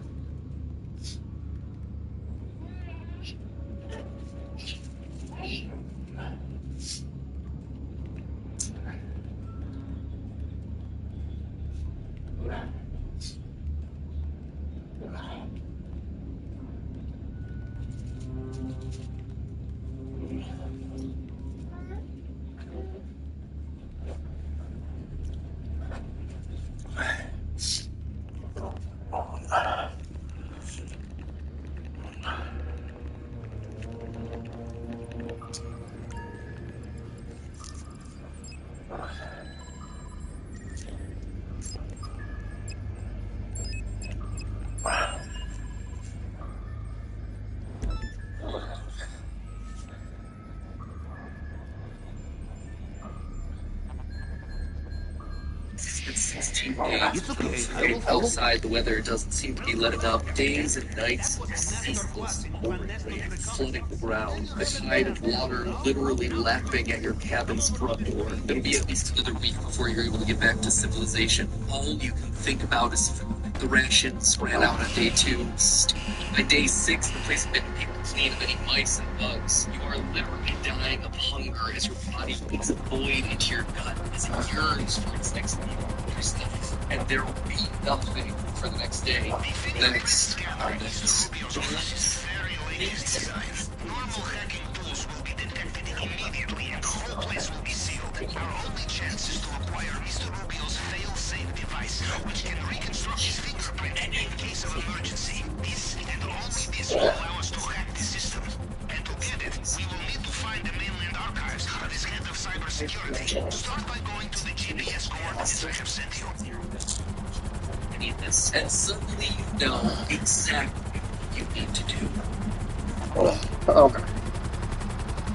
It's 16 days. It's okay. Outside, the weather doesn't seem to be letting up. Days and nights, ceaseless pouring rain flooding the ground. The tide of water literally lapping at your cabin's front door. It'll be at least another week before you're able to get back to civilization. All you can think about is food. The rations ran out on day 2. By day 6, the place had been picked clean of any mice and bugs. You are literally dying of hunger as your body eats a void into your gut as it yearns for its next meal. And there will be nothing for the next day. Next. Powerful hacking tools will be detected immediately and the whole place will be sealed. Our only chance is to acquire Mr. Rubio's fail-safe device, which can reconstruct his fingerprint in case of emergency. This and only this will allow us to hack the system. And to get it, we will need to find the mainland archives of his head of cybersecurity. Start by going to the GPS coordinates I have sent you. This, and suddenly you know exactly what you need to do. Okay.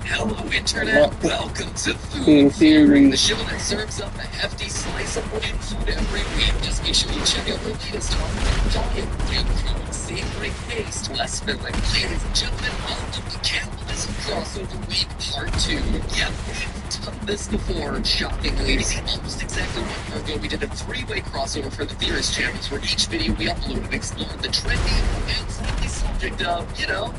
Hello, Internet. Welcome to In Food theory. the show that serves up a hefty slice of brain food every week. Just make sure you check out the latest on diet, food, savory taste, less filling. Ladies and gentlemen, welcome to Cannibalism Crossover Week Part 2. Yep, we've done this before, shockingly. See, almost exactly 1 year ago, we did a 3-way crossover for the Theorist channels, where each video we uploaded explored the trendy and slightly subject of,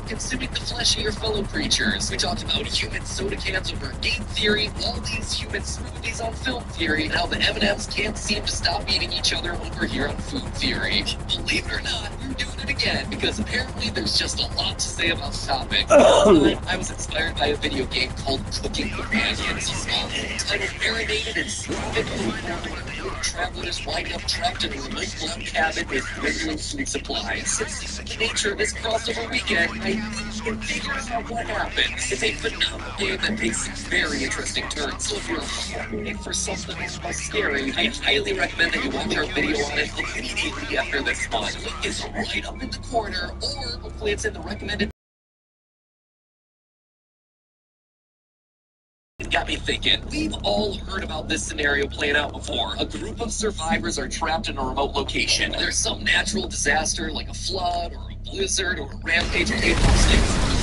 consuming the flesh of your fellow creatures. We talked about human soda cans over game theory, all these human smoothies on film theory, and how the M&Ms can't seem to stop eating each other over here on food theory. But believe it or not, we're doing it again, because apparently there's just a lot to say about the topic. I was inspired by a video game called Cooking Companions, titled Marinated and Seasoned travelers wind up trapped in a remote log cabin with dwindling food supplies. The nature of this crossover weekend, I can figure out what happens. It's a phenomenal game that takes some very interesting turns, so if you're looking for something more scary, I highly recommend that you watch our video on it immediately after this one. The link is right up in the corner, or hopefully it's in the recommended. Got me thinking. We've all heard about this scenario playing out before. A group of survivors are trapped in a remote location. There's some natural disaster like a flood or a blizzard or a rampage of snakes.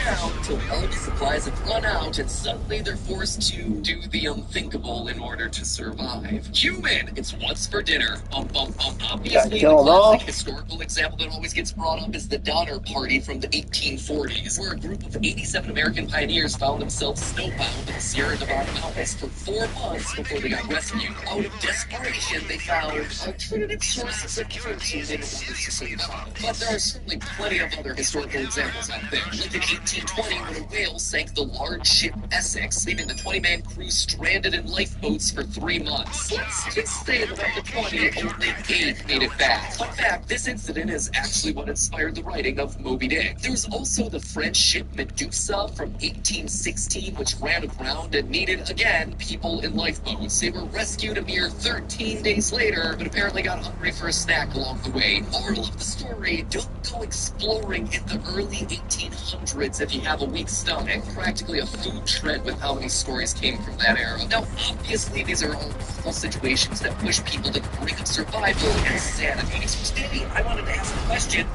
Until all the supplies have run out and suddenly they're forced to do the unthinkable in order to survive. Human! It's what's for dinner. Obviously, the classic historical example that always gets brought up is the Donner Party from the 1840s, where a group of 87 American pioneers found themselves snowbound in the Sierra Nevada mountains for 4 months before they got rescued. Out of desperation, they found alternative sources of protein in order to survive. But there are certainly plenty of other historical examples out there. Like in 1820, when a whale sank the large ship Essex, leaving the 20-man crew stranded in lifeboats for 3 months. Let's just say that of the 20, only 8 made it back. Fun fact, this incident is actually what inspired the writing of Moby Dick. There's also the French ship Medusa from 1816, which ran aground and needed, again, people in lifeboats. They were rescued a mere 13 days later, but apparently got hungry for a snack along the way. Moral of the story, don't go exploring in the early 1800s if you have a weak stomach. Practically a food trend with how many stories came from that era. Now, obviously, these are all awful situations that push people to the brink of survival and sanity. So today, I wanted to ask the question,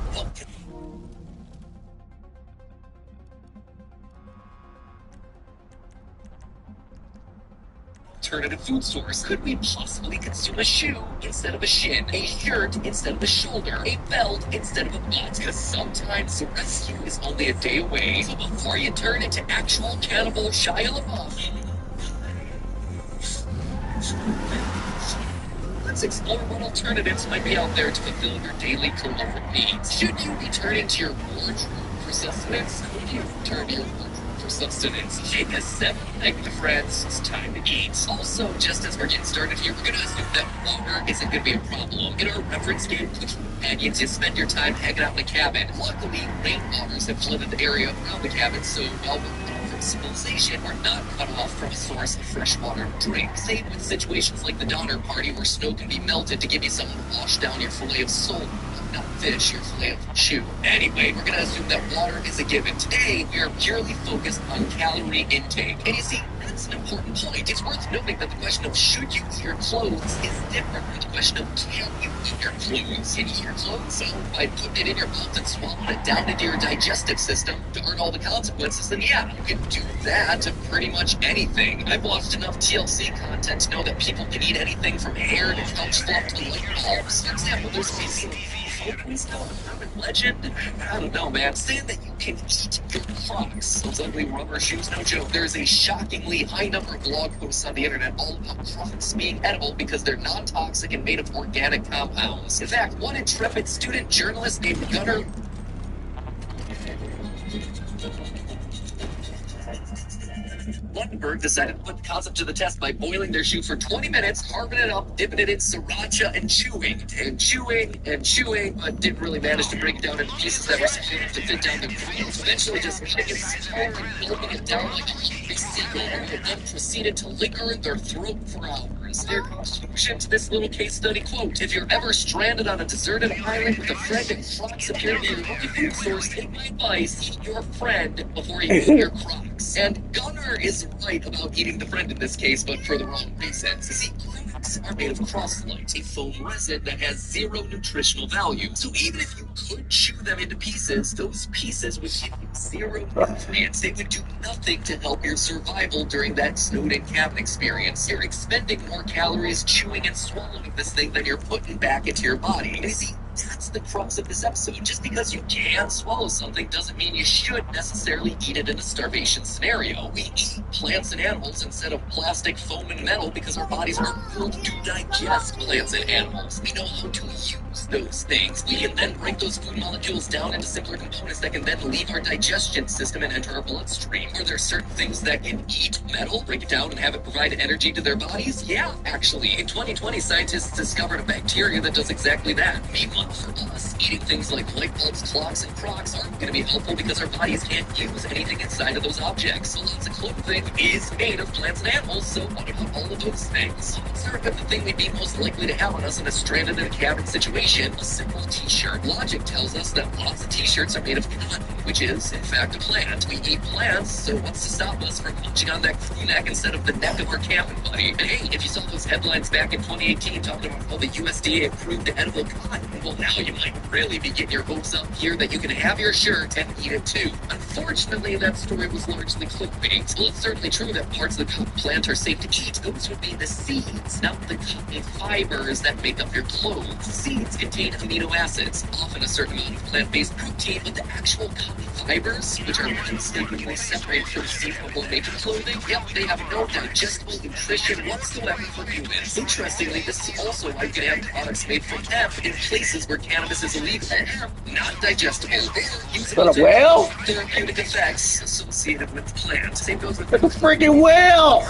alternative food source. Could we possibly consume a shoe instead of a shin, a shirt instead of a shoulder, a belt instead of a butt? Because sometimes the rescue is only a day away. So before you turn into actual cannibal Shia LaBeouf, let's explore what alternatives might be out there to fulfill your daily caloric needs. Should you be turning to your wardrobe for sustenance? Could you turn to your wardrobe for sustenance? Take a 7, my friends. It's time to eat. Also, just as we're getting started here, we're going to assume that water isn't going to be a problem. In our reference game, Cooking Companions, you spend your time hanging out in the cabin. Luckily, rainwaters have flooded the area around the cabin, so while we're cut off from civilization, we're not cut off from a source of fresh water to drink. Same with situations like the Donner Party, where snow can be melted to give you something to wash down your fillet of soul. Not fish, your fillet of shoe. Anyway, we're going to assume that water is a given. Today, we are purely focused on calorie intake. And you see, that's an important point. It's worth noting that the question of should you eat your clothes is different from the question of can you eat your clothes. Can you eat your clothes? So by putting it in your mouth and swallowing it down into your digestive system to earn all the consequences, then yeah, you can do that to pretty much anything. I've watched enough TLC content to know that people can eat anything from hair to couch fluff to light bulbs. For example, there's a urban legend, I don't know, man, saying that you can eat your Crocs. Those ugly rubber shoes, no joke. There's a shockingly high number of blog posts on the internet all about Crocs being edible because they're non-toxic and made of organic compounds. In fact, one intrepid student journalist named Gunnar Battenberg decided to put the concept to the test by boiling their shoe for 20 minutes, carving it up, dipping it in sriracha, and chewing, but didn't really manage to break it down into pieces that were small enough to fit down their throats. Eventually just cutting it smaller and gulping it down like a hungry seagull, and then proceeded to linger in their throat for hours. Their conclusion to this little case study, quote, if you're ever stranded on a deserted island with a friend and Crocs appear to be your only food source, take my advice, eat your friend before you eat your Crocs. And Gunnar is right about eating the friend in this case, but for the wrong reasons. You see, Crocs are made of crosslite, a foam resin that has zero nutritional value. So even if you could chew them into pieces, those pieces would give you zero nutrients. They would do nothing to help your survival during that snowed-in cabin experience. You're expending more calories chewing and swallowing this thing than you're putting back into your body. And you see, that's the crux of this episode. Just because you can swallow something doesn't mean you should necessarily eat it in a starvation scenario. We eat plants and animals instead of plastic, foam, and metal because our bodies are built to digest plants and animals. We know how to use those things. We can then break those food molecules down into simpler components that can then leave our digestion system and enter our bloodstream. Are there certain things that can eat metal, break it down, and have it provide energy to their bodies? Yeah, actually. In 2020, scientists discovered a bacteria that does exactly that. Meanwhile, for us, eating things like light bulbs, clocks, and Crocs aren't going to be helpful because our bodies can't use anything inside of those objects. So lots of clothing is made of plants and animals, so what about all of those things? Let's start with the thing we'd be most likely to have on us in a stranded in a cabin situation, a simple t-shirt. Logic tells us that lots of t-shirts are made of cotton, which is, in fact, a plant. We eat plants, so what's to stop us from munching on that crew neck instead of the neck of our cabin buddy? And hey, if you saw those headlines back in 2018 talking about how the USDA approved edible cotton, well, now you might really be getting your hopes up here that you can have your shirt and eat it too. Unfortunately, that story was largely clickbait. Well, it's certainly true that parts of the cotton plant are safe to eat. Those would be the seeds, not the cotton fibers that make up your clothes. Seeds contain amino acids, often a certain amount of plant-based protein, but the actual cotton fibers, which are painstakingly separated from seed before making clothing, yep, they have no digestible nutrition whatsoever for humans. Interestingly, this is also why you can have products made from hemp in places where cannabis is illegal. Not digestible or usable to therapeutic effects associated with the plant. Same goes with the freaking whale!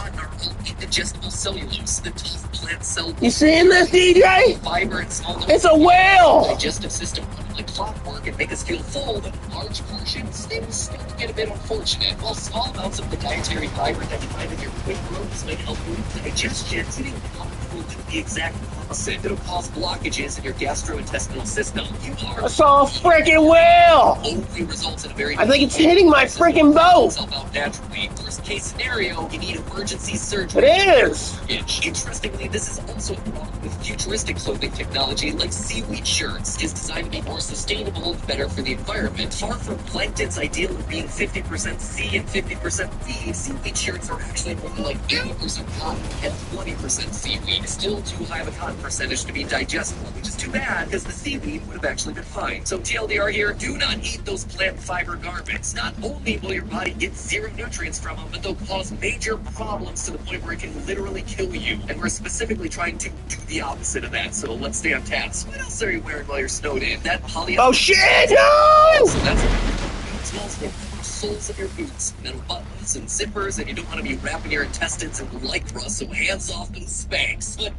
Indigestible cellulose, the tough plant cell. You seeing this, DJ? Fiber and small. It's a whale! Digestive system running like clockwork and make us feel full, but large portions, things start to get a bit unfortunate. While small amounts of the dietary fiber that you find in your quick growths might help you with digestion, eating cotton will do the exact opposite. It'll cause blockages in your gastrointestinal system. You are. I saw a freaking whale! Only results in a very. I think it's hitting my freaking boat! Out naturally. Worst case scenario, you need emergency surgery. It is! Interestingly, this is also a problem with futuristic clothing technology like seaweed shirts. Is designed to be more sustainable and better for the environment. Far from plankton's ideal of being 50% sea and 50% feed, seaweed shirts are actually more like 80% cotton and 20% seaweed. Still too high of a cotton percentage to be digestible, which is too bad because the seaweed would have actually been fine. So TLDR here, do not eat those plant fiber garments. Not only will your body get zero nutrients from them, but they'll cause major problems to the point where it can literally kill you. And we're specifically trying to do the opposite of that, so let's stay on task. What else are you wearing while you're snowed in? That polyester. Oh shit, no! So that's smells for soles of your boots, metal buttons and zippers, and you don't want to be wrapping your intestines in lycra, so hands off those Spanx. But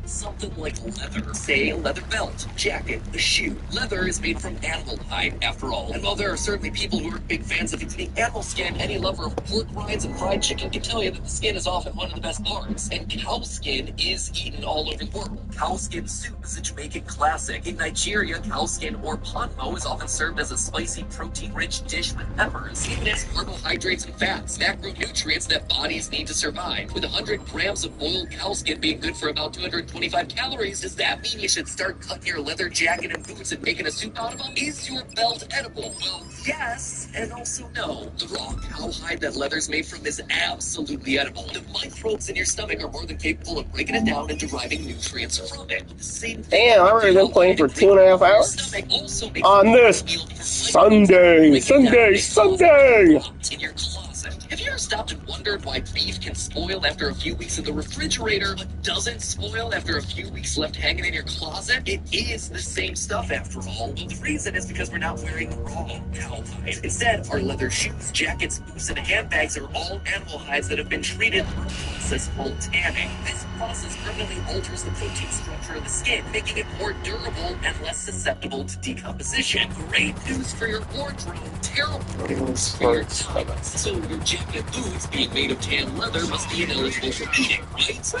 something like leather, say a leather belt, jacket, a shoe. Leather is made from animal hide, after all. And while there are certainly people who are big fans of eating animal skin, any lover of pork rinds and fried chicken can tell you that the skin is often one of the best parts. And cow skin is eaten all over the world. Cow skin soup is a Jamaican classic. In Nigeria, cow skin or ponmo is often served as a spicy, protein-rich dish with peppers. Even has carbohydrates and fats, macronutrients that bodies need to survive. With 100 grams of boiled cow skin being good for about 225 calories, does that mean you should start cutting your leather jacket and boots and making a soup out of them? Is your belt edible? Well, yes, and also no. The raw cowhide that leather's made from is absolutely edible. The microbes in your stomach are more than capable of breaking it down and deriving nutrients from it. The same thing. Damn, I've already been playing for 2.5 hours on this Sunday. In your closet. Have you ever stopped and wondered why beef can spoil after a few weeks in the refrigerator, but doesn't spoil after a few weeks left hanging in your closet? It is the same stuff after all. Well, the reason is because we're not wearing raw cow hide. Instead, our leather shoes, jackets, boots, and handbags are all animal hides that have been treated through a process called tanning. This process permanently alters the protein structure of the skin, making it more durable and less susceptible to decomposition. Great news for your wardrobe, terrible news for your stomachs. So your jacket and boots, being made of tan leather, must be ineligible for eating, right? The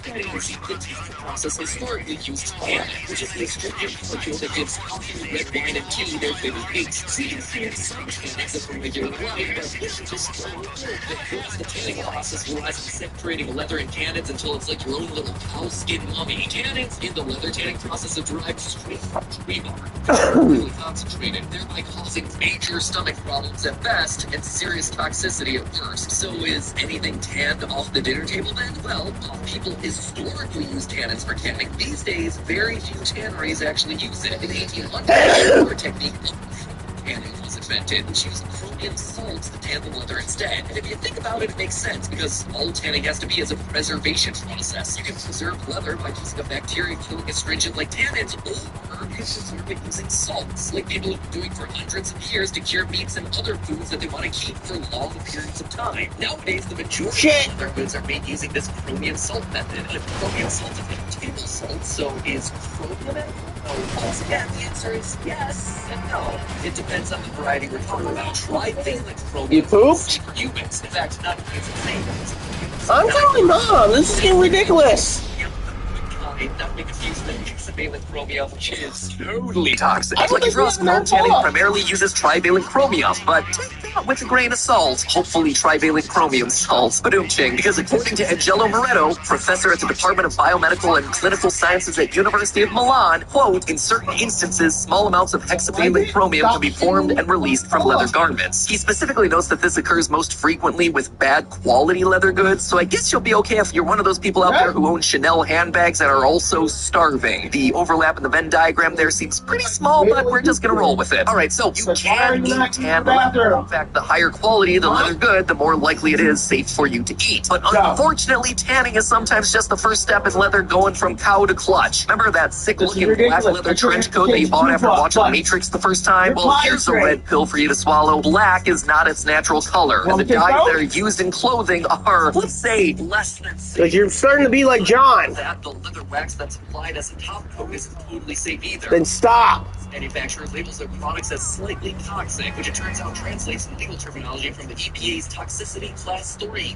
tanning process historically used tannin, which is the astringent molecule that gives coffee, red wine, and tea their bitter taste. So you can see some tannins in regular life, but this is just so good that the tanning process relies on separating leather and tannins until it's like your own little cow skin mummy. Tannins in the leather tanning process are derived straight from tree bark, really concentrated, thereby causing major stomach problems at best and serious toxicity at worst. So is anything tanned off the dinner table then? Well, people historically used tannins for tanning. These days, very few tanneries actually use it. In the 1800s, a technique tanning was invented, which used chromium salts to tan the leather instead. And if you think about it, it makes sense, because all tanning has to be is a preservation process. You can preserve leather by using a bacteria-killing astringent like tannins, or you can preserve it using salts, like people have been doing for hundreds of years to cure meats and other foods that they want to keep for long periods of time. Nowadays, the majority of leather goods are made using this chromium salt method. And if chromium salt is like table salt, so is chromium it? Once again, the answer is yes and no. It depends on the variety we're talking about. Trivalent chromium. You pooped? For humans. In fact, not humans, it's I'm telling Mom, this is getting ridiculous. Not be confused with hexavalent chromium, which is Totally toxic. I don't Like think Frost we have foam tanning enough. primarily uses trivalent chromium, but take that with a grain of salt. Hopefully trivalent chromium salt. Ba-doom-ching. Because according to Angelo Moretto, professor at the Department of Biomedical and Clinical Sciences at University of Milan, quote, in certain instances, small amounts of hexavalent chromium can be formed and released from leather garments. He specifically notes that this occurs most frequently with bad quality leather goods, so I guess you'll be okay if you're one of those people out there who own Chanel handbags and are also starving. The overlap in the Venn diagram there seems pretty small, but we're just gonna roll with it. All right, so you can eat tan leather. In fact, the higher quality the leather good, the more likely it is safe for you to eat. But unfortunately, tanning is sometimes just the first step in leather going from cow to clutch. Remember that sick-looking black leather trench coat that you bought after watching The Matrix the first time? Well, here's a red pill for you to swallow. Black is not its natural color, and the dyes that are used in clothing are, let's say, less than safe. Like you're starting to be like John. That the leather wax that's applied as a top coat isn't totally safe either. Then stop. Manufacturer labels their products as slightly toxic, which it turns out translates in legal terminology from the EPA's toxicity class 3,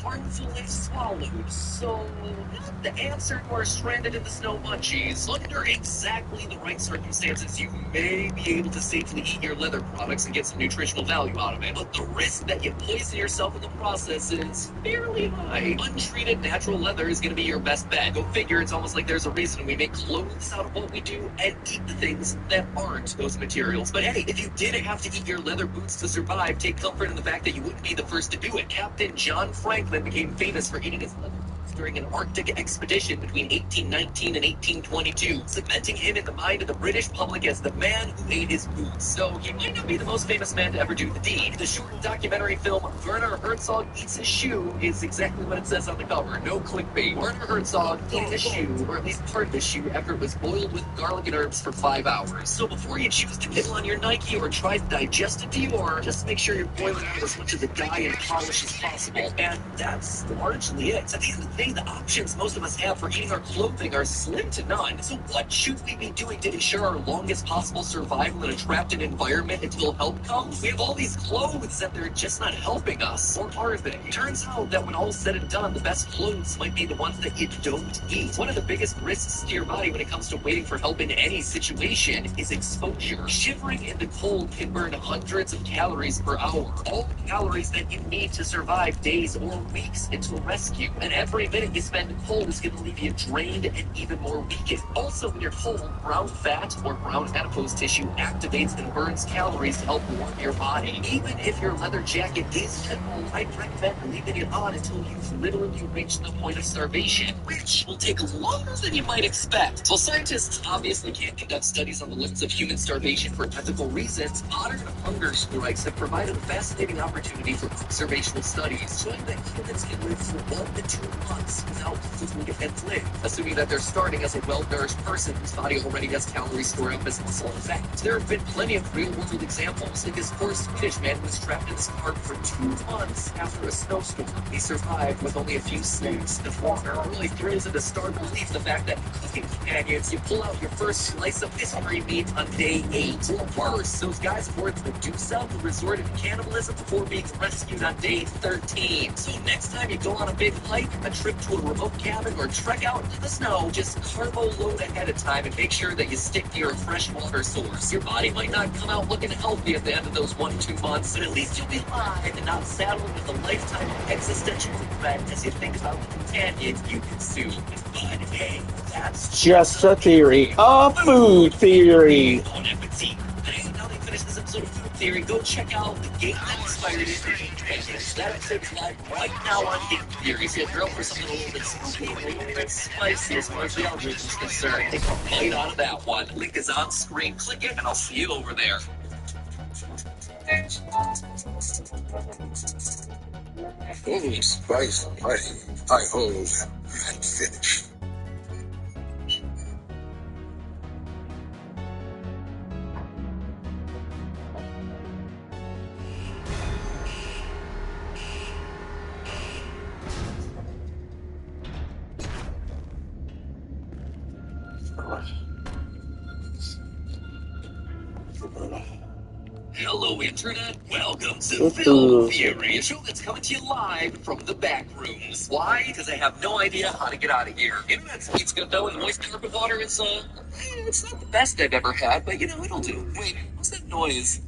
harmful if swallowed. So, not the answer to our stranded in the snow munchies. Under exactly the right circumstances, you may be able to safely eat your leather products and get some nutritional value out of it. But the risk that you poison yourself in the process is fairly high. Untreated natural leather is going to be your best bet. Go figure, it's almost like there's a reason we make clothes out of what we do and eat the things that aren't those materials. But hey, if you did have to eat your leather boots to survive, take comfort in the fact that you wouldn't be the first to do it. Captain John Franklin became famous for eating his leather boots during an Arctic expedition between 1819 and 1822, cementing him in the mind of the British public as the man who ate his boots. So he might not be the most famous man to ever do the deed. The short documentary film Werner Herzog Eats His Shoe is exactly what it says on the cover. No clickbait. Werner Herzog eating a shoe, or at least part of his shoe, after it was boiled with garlic and herbs for 5 hours. So before you choose to nibble on your Nike or try to digest a Dior, just make sure you're boiling out as much of the dye and polish as possible. And that's largely it. At the end of the day, the options most of us have for eating our clothing are slim to none. So what should we be doing to ensure our longest possible survival in a trapped-in environment until help comes? We have all these clothes that they're just not helping us. Or are they? Turns out that when all's said and done, the best clothes might be the ones that you don't eat. One of the biggest risks to your body when it comes to waiting for help in any situation is exposure. Shivering in the cold can burn hundreds of calories per hour. All the calories that you need to survive days or weeks into rescue. And every minute you spend cold is going to leave you drained and even more weakened. Also, when you're cold, brown fat or brown adipose tissue activates and burns calories to help warm your body. Even if your leather jacket is cold, I recommend leaving it on until you've literally reached the point of starvation, which will take longer than you might expect. While scientists obviously can't conduct studies on the limits of human starvation for ethical reasons, modern hunger strikes have provided a fascinating opportunity for observational studies, showing that humans can live for 1 to 2 months without food and live, assuming that they're starting as a well-nourished person whose body already has calories stored up as muscle and fat. There have been plenty of real-world examples, like this poor Swedish man who was trapped in his car for 2 months after a snowstorm. He survived with only a few snacks and water. It really throws into stark relief the fact that cooking companions, you pull out your first slice of mystery meat on day 8. Or worse, those guys aboard the Medusa who resorted to cannibalism before being rescued on day 13. So next time you go on a big hike, a trip to a remote cabin, or trek out into the snow, just carbo load ahead of time and make sure that you stick to your fresh water source. Your body might not come out looking healthy at the end of those 1 to 2 months, but at least you'll be alive and not saddled with a lifetime of existential regret as you think about the companion you consume. But hey, that's Just a theory. A food theory. Bon appetit. And now they finish this episode of Food Theory, go check out the game that inspired it. That episode's live right now on Game Theory. So if you're up for something a little bit spooky, a little bit spicy as far as the algorithm's concerned, take a bite out of that one. Link is on screen. Click it, and I'll see you over there. Oh, spice, I hold and finish. Hello, Internet. Welcome to Film Theory, a show that's coming to you live from the back rooms. Why? Because I have no idea how to get out of here. Internet speed's good, though, and moist carpet water is, it's not the best I've ever had, but, it'll do. Wait, what's that noise?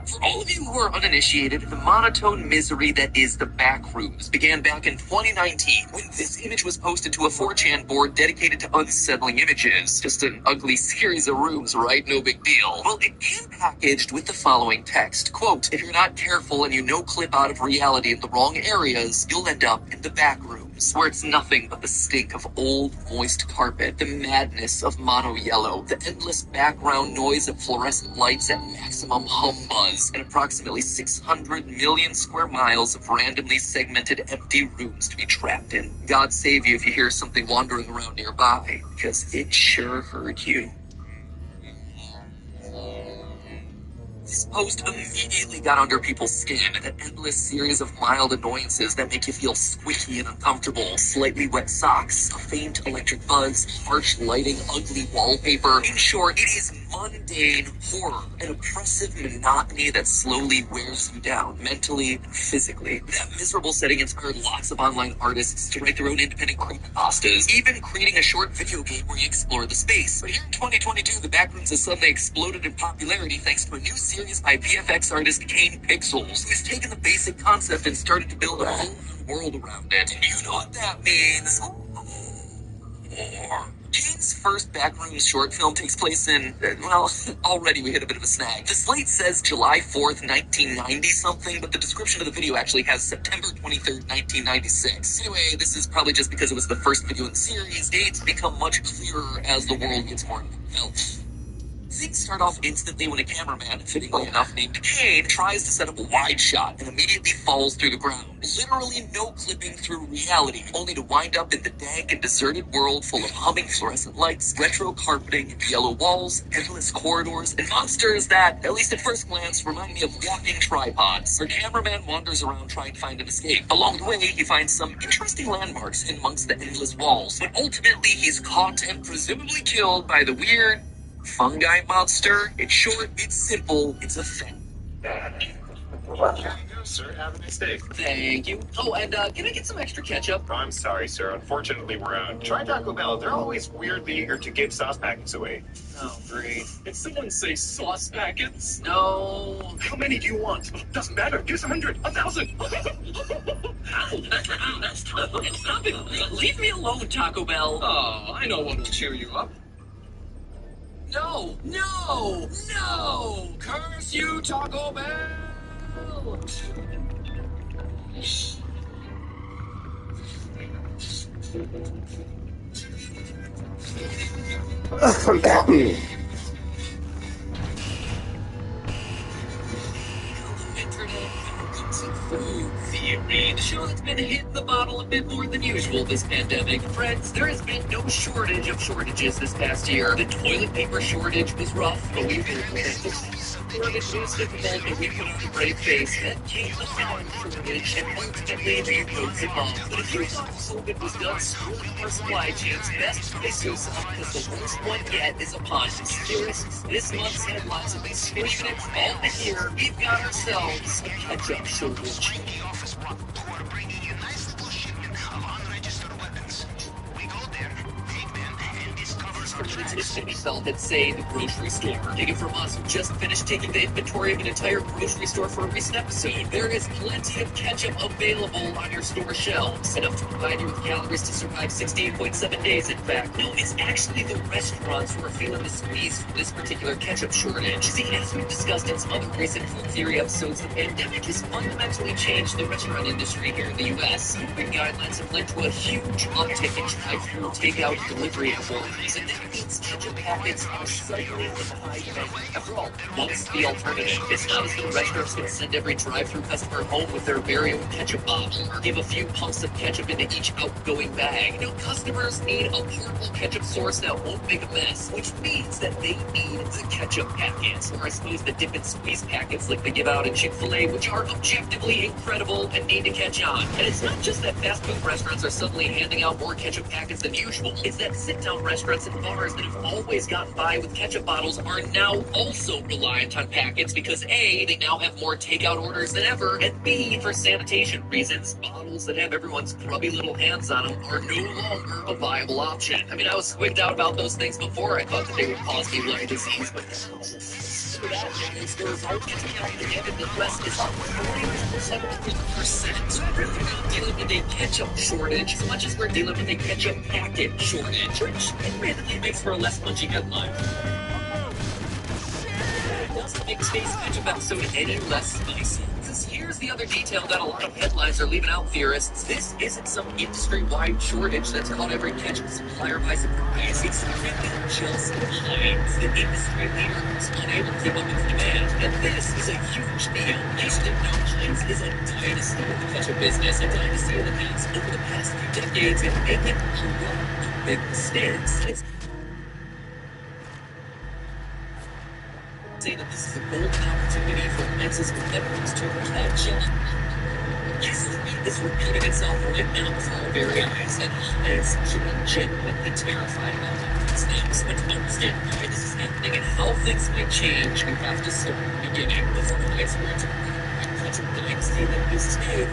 For all of you who are uninitiated, the monotone misery that is the Backrooms began back in 2019 when this image was posted to a 4chan board dedicated to unsettling images. Just an ugly series of rooms, right? No big deal. Well, it came packaged with the following text. Quote, if you're not careful and you clip out of reality in the wrong areas, you'll end up in the Backrooms, where it's nothing but the stink of old, moist carpet, the madness of mono yellow, the endless background noise of fluorescent lights at maximum hum buzz, and approximately 600 million square miles of randomly segmented empty rooms to be trapped in. God save you if you hear something wandering around nearby, because it sure heard you. This post immediately got under people's skin. An endless series of mild annoyances that make you feel squishy and uncomfortable. Slightly wet socks, a faint electric buzz, harsh lighting, ugly wallpaper. In short, it is mundane horror, an oppressive monotony that slowly wears you down, mentally and physically. That miserable setting inspired lots of online artists to write their own independent creepypastas, even creating a short video game where you explore the space. But here in 2022, the Backrooms has suddenly exploded in popularity thanks to a new series by VFX artist Kane Pixels, who's taken the basic concept and started to build a whole world around it. And you know what that means. Kane's first Backrooms short film takes place in, already we hit a bit of a snag. The slate says July 4th, 1990-something, but the description of the video actually has September 23rd, 1996. Anyway, this is probably just because it was the first video in the series. Dates become much clearer as the world gets more developed. Things start off instantly when a cameraman, fittingly enough named Kane, tries to set up a wide shot and immediately falls through the ground. Literally no clipping through reality, only to wind up in the dank and deserted world full of humming fluorescent lights, retro carpeting, yellow walls, endless corridors, and monsters that, at least at first glance, remind me of walking tripods. Our cameraman wanders around trying to find an escape. Along the way, he finds some interesting landmarks hidden amongst the endless walls, but ultimately he's caught and presumably killed by the weird fungi monster. It's short, it's simple, it's a thing. Sir, have a nice day. Thank you. Oh, and can I get some extra ketchup? I'm sorry, sir. Unfortunately, we're out. Try Taco Bell. They're always weirdly eager to give sauce packets away. Oh, great. Did someone say sauce packets? No. How many do you want? Doesn't matter. Here's 100, 1,000. That's Stop it. Leave me alone, Taco Bell. Oh, I know what'll cheer you up. No, no, no! Curse you, Taco Bell! Internet, food theory. The show that's been hitting the bottle a bit more than usual this pandemic. Friends, there has been no shortage of shortages this past year. The toilet paper shortage was rough, but we've been shortage was difficult, but we put on a brave face. Then came the farm shortage, and ultimately we rose above. But if you thought COVID was done screwing our supply chains, best places because the worst one yet is upon us. Theorists, this month's headlines have been screaming it all the year. We've got ourselves a ketchup shortage. Bringing you a nice little shipment of unregistered weapons. We go there, take them, and discover It's going to be felt at, say, the grocery store. Take it from us, who just finished taking the inventory of an entire grocery store for a recent episode. There is plenty of ketchup available on your store shelves. Enough to provide you with calories to survive 68.7 days, in fact. No, it's actually the restaurants who are feeling the squeeze from this particular ketchup shortage. See, as we've discussed in some other recent food theory episodes, the pandemic has fundamentally changed the restaurant industry here in the U.S. Food guidelines have led to a huge uptick in drive-through takeout delivery orders, and that means ketchup packets are suddenly in high demand. After all, what's the alternative? It's not as though restaurants can send every drive-through customer home with their very own ketchup bottle, or give a few pumps of ketchup into each outgoing bag. No, customers need a portable ketchup source that won't make a mess, which means that they need the ketchup packets, or I suppose the dip and squeeze packets like they give out in Chick-fil-A, which are objectively incredible and need to catch on. And it's not just that fast food restaurants are suddenly handing out more ketchup packets than usual, it's that sit-down restaurants and bars that have always gotten by with ketchup bottles are now also reliant on packets because A, they now have more takeout orders than ever, and B, for sanitation reasons, bottles that have everyone's grubby little hands on them are no longer a viable option. I mean, I was wigged out about those things before I thought that they would cause me lung disease, but that stores all ketchup count in the Midwest is up 43%. So we're really not dealing with a ketchup shortage as much as we're dealing with a ketchup packet shortage, which admittedly makes for a less punchy headline. It doesn't make today's ketchup episode any less spicy. Because here's the other detail that a lot of headlines are leaving out, theorists. This isn't some industry-wide shortage that's caught every ketchup supplier by surprise. It's really just Heinz, the industry leader who's unable to keep up with demand. And this is a huge deal. You should know Heinz is a dynasty in the ketchup business, a dynasty that has, over the past few decades, been making a lot of big mistakes. It's say that this is a golden opportunity for Heinz's competitors to catch up. History is repeating itself right now before our very eyes, and Heinz should be genuinely terrified about these things. But to understand why this is happening and how things might change, we have to start at the beginning. Before Heinz were to catch a dynasty that is big,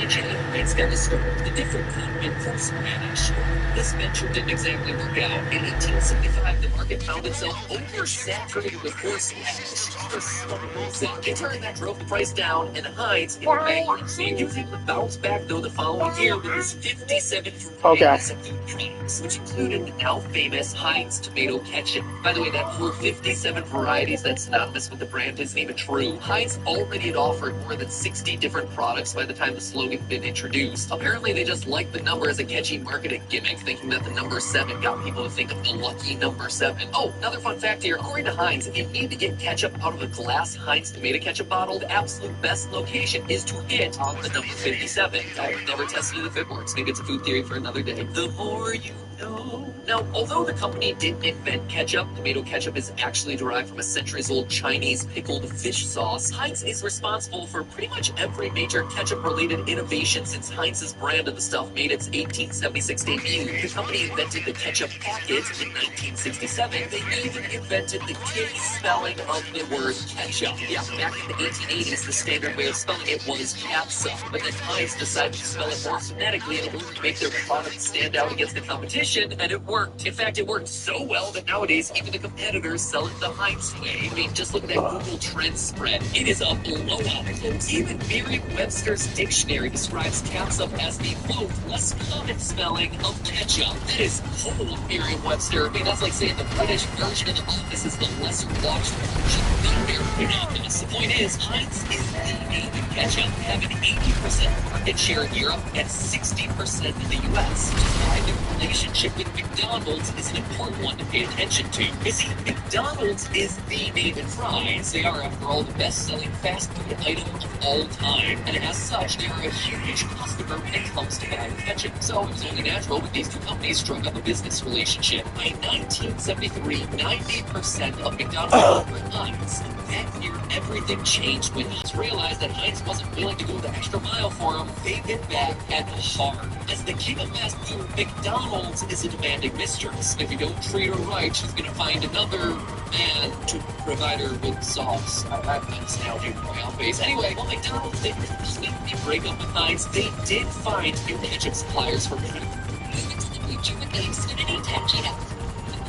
Heinz got to start with a different continent from Spanish. This venture didn't exactly work out. In 1875, the market found itself oversaturated with horseradish. For some reason, in turn, that drove the price down, and Heinz hit bankruptcy. He was able to bounce back, though, the following year with his 57 varieties of food products, which included the now famous Heinz tomato ketchup. By the way, that whole 57 varieties that's synonymous with the brand isn't even true. Heinz already had offered more than 60 different products by the time the slogan had been introduced. Apparently, they just liked the number as a catchy marketing gimmick, thinking that the number 7 got people to think of the lucky number 7. Oh, another fun fact here. According to Heinz, if you need to get ketchup out of a glass Heinz tomato ketchup bottle, the absolute best location is to hit on the number 57. I've never tested it if it works. Maybe it's a food theory for another day. The more you know. Now, although the company didn't invent ketchup, tomato ketchup is actually derived from a centuries-old Chinese pickled fish sauce. Heinz is responsible for pretty much every major ketchup-related innovation since Heinz's brand of the stuff made its 1876 debut. The company invented the ketchup packet in 1967. They even invented the K spelling of the word ketchup. Yeah, back in the 1880s, the standard way of spelling it was capsa, but then Heinz decided to spell it more phonetically in order to make their product stand out against the competition. mission, and it worked. In fact, it worked so well that nowadays even the competitors sell it the Heinz way. I mean, just look at that Google Trends spread. It is a blowout. Even Merriam-Webster's dictionary describes catsup as the, quote, less common spelling of ketchup. That is whole Merriam-Webster. I mean, that's like saying the British version of The Office is the lesser watched version of the American Office. The point is, Heinz is the name of ketchup, having 80% market share in Europe and 60% in the US. Which is why the relationship with McDonald's is an important one to pay attention to. You see, McDonald's is the name in fries. They are, after all, the best-selling fast food item of all time. And as such, they are a huge customer when it comes to buying ketchup. So it was only natural when these two companies struck up a business relationship. By 1973, 90% of McDonald's were Heinz. That year, everything changed when Heinz realized that Heinz wasn't willing to go the extra mile for him. They hit back and hard. As the king of fast food, McDonald's is a demanding mistress. If you don't treat her right, she's going to find another man to provide her with sauce. I've got this analogy with my own face. Anyway, while McDonald's didn't completely break up with Heinz, they did find new ketchup suppliers for Heinz. Movement to the future with the Xfinity 10G app.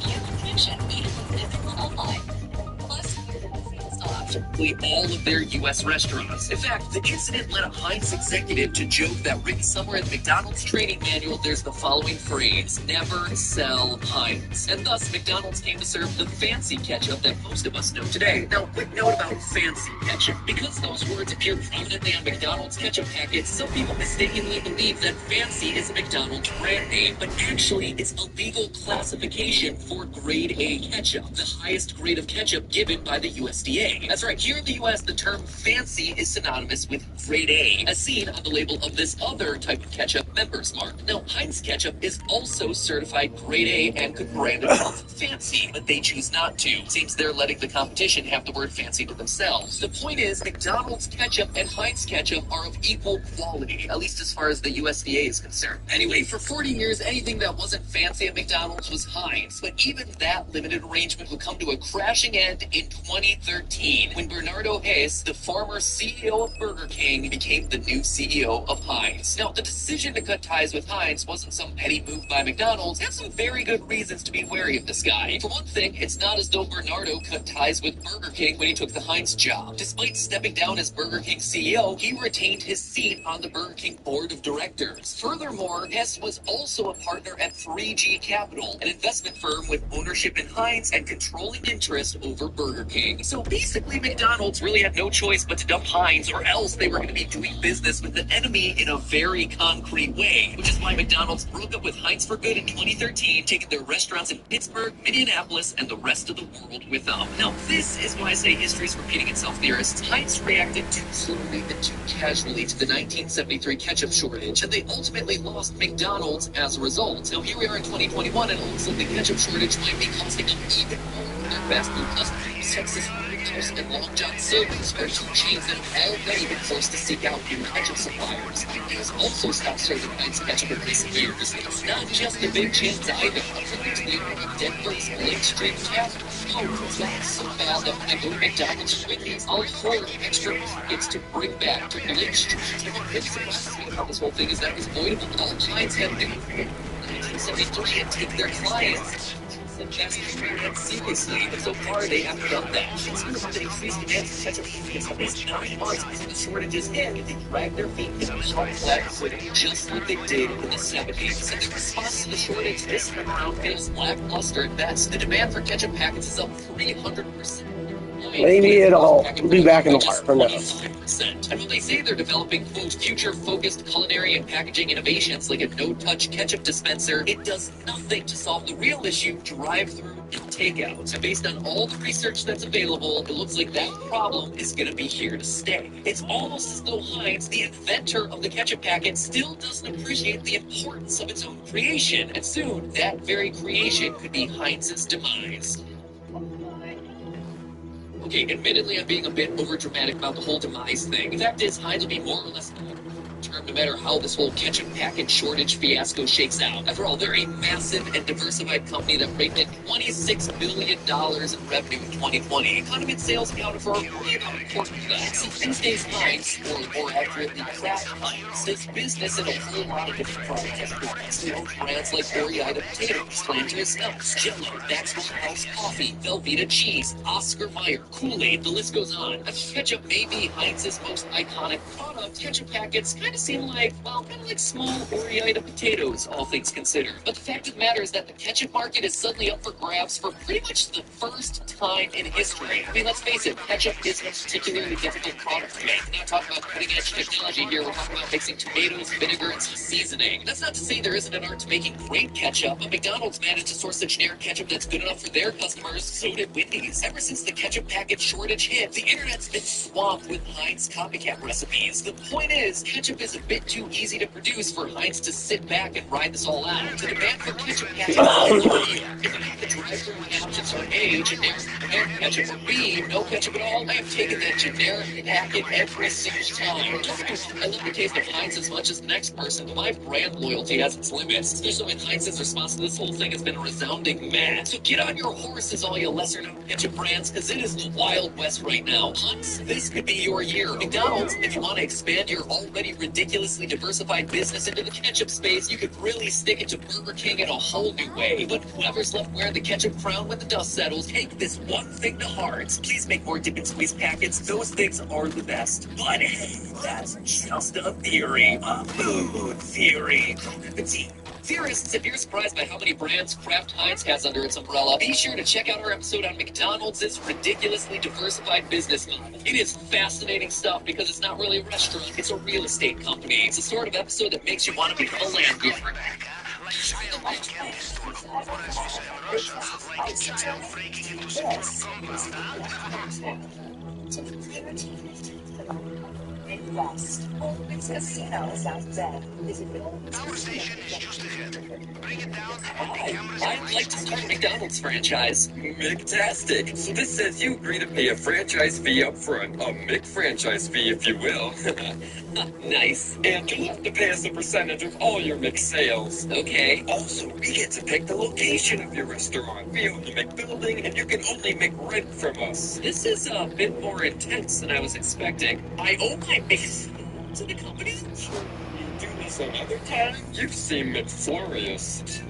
Via encryption, needed with everyone online. Plus, Practically all of their U.S. restaurants. In fact, the incident led a Heinz executive to joke that written somewhere in the McDonald's training manual, there's the following phrase: never sell Heinz. And thus, McDonald's came to serve the fancy ketchup that most of us know today. Now, quick note about fancy ketchup. Because those words appear prominently on McDonald's ketchup packets, some people mistakenly believe that fancy is a McDonald's brand name, but actually, it's a legal classification for grade A ketchup, the highest grade of ketchup given by the USDA. That's right, here in the US, the term fancy is synonymous with grade A, as seen on the label of this other type of ketchup, Member's Mark. Now, Heinz ketchup is also certified grade A and could brand itself fancy, but they choose not to. Seems they're letting the competition have the word fancy to themselves. The point is, McDonald's ketchup and Heinz ketchup are of equal quality, at least as far as the USDA is concerned. Anyway, for 40 years, anything that wasn't fancy at McDonald's was Heinz, but even that limited arrangement would come to a crashing end in 2013, when Bernardo Hayes, the former CEO of Burger King, became the new CEO of Heinz. Now, the decision to cut ties with Heinz wasn't some petty move by McDonald's. They have some very good reasons to be wary of this guy. For one thing, it's not as though Bernardo cut ties with Burger King when he took the Heinz job. Despite stepping down as Burger King CEO, he retained his seat on the Burger King board of directors. Furthermore, Hess was also a partner at 3G Capital, an investment firm with ownership in Heinz and controlling interest over Burger King. So basically, McDonald's really had no choice but to dump Heinz, or else they were going to be doing business with the enemy in a very concrete way, which is why McDonald's broke up with Heinz for good in 2013, taking their restaurants in Pittsburgh, Minneapolis, and the rest of the world with them. Now, this is why I say history is repeating itself, theorists. Heinz reacted too slowly and too casually to the 1973 ketchup shortage, and they ultimately lost McDonald's as a result. Now, here we are in 2021, and it looks like the ketchup shortage might be costing them even more for their fast food customers. Texas Roadhouse and Long John Silver's are two chains that have already been forced to seek out new ketchup suppliers. These also stopped serving Heinz ketchup in recent years. It's not just the big chains either. Denver's Lake Street Tavern. Oh, it's not so bad that when I go to McDonald's for Wendy's, I'll order extra nuggets to bring back to Lake Street. What surprises me about this whole thing is that it's avoidable. All Heinz have to do 1973 and take their clients and fast food and seriously, but so far they haven't done that. It's been about the increased demand for ketchup for at least 9 months before the shortages hit, and they dragged their feet and started flat quitting, just like they did in the 70s. And the response to the shortage this time around is lackluster at best. The demand for ketchup packets is up 300%. Maybe it'll be back in the water from now. And when they say they're developing, quote, future-focused culinary and packaging innovations like a no-touch ketchup dispenser, it does nothing to solve the real issue, drive-through and takeout. And based on all the research that's available, it looks like that problem is going to be here to stay. It's almost as though Heinz, the inventor of the ketchup packet, still doesn't appreciate the importance of its own creation, and soon that very creation could be Heinz's demise. Okay, admittedly, I'm being a bit overdramatic about the whole demise thing. The fact is, Heinz will be more or less term, no matter how this whole ketchup packet shortage fiasco shakes out. After all, they're a massive and diversified company that raked in $26 billion in revenue in 2020. Condiment sales accounted for about a quarter of that. So these days, Heinz, or more accurately, Kraft Heinz, does business in a whole lot of different product categories. They own brands like Ore-Ida potatoes, Planters nuts, Jello, Maxwell House coffee, Velveeta cheese, Oscar Mayer, Kool-Aid, the list goes on. Ketchup may be Heinz's most iconic product. Ketchup packets kind of seem like, well, kind of like small Ore-Ida potatoes, all things considered. But the fact of the matter is that the ketchup market is suddenly up for grabs for pretty much the first time in history. I mean, let's face it, ketchup is a particularly difficult product to make. We're not talking about cutting-edge technology here. We're talking about mixing tomatoes, vinegar, and some seasoning. That's not to say there isn't an art to making great ketchup, but McDonald's managed to source a generic ketchup that's good enough for their customers. So did Wendy's. Ever since the ketchup packet shortage hit, the internet's been swamped with Heinz copycat recipes. The point is, ketchup is a bit too easy to produce for Heinz to sit back and ride this all out. The demand for ketchup packets is immediate. If the drive-thru options are A, generic and ketchup, or B, no ketchup at all, I have taken that generic packet every single time. I love the taste of Heinz as much as the next person, but my brand loyalty has its limits, especially when Heinz's response to this whole thing has been a resounding meh. So get on your horses, all you lesser-known ketchup brands, because it is the Wild West right now. Hunts, this could be your year. McDonald's, if you want to expand your already ridiculously diversified business into the ketchup space, you could really stick it to Burger King in a whole new way. But whoever's left wearing the ketchup crown when the dust settles, take this one thing to heart. Please make more dip and squeeze packets. Those things are the best. But hey, that's just a theory. A food theory. Theorists, if you're surprised by how many brands Kraft Heinz has under its umbrella, be sure to check out our episode on McDonald's' ridiculously diversified business model. It is fascinating stuff because it's not really a restaurant, it's a real estate company. It's the sort of episode that makes you want to become a landlord. West. It's Casino South Bend. Power station is just ahead. Bring it down and the cameras I'd like to start a McDonald's franchise. McTastic. So this says you agree to pay a franchise fee up front. A McFranchise fee, if you will. Nice. And you'll have to pay us a percentage of all your McSales. Okay. Also, we get to pick the location of your restaurant. We own the McBuilding, and you can only McRent from us. This is a bit more intense than I was expecting. I owe my McFood to the company? Sure. You do this another time? You seem McFlurious.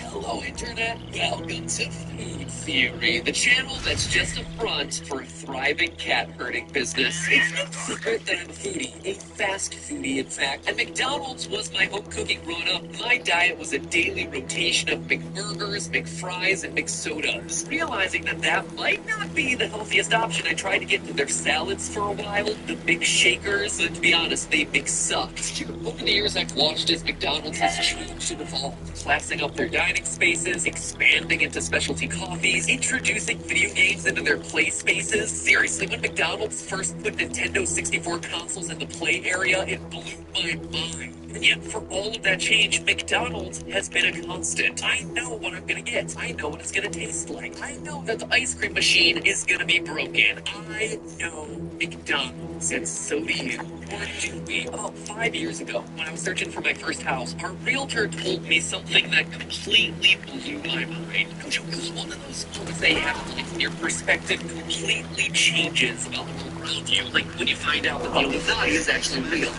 Hello, Internet. Welcome to Food Theory, the channel that's just a front for a thriving cat herding business. It's no secret that I'm a foodie, a fast foodie, in fact. And McDonald's was my home cooking growing up. My diet was a daily rotation of McBurgers, McFries, and McSodas. Realizing that might not be the healthiest option, I tried to get to their salads for a while, the McShakers, and to be honest, they McSucked. Over the years, I've watched as McDonald's has changed and evolved, classing up their dining spaces, expanding into specialty coffees, introducing video games into their play spaces. Seriously, when McDonald's first put Nintendo 64 consoles in the play area, it blew my mind. And yet, for all of that change, McDonald's has been a constant. I know what I'm gonna get. I know what it's gonna taste like. I know that the ice cream machine is gonna be broken. I know McDonald's, and so do you. Or do we? Oh, 5 years ago, when I was searching for my first house, our realtor told me something that completely blew my mind. It was one of those moments they have, like, when your perspective completely changes about the world around you. Like, when you find out that the Illuminati is actually real.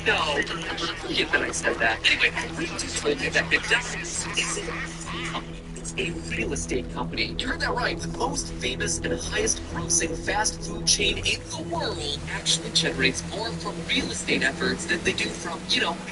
No, forget that I said that. Anyway, we just told me that McDonald's is a real estate company. You heard that right. The most famous and highest grossing fast food chain in the world actually generates more from real estate efforts than they do from,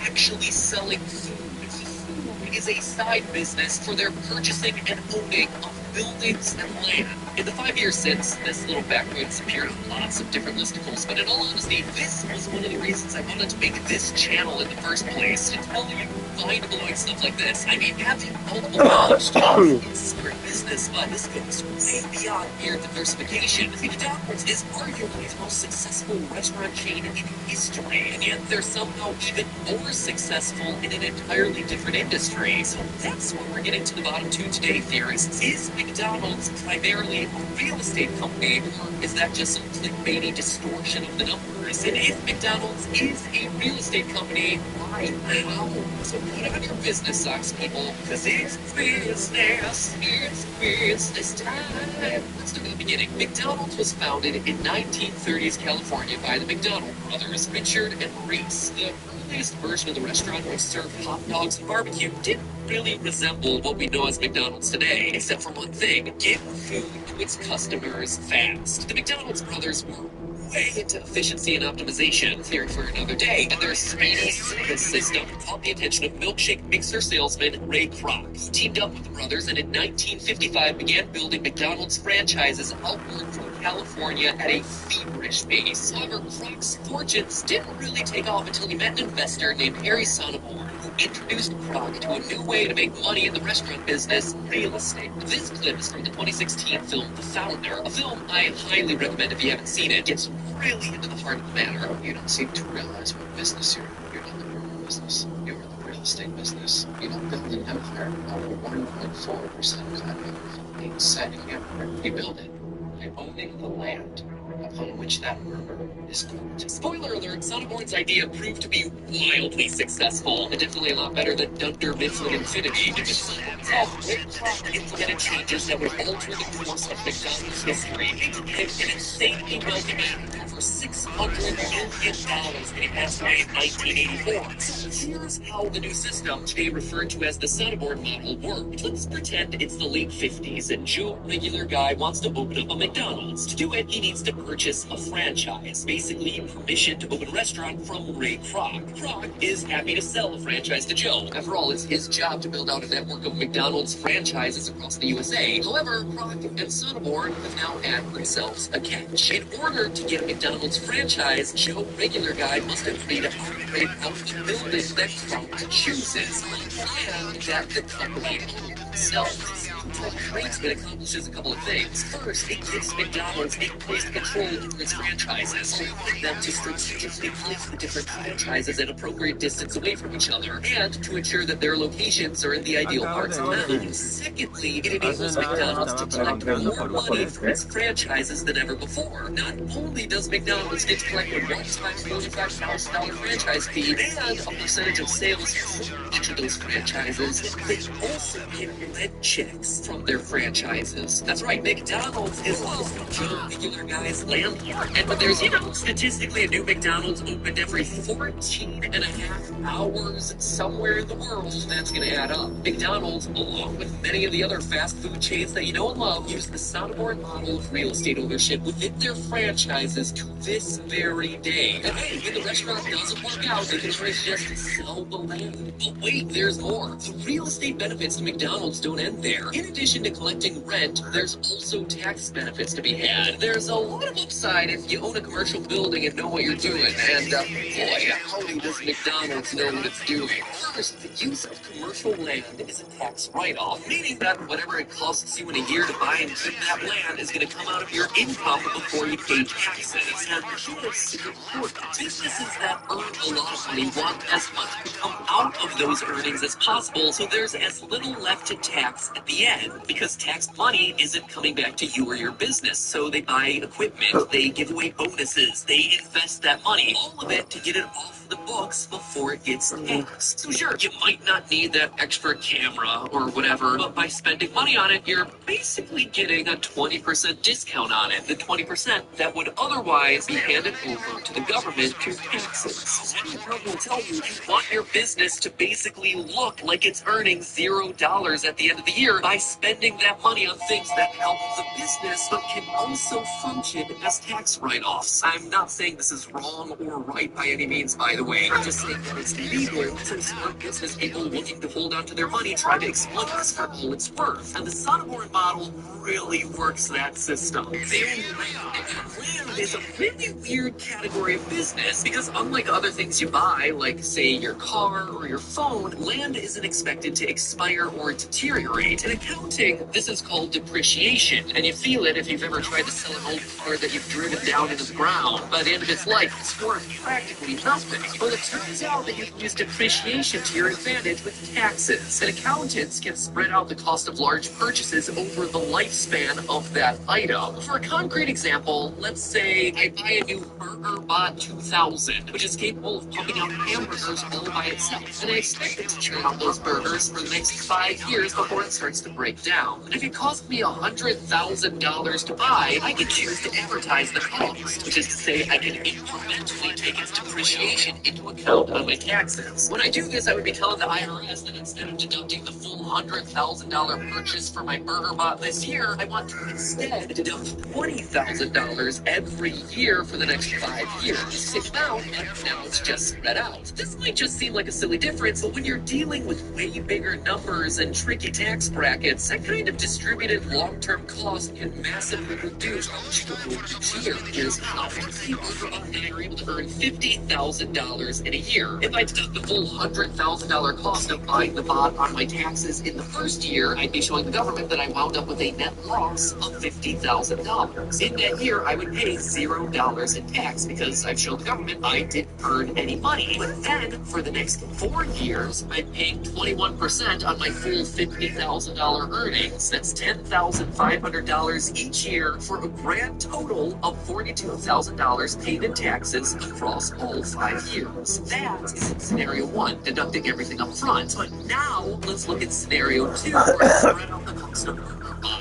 actually selling food. Food is a side business for their purchasing and owning of buildings and land. In the 5 years since, this little backwoods appeared on lots of different listicles, but in all honesty, this was one of the reasons I wanted to make this channel in the first place. To tell you mind-blowing stuff like this. I mean, having multiple knowledge is smart business, but this goes way beyond mere diversification. McDonald's is arguably the most successful restaurant chain in history, and yet they're somehow even more successful in an entirely different industry. So that's what we're getting to the bottom to today, theorists. Is McDonald's primarily a real estate company, or is that just some clickbaity distortion of the numbers? And if McDonald's is a real estate company, why? How? So put on your business socks, people, because it's business time. Let's start at the beginning. McDonald's was founded in 1930s California by the McDonald brothers, Richard and Maurice. The earliest version of the restaurant, which served hot dogs and barbecue, didn't really resemble what we know as McDonald's today, except for one thing: get food to its customers fast. The McDonald's brothers were way into efficiency and optimization, theory for another day, and their speedy service system caught the attention of milkshake mixer salesman Ray Kroc. He teamed up with the brothers and in 1955 began building McDonald's franchises outward from California at a feverish pace. However, Kroc's fortunes didn't really take off until he met an investor named Harry Sonneborn, who introduced Kroc to a new way to make money in the restaurant business: real estate. This clip is from the 2016 film The Founder, a film I highly recommend if you haven't seen it. It's really into the heart of the matter. You don't seem to realize what business you're in. You're not the normal business. You're the real estate business. You don't build an empire over 1.4% of being set in empire. You build it by owning the land upon which that rumor is built. Spoiler alert, Sonneborn's idea proved to be wildly successful, and definitely a lot better than Dunder Mifflin Infinity. And Kroc implemented changes that would alter the course of McDonald's history. He became an insanely wealthy man, over $600 million when he passed away in 1984. So here's how the new system, today referred to as the Sonneborn model, worked. Let's pretend it's the late 50s and Joe, regular guy, wants to open up a McDonald's. To do it, he needs to purchase a franchise, basically permission to open a restaurant from Ray Kroc. Kroc is happy to sell a franchise to Joe. After all, it's his job to build out a network of McDonald's franchises across the USA. However, Kroc and Sonneborn have now added themselves a catch. In order to get a McDonald's franchise, Joe, regular guy, must agree to operate out of the building that Kroc chooses, and that the company itself. Arrangement accomplishes a couple of things. First, it gives McDonald's increased control over its franchises, allowing them to strategically place the different franchises at appropriate distance away from each other, and to ensure that their locations are in the ideal parts of town. Secondly, it enables McDonald's to collect more money from its franchises than ever before. Not only does McDonald's get to collect a one-time $45,000 franchise fee and a percentage of sales from each of those franchises, they also get rent checks from their franchises. That's right, McDonald's is also Joe regular guy's landlord. And when there's, statistically a new McDonald's opened every 14 and a half hours somewhere in the world, that's going to add up. McDonald's, along with many of the other fast food chains that you know and love, use the Sonneborn model of real estate ownership within their franchises to this very day. And hey, when the restaurant doesn't work out, they can always just sell the land. But wait, there's more. The real estate benefits to McDonald's don't end there. In addition to collecting rent, there's also tax benefits to be had. There's a lot of upside if you own a commercial building and know what you're doing. And boy, howdy does McDonald's know what it's doing. First, the use of commercial land is a tax write-off, meaning that whatever it costs you in a year to buy and keep that land is going to come out of your income before you pay taxes. And here's important. Businesses that earn a lot of money want as much to come out of those earnings as possible, so there's as little left to tax at the end, because taxed money isn't coming back to you or your business. So they buy equipment, they give away bonuses, they invest that money, all of it to get it off the books before it gets taxed. So sure, you might not need that extra camera or whatever, but by spending money on it, you're basically getting a 20% discount on it. The 20% that would otherwise be handed over to the government through taxes. Any firm will tell you want your business to basically look like it's earning $0 at the end of the year by spending that money on things that help the business, but can also function as tax write-offs. I'm not saying this is wrong or right by any means, by by the way. I'm just saying that it's legal, so smart business people looking to hold on to their money try to exploit this for all it's worth. And the Sonneborn model really works that system. They own land, and land is a really weird category of business because unlike other things you buy, like say your car or your phone, land isn't expected to expire or deteriorate. In accounting, this is called depreciation, and you feel it if you've ever tried to sell an old car that you've driven down into the ground. By the end of its life, it's worth practically nothing. Well, it turns out that you can use depreciation to your advantage with taxes, and accountants can spread out the cost of large purchases over the lifespan of that item. For a concrete example, let's say I buy a new BurgerBot 2000, which is capable of pumping out hamburgers all by itself, and I expect it to churn out those burgers for the next 5 years before it starts to break down. And if it cost me $100,000 to buy, I can choose to amortize the cost, which is to say I can incrementally take its depreciation into account on my taxes. When I do this, I would be telling the IRS that instead of deducting the full $100,000 purchase for my BurgerBot this year, I want to instead deduct $20,000 every year for the next 5 years. Same amount, and now it's just spread out. This might just seem like a silly difference, but when you're dealing with way bigger numbers and tricky tax brackets, that kind of distributed long-term cost can massively reduce each year. Here's how. Say BurgerBot and I are able to earn $50,000 in a year. If I deduct the full $100,000 cost of buying the bot on my taxes in the first year, I'd be showing the government that I wound up with a net loss of $50,000. In that year, I would pay $0 in tax because I've shown the government I didn't earn any money. But then, for the next 4 years, I'm paying 21% on my full $50,000 earnings. That's $10,500 each year for a grand total of $42,000 paid in taxes across all 5 years. That is in scenario 1, deducting everything up front. But now, let's look at scenario 2, where I spread out the cost of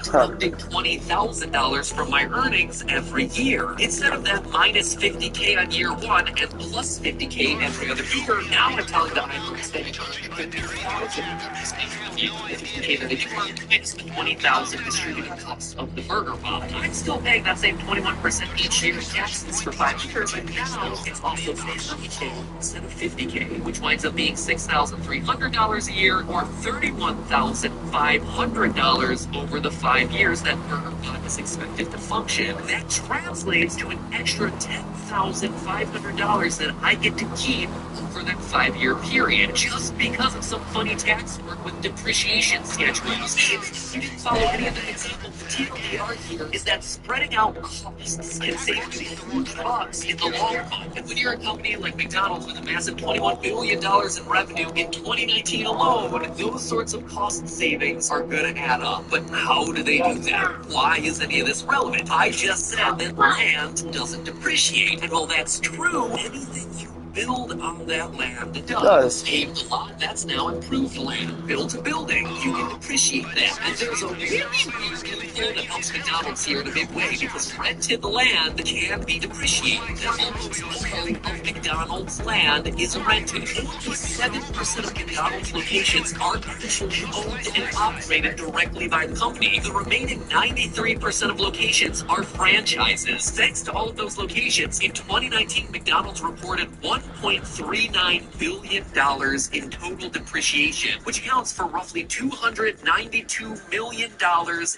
deducting $20,000 from my earnings every year. Instead of that minus $50K on year 1 and plus $50K every other year, now I'm telling the IRS that I charge $50,000 that they do minus the $20,000 distributed cost of the BurgerBot. I'm still paying that same 21% each year in taxes for 5 years, but now it's also $30K instead of $50K, which winds up being $6,300 a year or $31,500 over the 5 years that BurgerBot is expected to function. That translates to an extra $10,500 that I get to keep over that 5-year period, just because of some funny tax work with depreciation schedules. If you didn't follow any of the examples, the TLDR here is that spreading out costs can save you huge bucks in the long run. And when you're a company like McDonald's with a massive $21 billion in revenue in 2019 alone, those sorts of cost savings are going to add up. But how do they do that? Why is any of this relevant? I just said that land doesn't depreciate. And while that's true, anything you build on that land does. Paved a lot, that's now improved land. Built a building, you can depreciate that. And there's a really weird loophole that helps McDonald's here in a big way, because rented land can be depreciated. Almost all of McDonald's land is rented. Only 7% of McDonald's locations are actually owned and operated directly by the company. The remaining 93% of locations are franchises. Thanks to all of those locations, in 2019, McDonald's reported $1.39 billion in total depreciation, which accounts for roughly $292 million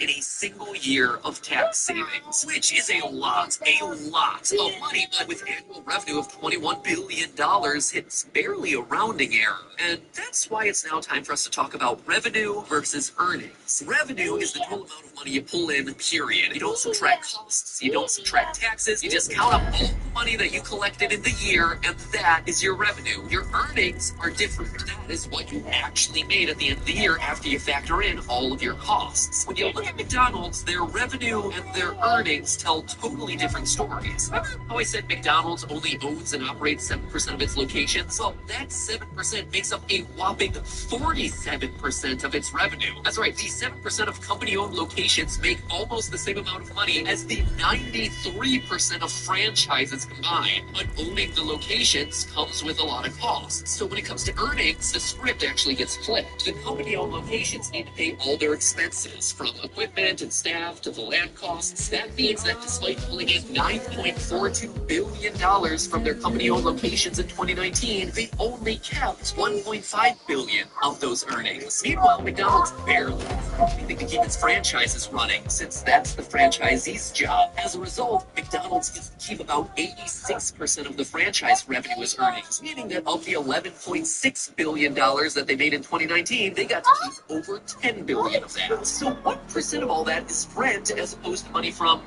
in a single year of tax savings, which is a lot of money. But with annual revenue of $21 billion, it's barely a rounding error. And that's why it's now time for us to talk about revenue versus earnings. Revenue is the total amount of money you pull in, period. You don't subtract costs, you don't subtract taxes, you just count up all the money that you collected in the year, and that is your revenue. Your earnings are different. That is what you actually made at the end of the year after you factor in all of your costs. When you look at McDonald's, their revenue and their earnings tell totally different stories. Remember how I said McDonald's only owns and operates 7% of its locations? Well, that 7% makes up a whopping 47% of its revenue. That's right, the 7% of company-owned locations make almost the same amount of money as the 93% of franchises combined. But owning the location convenience comes with a lot of costs. So when it comes to earnings, the script actually gets flipped. The company-owned locations need to pay all their expenses, from equipment and staff to the land costs. That means that despite pulling in $9.42 billion from their company-owned locations in 2019, they only kept $1.5 billion of those earnings. Meanwhile, McDonald's barely has anything to keep its franchises running, since that's the franchisee's job. As a result, McDonald's gets to keep about 86% of the franchise revenue as earnings, meaning that of the $11.6 billion that they made in 2019, they got to keep over $10 billion of that. So what percent of all that is rent as opposed to money from,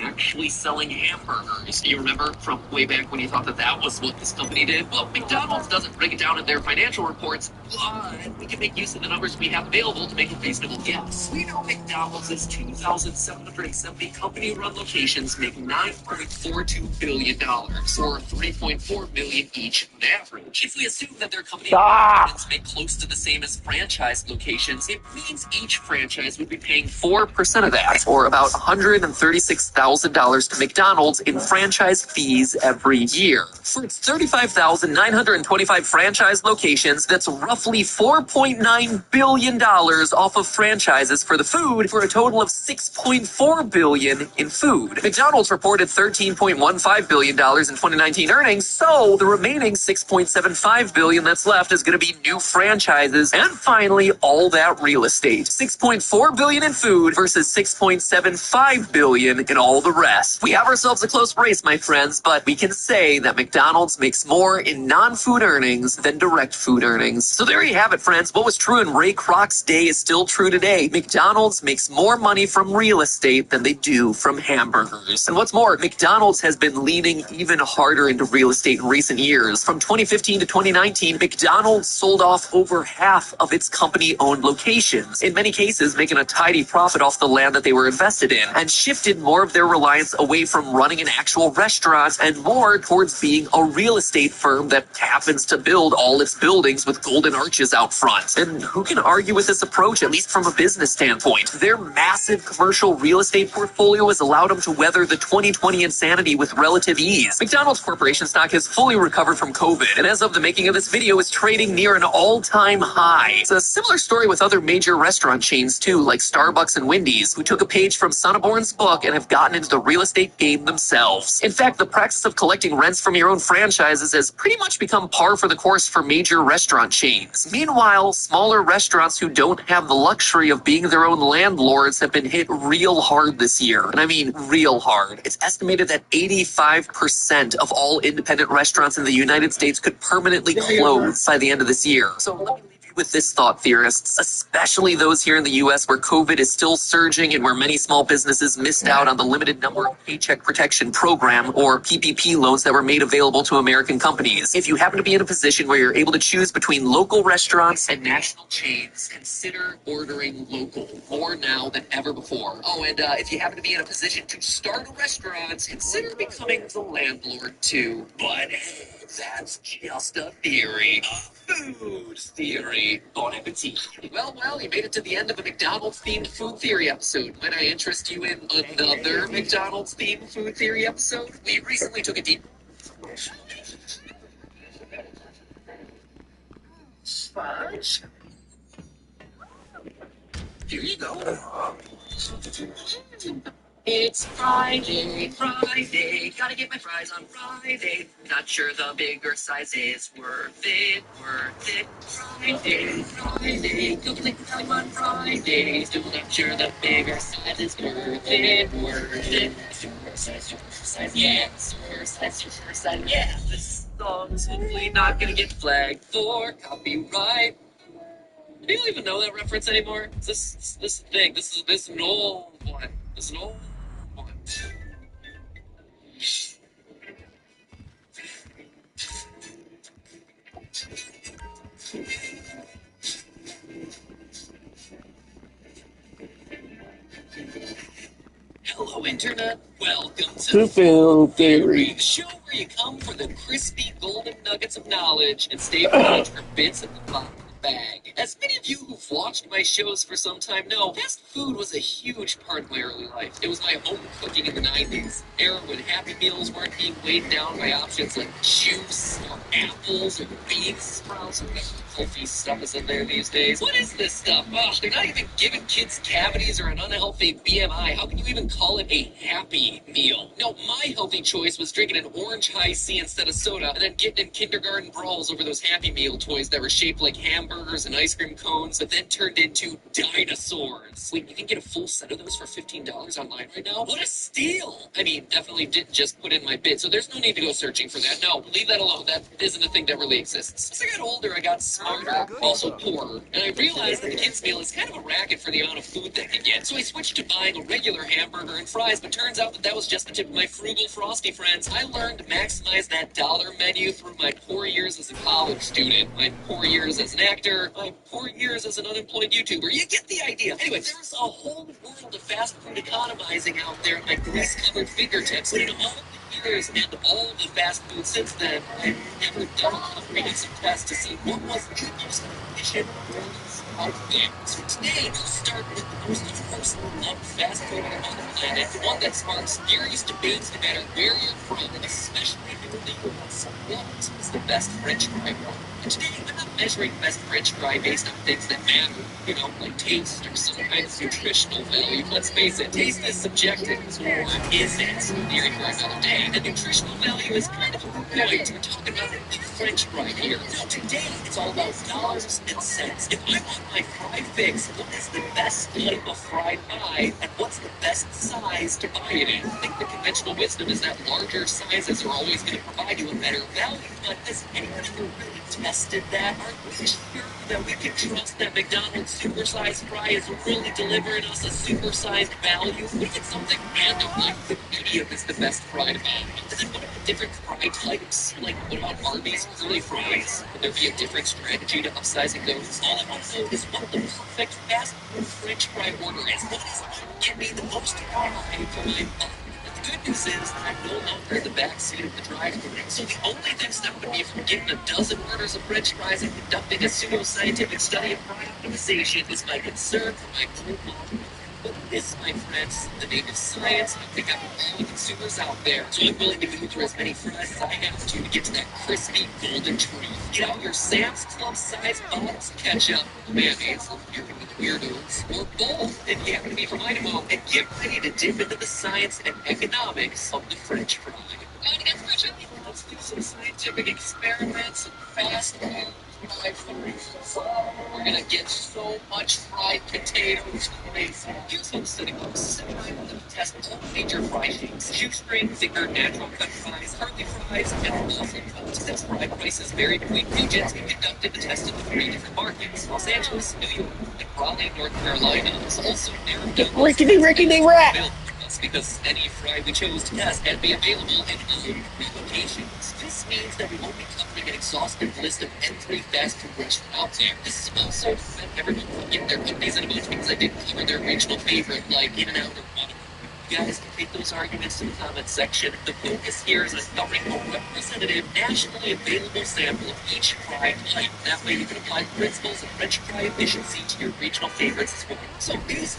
actually selling hamburgers? Do you remember from way back when you thought that that was what this company did? Well, McDonald's doesn't break it down in their financial reports, but we can make use of the numbers we have available to make a reasonable guess. We know McDonald's 2,770 company-run locations make $9.42 billion, or $3.4 million each on average. If we assume that their company locations make close to the same as franchise locations, it means each franchise would be paying 4% of that, or about $136,000 to McDonald's in franchise fees every year. For its 35,925 franchise locations, that's roughly $4.9 billion off of franchises for the food, for a total of $6.4 billion in food. McDonald's reported $13.15 billion in 2019 earnings, so the remaining $6.75 billion that's left is going to be new franchises, and finally, all that real estate. $6.4 billion in food versus $6.75 billion in all the rest. We have ourselves a close race, my friends, but we can say that McDonald's makes more in non-food earnings than direct food earnings. So there you have it, friends. What was true in Ray Kroc's day is still true today. McDonald's makes more money from real estate than they do from hamburgers. And what's more, McDonald's has been leaning even harder into real estate in recent years. From 2015 to 2019, McDonald's sold off over half of its company-owned locations, in many cases making a tidy profit off the land that they were invested in, and shifted more of their reliance away from running an actual restaurant and more towards being a real estate firm that happens to build all its buildings with golden arches out front. And who can argue with this approach, at least from a business standpoint? Their massive commercial real estate portfolio has allowed them to weather the 2020 insanity with relative ease. McDonald's Corporation stock has fully recovered from COVID, and as of the making of this video, is trading near an all-time high. It's a similar story with other major restaurant chains too, like Starbucks and Wendy's, who took a page from Sonneborn's book and have gotten into the real estate game themselves. In fact, the practice of collecting rents from your own franchises has pretty much become par for the course for major restaurant chains. Meanwhile, smaller restaurants who don't have the luxury of being their own landlords have been hit real hard this year. And I mean real hard. It's estimated that 85% of all independent restaurants in the United States could permanently close by the end of this year. So let me leave you with this thought, theorists, especially those here in the U.S. where COVID is still surging and where many small businesses missed out on the limited number of Paycheck Protection Program, or PPP, loans that were made available to American companies. If you happen to be in a position where you're able to choose between local restaurants and national chains, consider ordering local more now than ever before. Oh, and if you happen to be in a position to start a restaurant, consider becoming the landlord too. But hey, that's just a theory. A food theory. Bon appetit. Well, you made it to the end of a McDonald's-themed food theory episode. Might I interest you in another McDonald's-themed food theory episode? We recently took a deep... Fudge? Here you go. It's Friday, gotta get my fries on Friday. Not sure the bigger size is worth it. Friday, go click the time on Fridays. Still not sure the bigger size is worth it. Super size, yeah. Super size, yeah. This song's hopefully not gonna get flagged for copyright. Do you even know that reference anymore? This thing, this an old one. This an old one. Hello, Internet. Welcome to Film Theory. the show where you come for the crispy golden nuggets of knowledge and stay behind for bits at the bottom of the bag. As many of you who watched my shows for some time know, fast food was a huge part of my early life. It was my home cooking in the 90s, era when Happy Meals weren't being weighed down by options like juice or apples or bean sprouts or healthy stuff is in there these days. What is this stuff? Oh, they're not even giving kids cavities or an unhealthy BMI. How can you even call it a Happy Meal? No, my healthy choice was drinking an orange high C instead of soda and then getting in kindergarten brawls over those Happy Meal toys that were shaped like hamburgers and ice cream cones that then turned into dinosaurs. Wait, you can get a full set of those for $15 online right now? What a steal! I mean, definitely didn't just put in my bid, so there's no need to go searching for that. No, leave that alone. That isn't a thing that really exists. As I got older, I got smarter, also poorer, and I realized that the kids' meal is kind of a racket for the amount of food they can get. So I switched to buying a regular hamburger and fries, but turns out that was just the tip of my frugal frosty friends. I learned to maximize that dollar menu through my poor years as a college student, my poor years as an actor, my poor years as an unemployed YouTuber. You get the idea. Anyway, there's a whole world of fast food economizing out there at my grease-covered fingertips. But in all the years and all the fast food since then, I've never done a comprehensive test to see what was the most efficient out there. So today, we'll start with the most universally loved fast food on the planet, the one that sparks furious debates no matter where you're from, and especially here in the U.S. What is the best French fry? And today, I'm not measuring best French fry based on things that matter, like taste or some kind of nutritional value. Let's face it, taste is subjective, or is it? Theory for another day. The nutritional value is kind of a point. We're talking about the French fry here. Now, today, it's all about dollars and cents. If I want my fry fix, what is the best type of fried pie, and what's the best size to buy it in? I think the conventional wisdom is that larger sizes are always going to provide you a better value, but has anyone ever really tested that? Are we sure that we can trust that McDonald's supersized fry is really delivering us a supersized value? What if it's something random like the medium is the best fry to buy? Does it put different fry types? Like, what about Arby's curly fries? Would there be a different strategy to upsizing those? All I want to know is what the perfect fast food French fry order is. What is it that can be the most ROI for my buck? The good news is that I'm no longer in the backseat of the drive-thru, so the only next step would be from getting a dozen orders of French fries and conducting a pseudo-scientific study of fry optimization is my concern for my group. But this, my friends, the name of science, I think I'm all the consumers out there, so I'm willing to go through as many fries as I have to get to that crispy golden truth. Get out your Sam's Club-sized bottles of ketchup, mayonnaise, you're with the weirdos, or both if you happen to be from Idaho, and get ready to dip into the science and economics of the French fry. Going to get the French fry? Let's do some scientific experiments and fast food. We're gonna get so much fried potatoes. Amazing. Here's what I'm setting up. I'm going to test all major fry shapes: shoestring, finger, natural cut fries, curly fries, and waffle cones. Since fry prices vary between regions, we conducted the test in 3 different markets: Los Angeles, New York, and Raleigh, North Carolina. It's also narrowed down Rickety rat. because any fry we chose to test had to be available in all 3 locations. This means that we won't be covering an exhaustive list of every fast food restaurant out there. This is also to prevent everyone from getting their companies in emotion because I didn't cover their regional favorite like In-N-Out or Whataburger. You guys can take those arguments to the comment section. The focus here is on covering a representative, nationally available sample of each fry type. That way you can apply the principles of French fry efficiency to your regional favorites as well. So these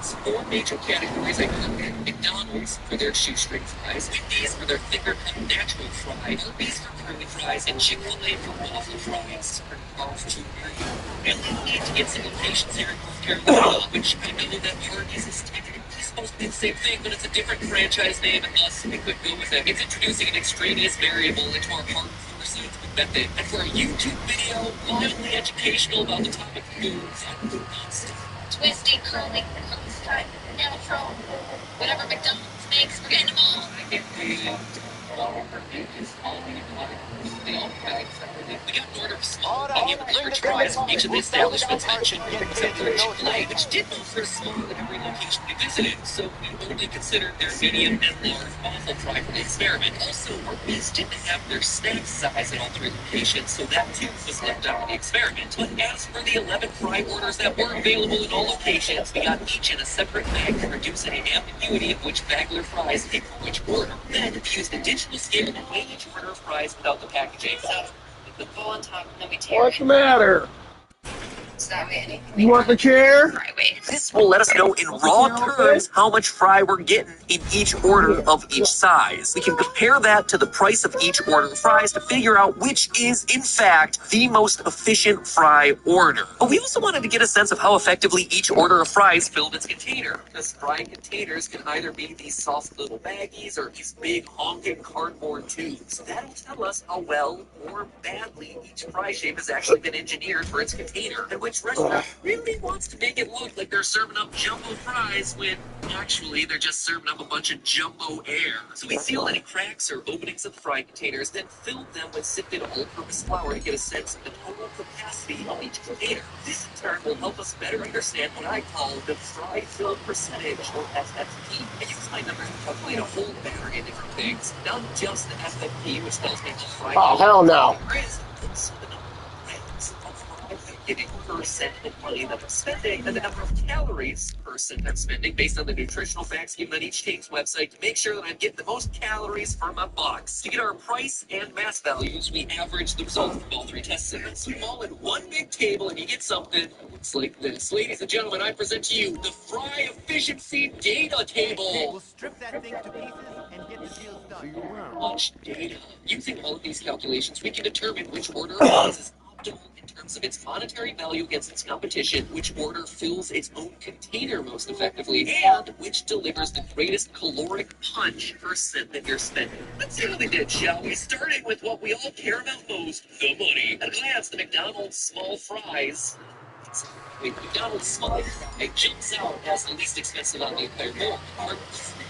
4 major categories I covered: McDonald's for their shoestring fries, Wendy's for their finger-cut natural fry, Arby's for curly fries, and Chick-fil-A for waffle fries. I really need to get some locations here in North Carolina, which I know that Arby's is technically supposed to be the same thing, but it's a different franchise name, and thus we could go with it. It's introducing an extraneous variable into our hardcore scientific method, and for a YouTube video, mildly educational about the topic of foods and food nonsense. Twisty, curling, type, natural. Whatever McDonald's makes, we're getting them all. We got an order of small medium large fries from each of the establishments mentioned, except for Chick-fil-A, which did offer smaller than every location we visited, so we only considered their medium and large waffle fry for the experiment. Also, Arby's didn't have their snack size in all 3 locations, so that too was left out of the experiment. But as for the 11 fry orders that were available in all locations, we got each in a separate bag to reduce any ambiguity of which bagler fries came from which order. Then, we used a digital scale to weigh each order of fries without the packaging. So, the Funtime, let me What's the matter? So that way anything You want the chair? fry weight. This will let us know in raw terms how much fry we're getting in each order of each size. We can compare that to the price of each order of fries to figure out which is, in fact, the most efficient fry order. But we also wanted to get a sense of how effectively each order of fries filled its container, because fry containers can either be these soft little baggies or these big honking cardboard tubes. That'll tell us how well or badly each fry shape has actually been engineered for its container, and which restaurant really wants to make it look like they're serving up jumbo fries when actually they're just serving up a bunch of jumbo air. So we sealed any cracks or openings of the fry containers, then filled them with sifted all-purpose flour to get a sense of the total capacity of each container. This in turn will help us better understand what I call the fry fill percentage, or FFP. I use my numbers to calculate a whole battery of different things, not just the FFP, which tells me how fry Oh, hell no. is also the number of grams of fry I'm getting per cent of money that I'm spending, and the number of calories per cent I'm spending based on the nutritional facts given on each chain's website to make sure that I'm getting the most calories for my bucks. To get our price and mass values, we average the results from all three test segments. Put them all in one big table and you get something that looks like this. Ladies and gentlemen, I present to you the Fry Efficiency Data Table. We'll strip that thing to pieces and get the deals done. Much data. Using all of these calculations, we can determine which order of fries is optimal in terms of its monetary value against its competition, which order fills its own container most effectively, and which delivers the greatest caloric punch per cent that you're spending. Let's see how they did, shall we? Starting with what we all care about most, the money. At a glance, the McDonald's small fries. Wait, McDonald's small fry jumps out as the least expensive on the entire board. Our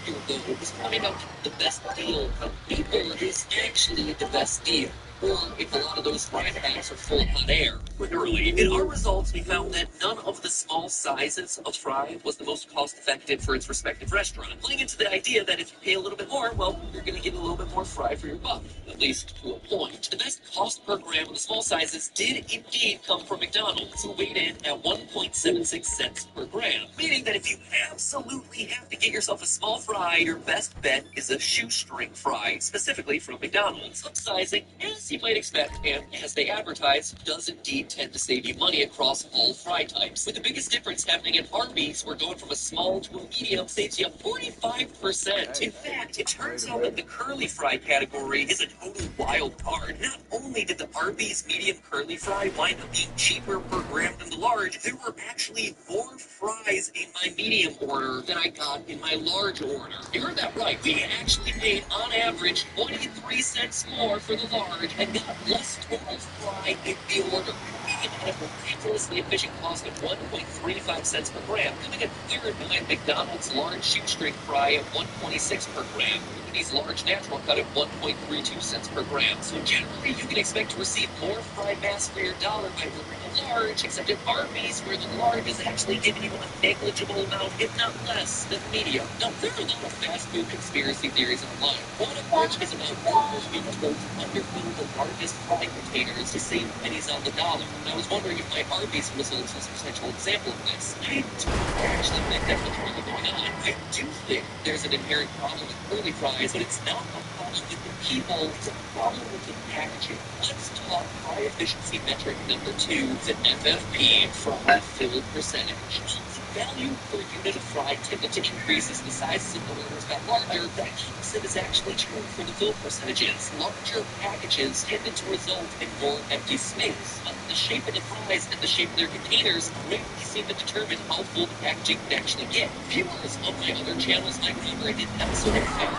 video, though, is coming up the best deal of people is actually the best deal. Or if a lot of those fry packs are full of hot air. Literally. In our results, we found that none of the small sizes of fry was the most cost-effective for its respective restaurant, playing into the idea that if you pay a little bit more, well, you're going to get a little bit more fry for your buck, at least to a point. The best cost per gram of the small sizes did indeed come from McDonald's, who weighed in at 1.76 cents per gram, meaning that if you absolutely have to get yourself a small fry, your best bet is a shoestring fry, specifically from McDonald's. Upsizing, as you might expect, and as they advertise, does indeed tend to save you money across all fry types. With the biggest difference happening at Arby's, where going from a small to a medium saves you 45%. In fact, it turns out that the curly fry category is a total wild card. Not only did the Arby's medium curly fry wind up being cheaper per gram than the large, there were actually more fries in my medium order than I got in my large order. You heard that right. We actually paid, on average, 23 cents more for the large and got less total fry in the order, even at a ridiculously efficient cost of 1.35 cents per gram, coming in third behind McDonald's large shoestring fry at 1.26 per gram, Company's large natural cut at 1.32 cents per gram. So generally, you can expect to receive more fry mass for your dollar by ordering a large, except at Arby's, where the large is actually giving you a negligible amount, if not less, than medium. Now, there are a lot of fast food conspiracy theories online, one of which is about workers being told to underfill the largest fry containers to save pennies on the dollar. And I was wondering if my Arby's results was a potential example of this. I don't actually think that's what's really going on. I do think there's an inherent problem with curly fries, but it's not a problem with the people, it's a problem with the packaging. Let's talk fry efficiency metric number 2, the FFP, fry fill percentage. The value per unit of fry tended to increase as the sizes of the orders got larger. The opposite is actually true for the fill percentages. Larger packages tended to result in more empty space. But the shape of the fries and the shape of their containers greatly seem to determine how full the packaging can actually get. Viewers of my other channels like Robert did an episode of how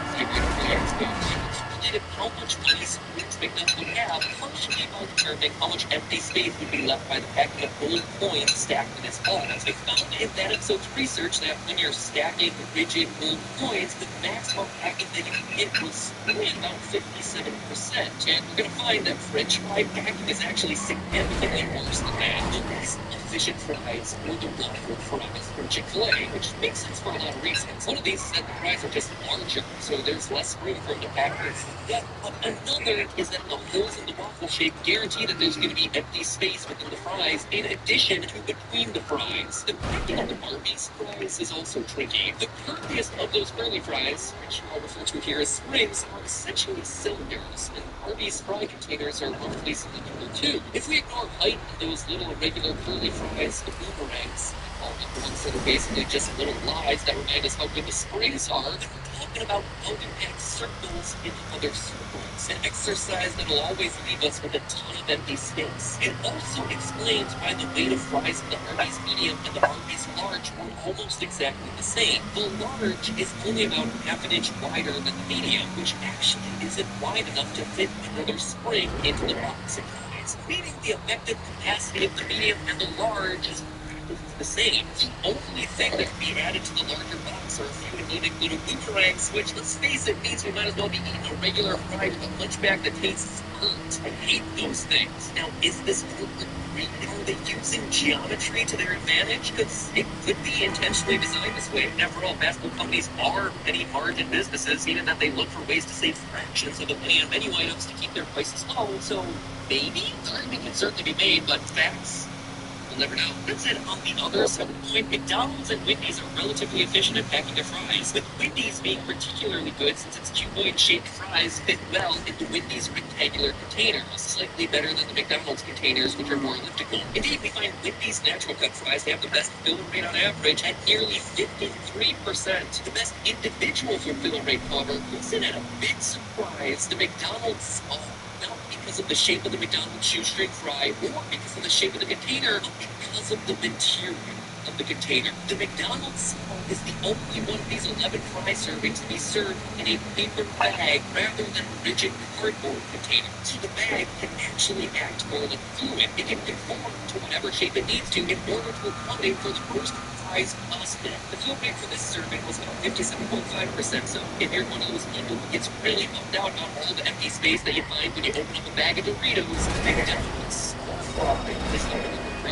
much space McDonald's would have, partially by determining how much empty space would be left by the packet of gold coins stacked in its balls. They found in that episode's research that when you're stacking rigid gold coins, the maximum packing that you can get was really about 57%. And we're going to find that French fry packing is actually significantly worse than that. The least efficient fries were the waffle fries from Chick-fil-A, which makes sense for a lot of reasons. One of these is that the fries are just larger, so there's less room for them to pack with Yeah, but another is that the holes in the waffle shape guarantee that there's going to be empty space within the fries in addition to between the fries. The cracking of the Arby's fries is also tricky. The curviest of those curly fries, which I'll refer to here as springs, are essentially cylinders, and Arby's fry containers are roughly cylindrical too. If we ignore height in those little irregular curly fries, the boomerangs, all the ones that are basically just little lies that remind us how good the springs are, then we're talking about how to add circles in other circles, an exercise that'll always leave us with a ton of empty space. It also explains why the weight of fries in the Arby's medium and the Arby's large were almost exactly the same. The large is only about half an inch wider than the medium, which actually isn't wide enough to fit another spring into the box of fries, meaning the effective capacity of the medium and the large is the same. The only thing that can be added to the larger box are a few anemic little boomerangs, which, let's face it, means we might as well be eating a regular fried lunchback that tastes burnt. I hate those things. Now, is this corporate greed? Are they using geometry to their advantage? Because it could be intentionally designed this way. After all, fast food companies are penny margin businesses, meaning that they look for ways to save fractions of a penny on menu items to keep their prices low. So maybe the argument can certainly be made, but facts, we'll never know. That said, on the other side of the coin, McDonald's and Wendy's are relatively efficient at packing their fries, with Wendy's being particularly good since its cuboid-shaped fries fit well into Wendy's rectangular containers, slightly better than the McDonald's containers, which are more elliptical. Indeed, we find Wendy's natural cut fries have the best fill rate on average at nearly 53%. The best individual fill rate, however, comes in at a big surprise, the McDonald's small. Not because of the shape of the McDonald's shoestring fry or because of the shape of the container, but because of the material of the container. The McDonald's small is the only one of these 11 fry servings to be served in a paper bag rather than a rigid cardboard container. So the bag can actually act more like fluid. It can conform to whatever shape it needs to in order to accommodate for the most fries possible. The fill rate for this serving was about 57.5%, so if you're one of those people who gets really bummed out about all the empty space that you find when you open up a bag of Doritos, McDonald's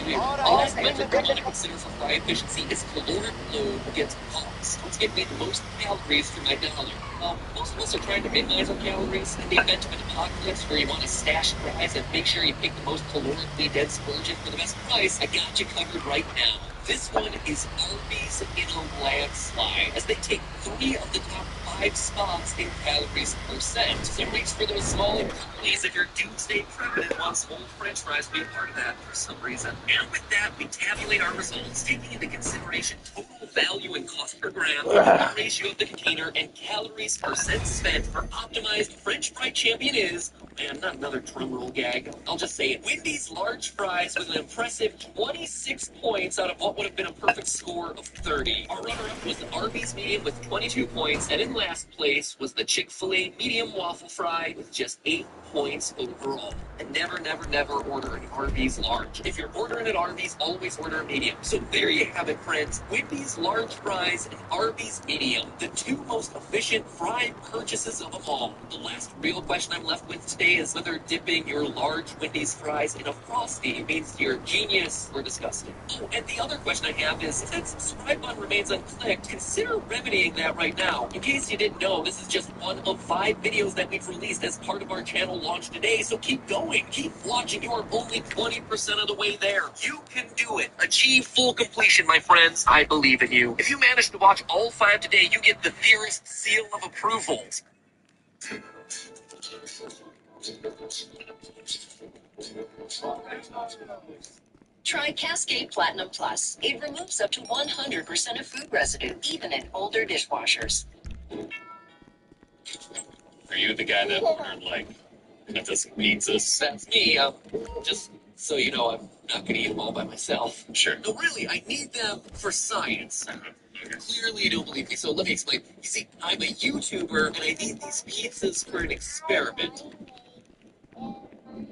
is the last metric we want to consider for fry efficiency is caloric load against cost. What's giving me the most calories for my dollar? Most of us are trying to minimize our calories in the event of an apocalypse where you want to stash fries and make sure you pick the most calorically dense version for the best price. I got you covered right now. This one is Arby's in a landslide, as they take 3 of the top 5 spots in calories percent. So reach for those smaller calories if your doomsday president wants whole french fries to be a part of that for some reason. And with that, we tabulate our results, taking into consideration total value and cost per gram, the ratio of the container, and calories percent spent. For optimized french fry champion is, man, not another drum roll gag. I'll just say it. Wendy's large fries with an impressive 26 points out of what would have been a perfect score of 30. Our runner-up was the Arby's medium with 22 points, and in last place was the Chick-fil-A medium waffle fry with just 8 points overall. And never, never, never order an Arby's large. If you're ordering at Arby's, always order a medium. So there you have it, friends. Wendy's large fries and Arby's medium, the 2 most efficient fry purchases of them all. The last real question I'm left with today is whether dipping your large Wendy's fries in a Frosty means you're genius or disgusting. Oh, and the other question I have is, since subscribe button remains unclicked, consider remedying that right now. In case you didn't know, this is just one of 5 videos that we've released as part of our channel launch today, so keep going. Keep watching. You are only 20% of the way there. You can do it. Achieve full completion, my friends. I believe in you. If you manage to watch all 5 today, you get the theorist seal of approval. Try Cascade Platinum Plus. It removes up to 100% of food residue, even in older dishwashers. Are you the guy that ordered, like, a dozen pizzas? That's me. Just so you know, I'm not going to eat them all by myself. Sure. No, really, I need them for science. Okay. Clearly, you don't believe me, so let me explain. You see, I'm a YouTuber, and I need these pizzas for an experiment.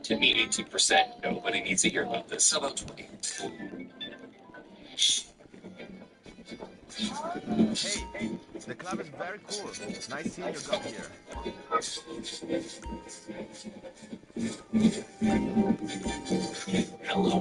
To me, 18%. Nobody needs to hear about this. How about 20? Hey, the club is very cool. Nice seeing you got here. Hello,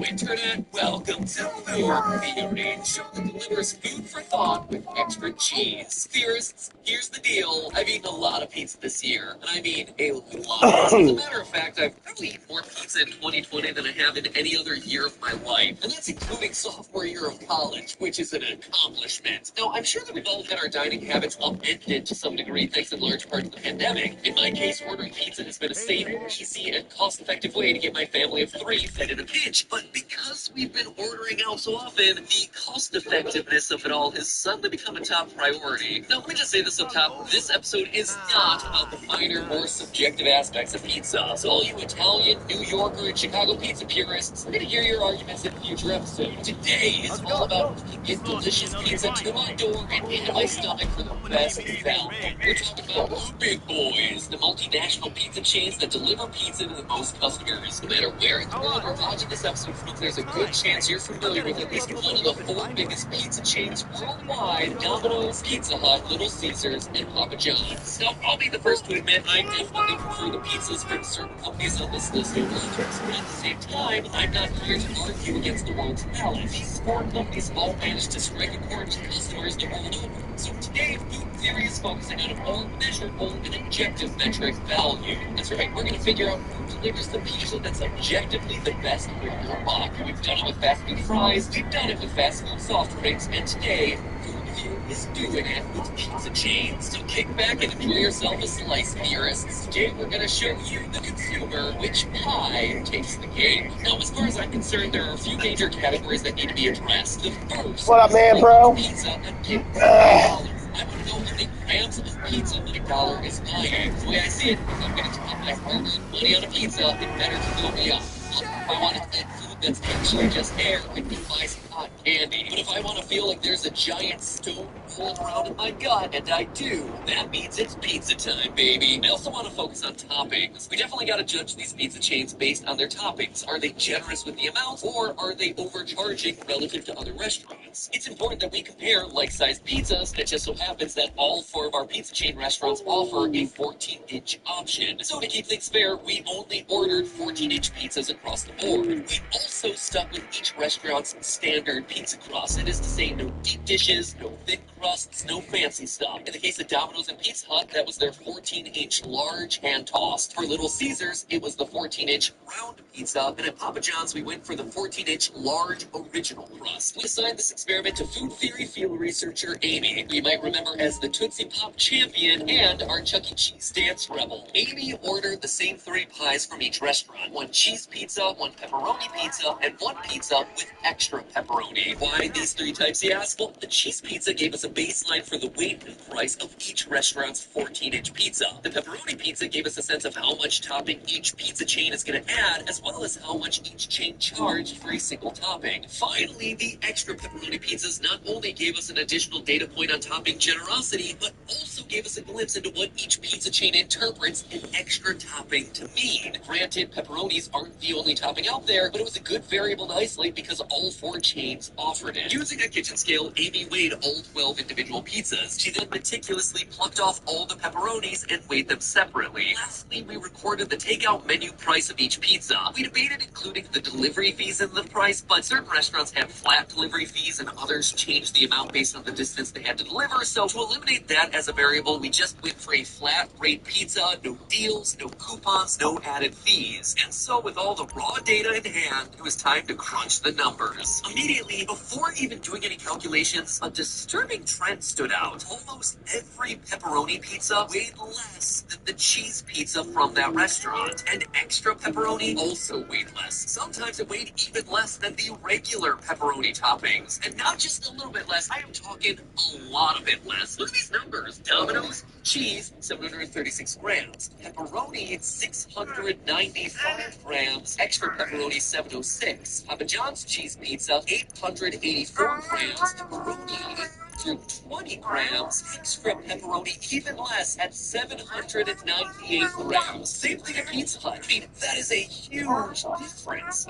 Internet. Welcome to Food Theory, show that delivers food for thought with extra cheese. Theorists, here's the deal. I've eaten a lot of pizza this year, and I mean a lot. As a matter of fact, I've probably eaten more pizza in 2020 than I have in any other year of my life, and that's including sophomore year of college, which is an accomplishment. Now, I'm sure that we've all had our dining habits upended to some degree thanks in large part to the pandemic. In my case, ordering pizza has been a safe, easy, and cost-effective way to get my family of 3 fed in a pinch. But because we've been ordering out so often, the cost-effectiveness of it all has suddenly become a top priority. Now, let me just say this up top. This episode is not about the finer, more subjective aspects of pizza. So all you Italian, New Yorker, and Chicago pizza purists, we're going to hear your arguments in a future episode. Today is all about getting delicious pizza to my door and into my stomach for the best value. We're talking about the big boys, the multinational pizza chains that deliver pizza to the most customers. No matter where in the world you're watching this episode from, there's a good chance you're familiar with at least one of the 4 biggest pizza chains worldwide: Domino's, Pizza Hut, Little Caesars, and Papa John's. Now, I'll be the first to admit I definitely prefer the pizzas from certain companies on this list over others, but at the same time, I'm not here to argue against the world's palate. These 4 companies all managed to strike a chord to customers the world over. So today, Food Theory is focusing on a more measurable and objective metric: value. That's right, we're going to figure out who delivers the pizza that's objectively the best for your buck. We've done it with fast food fries, we've done it with fast food soft drinks, and today, Food Theory is doing it with pizza chains. So kick back and enjoy yourself a slice, theorists. Today, we're going to show you, the consumer, which pie takes the cake. Now, as far as I'm concerned, there are a few major categories that need to be addressed. The first, What up, man, bro? pizza and $1. I want to know how many grams of pizza $1 is buying. The way I see it, if I'm going to spend my hard-earned money on a pizza, it better fill me up. If I want to eat food that's actually just air, I can buy some cotton candy. But if I want to feel like there's a giant stone rolling around in my gut, and I do, that means it's pizza time, baby. I also want to focus on toppings. We definitely got to judge these pizza chains based on their toppings. Are they generous with the amount, or are they overcharging relative to other restaurants? It's important that we compare like-sized pizzas, and it just so happens that all 4 of our pizza chain restaurants offer a 14-inch option. So to keep things fair, we only ordered 14-inch pizzas across the board. We also stuck with each restaurant's standard pizza crust. It is to say, no deep dishes, no thick crusts, no fancy stuff. In the case of Domino's and Pizza Hut, that was their 14-inch large hand-tossed. For Little Caesars, it was the 14-inch round pizza. And at Papa John's, we went for the 14-inch large original crust. We assigned this experiment to Food Theory field researcher Amy, who you might remember as the Tootsie Pop champion and our Chuck E. Cheese dance rebel. Amy ordered the same 3 pies from each restaurant: 1 cheese pizza, 1 pepperoni pizza, and 1 pizza with extra pepperoni. Why these 3 types, you ask? Well, the cheese pizza gave us a baseline for the weight and price of each restaurant's 14-inch pizza. The pepperoni pizza gave us a sense of how much topping each pizza chain is going to add, as well as how much each chain charged for a single topping. Finally, the extra pepperoni pizzas not only gave us an additional data point on topping generosity, but also gave us a glimpse into what each pizza chain interprets an extra topping to mean. Granted, pepperonis aren't the only topping out there, but it was a good variable to isolate because all 4 chains offered it. Using a kitchen scale, Amy weighed all 12 individual pizzas. She then meticulously plucked off all the pepperonis and weighed them separately. Lastly, we recorded the takeout menu price of each pizza. We debated including the delivery fees in the price, but certain restaurants have flat delivery fees and others change the amount based on the distance they had to deliver. So to eliminate that as a variable, we just went for a flat rate pizza, no deals, no coupons, no added fees. And so with all the raw data in hand, it was time to crunch the numbers. Immediately, before even doing any calculations, a disturbing trend stood out. Almost every pepperoni pizza weighed less than the cheese pizza from that restaurant. And extra pepperoni also weighed less. Sometimes it weighed even less than the regular pepperoni toppings. And not just a little bit less, I am talking a lot of it less. Look at these numbers. Domino's, cheese, 736 grams. Pepperoni, 695 grams. Extra pepperoni, 706. Papa John's cheese pizza, 884 grams. Pepperoni, 220 grams. Extra pepperoni, even less, at 798 grams. Same thing at Pizza Hut. I mean, that is a huge difference.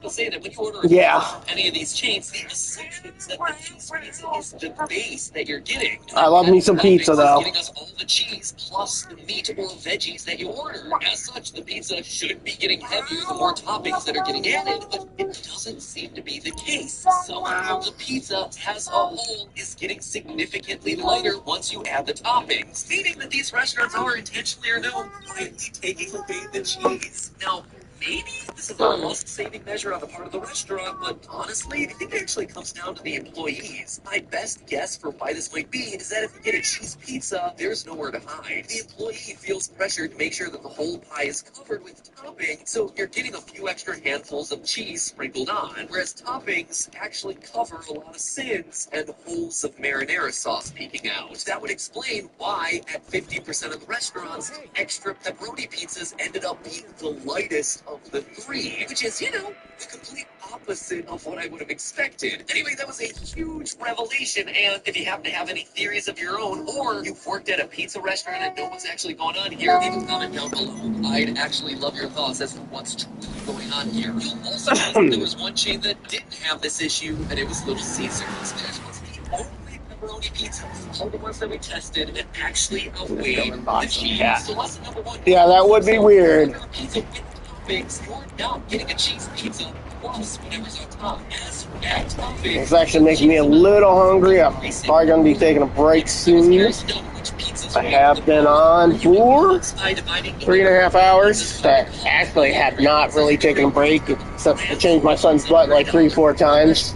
I'll say that when you order any of these chains, the assumption is that the cheese pizza is the base that you're getting. I love me some pizza, though. Getting us all the cheese plus the meat or veggies that you order. As such, the pizza should be getting heavier the more toppings that are getting added, but it doesn't seem to be the case. Somehow, the pizza as a whole is getting significantly lighter once you add the toppings, meaning that these restaurants are intentionally or no quietly taking away the cheese. Now, maybe this is a cost-saving measure on the part of the restaurant, but honestly, I think it actually comes down to the employees. My best guess for why this might be is that if you get a cheese pizza, there's nowhere to hide. The employee feels pressured to make sure that the whole pie is covered with topping, so you're getting a few extra handfuls of cheese sprinkled on, whereas toppings actually cover a lot of sins and holes of marinara sauce peeking out. That would explain why, at 50% of the restaurants, extra pepperoni pizzas ended up being the lightest of the three, which is, the complete opposite of what I would have expected. Anyway, that was a huge revelation, and if you happen to have any theories of your own, or you've worked at a pizza restaurant and know what's actually going on here, leave a comment down below. I'd actually love your thoughts as to what's truly going on here. You'll also notice that there was one chain that didn't have this issue, and it was Little Caesars. This was the only pepperoni pizza, all the ones that we tested, and actually outweighed the cheese. So lesson number one. Yeah, that would be weird. You're not getting a cheese pizza plus whatever's on top. As for add toppings, It's actually making me a little hungry. I'm probably going to be taking a break soon. I have been on for 3.5 hours. I actually have not really taken a break, except to change my son's butt like 3-4 times.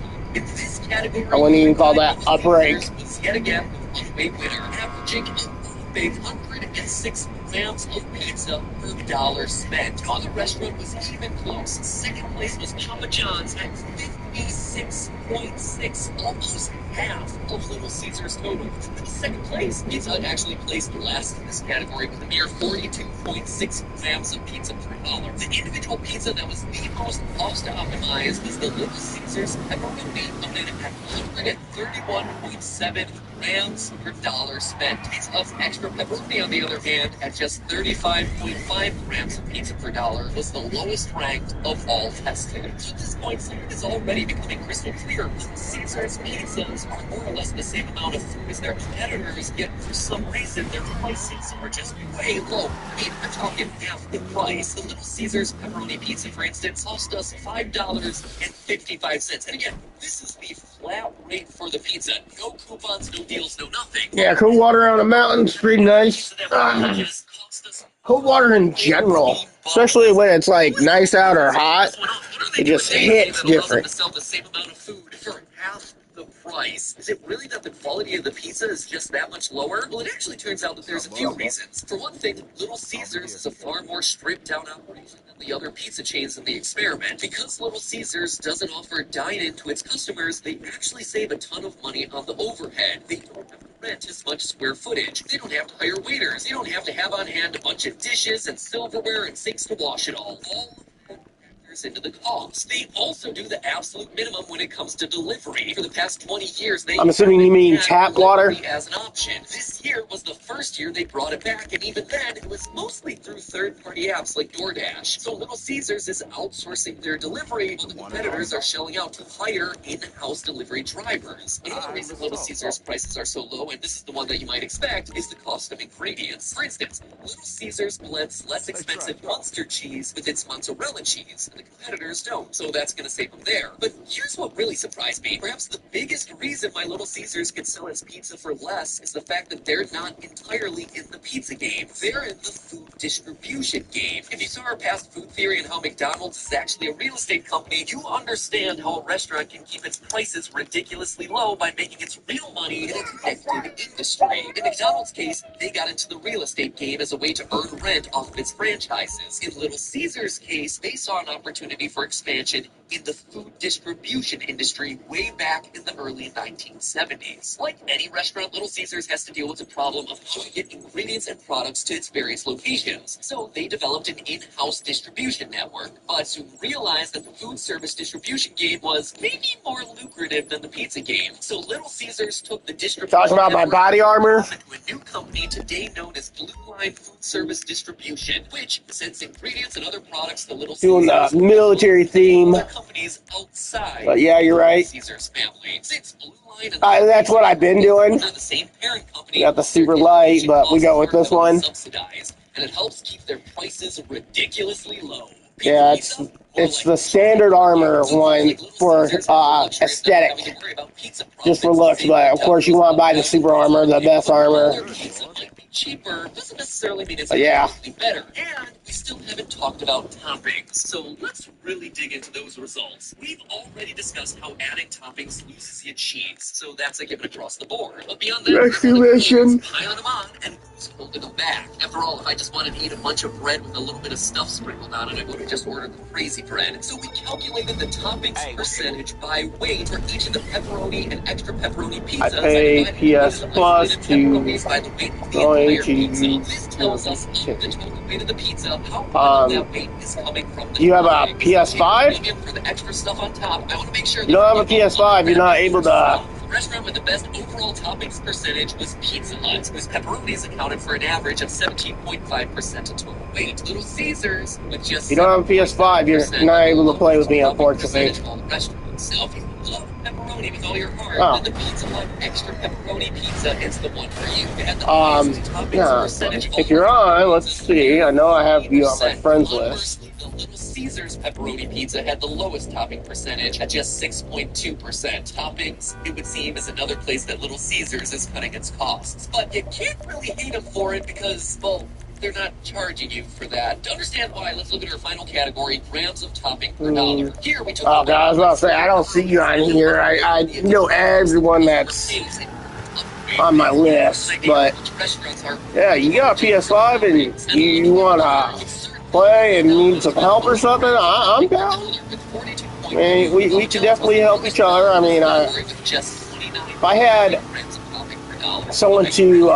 I wouldn't even call that a break. Yet again, one-way winner, averaging a big 106 grams of pizza per dollar spent. On the restaurant was even close. Second place was Papa John's at 56.6, almost half of Little Caesars total. The second place, Pizza Hut actually placed last in this category with a mere 42.6 grams of pizza per dollar. The individual pizza that was the most cost optimized was the Little Caesars pepperoni, coming in at 131.7 grams per dollar spent. Pizza Hut's extra pepperoni, on the other hand, at just 35.5 grams of pizza per dollar, was the lowest ranked of all tested. So at this point, something is already becoming crystal clear. Little Caesars pizzas are more or less the same amount of food as their competitors, yet for some reason their prices are just way low. I mean, I'm talking half the price. The Little Caesars pepperoni pizza, for instance, cost us $5.55. And again, this is the flat rate for the pizza. No coupons, no deals, no nothing. Yeah, cool water on a mountain's pretty nice. Cold water in general, especially when it's like nice out or hot, it just hits different. Sell the same amount of food for half the price. Is it really that the quality of the pizza is just that much lower? Well, it actually turns out that there's a few reasons. For one thing, Little Caesars is a far more stripped-down operation than the other pizza chains in the experiment. Because Little Caesars doesn't offer dine-in to its customers, they actually save a ton of money on the overhead. They don't have to rent as much square footage. They don't have to hire waiters. They don't have to have on hand a bunch of dishes and silverware and sinks to wash it all. Into the cost. They also do the absolute minimum when it comes to delivery. For the past 20 years, I'm assuming you mean tap water as an option. This year was the first year they brought it back, and even then, it was mostly through third-party apps like DoorDash. So Little Caesars is outsourcing their delivery, while the competitors are shelling out to hire in-house delivery drivers. Another reason Little Caesars prices are so low, and this is the one that you might expect, is the cost of ingredients. For instance, Little Caesars blends less expensive Munster cheese with its mozzarella cheese, and the competitors don't, so that's going to save them there. But here's what really surprised me. Perhaps the biggest reason why Little Caesars can sell its pizza for less is the fact that they're not entirely in the pizza game. They're in the food distribution game. If you saw our past food theory and how McDonald's is actually a real estate company, you understand how a restaurant can keep its prices ridiculously low by making its real money in a connected industry. In McDonald's case, they got into the real estate game as a way to earn rent off of its franchises. In Little Caesars' case, they saw an opportunity for expansion in the food distribution industry way back in the early 1970s. Like any restaurant, Little Caesars has to deal with the problem of how to get ingredients and products to its various locations. So they developed an in-house distribution network, but soon realized that the food service distribution game was maybe more lucrative than the pizza game. So Little Caesars took the distribution Talking about my body armor? into a new company today known as Blue Funtime food service distribution, which sends ingredients and other products to Little Doing Caesars. the military theme. Other companies outside. But yeah, you're right. Caesars family. Since Blue Line and That's what I've been doing. the same parent company. We got the super light, but we go with this one. Subsidized, and it helps keep their prices ridiculously low. Yeah, it's the standard armor one for aesthetic, just for looks. But of course, you want to buy the super armor, the best armor. Cheaper doesn't necessarily mean it's better, and we still haven't talked about toppings. So let's really dig into those results. We've already discussed how adding toppings loses your cheese, so that's a given across the board. But beyond that, piling them on and who's holding them back. After all, if I just wanted to eat a bunch of bread with a little bit of stuff sprinkled on it, I would have just ordered the crazy bread. So we calculated the toppings percentage by weight for each of the pepperoni and extra pepperoni pizzas. I pay PS Plus to This tells us the total weight of the pizza, how much that weight is coming from the you have a PS5? For the extra stuff on top, I want to make sure you don't have a PS5, you're not able to. The restaurant with the best overall toppings percentage was Pizza Hut, whose pepperonis accounted for an average of 17.5% of total weight. Little Caesars with just you don't have a PS5, you're not able to play with me, unfortunately. So if you love pepperoni with all your heart, then the Pizza Hut extra pepperoni pizza is the one for you. If you're on, let's see. I know I have you on my friends list. The Little Caesars pepperoni pizza had the lowest topping percentage at just 6.2%. Toppings, it would seem, is another place that Little Caesars is cutting its costs. But you can't really hate them for it because, well, they're not charging you for that. To understand why, let's look at our final category, grams of topping per dollar. Here we took God, I was about to say, I don't see you on here. I know everyone that's on my list, but yeah, you got a PS5 and you want to play and need some help or something, I'm down. I mean, we can definitely help each other. I mean, if I had someone to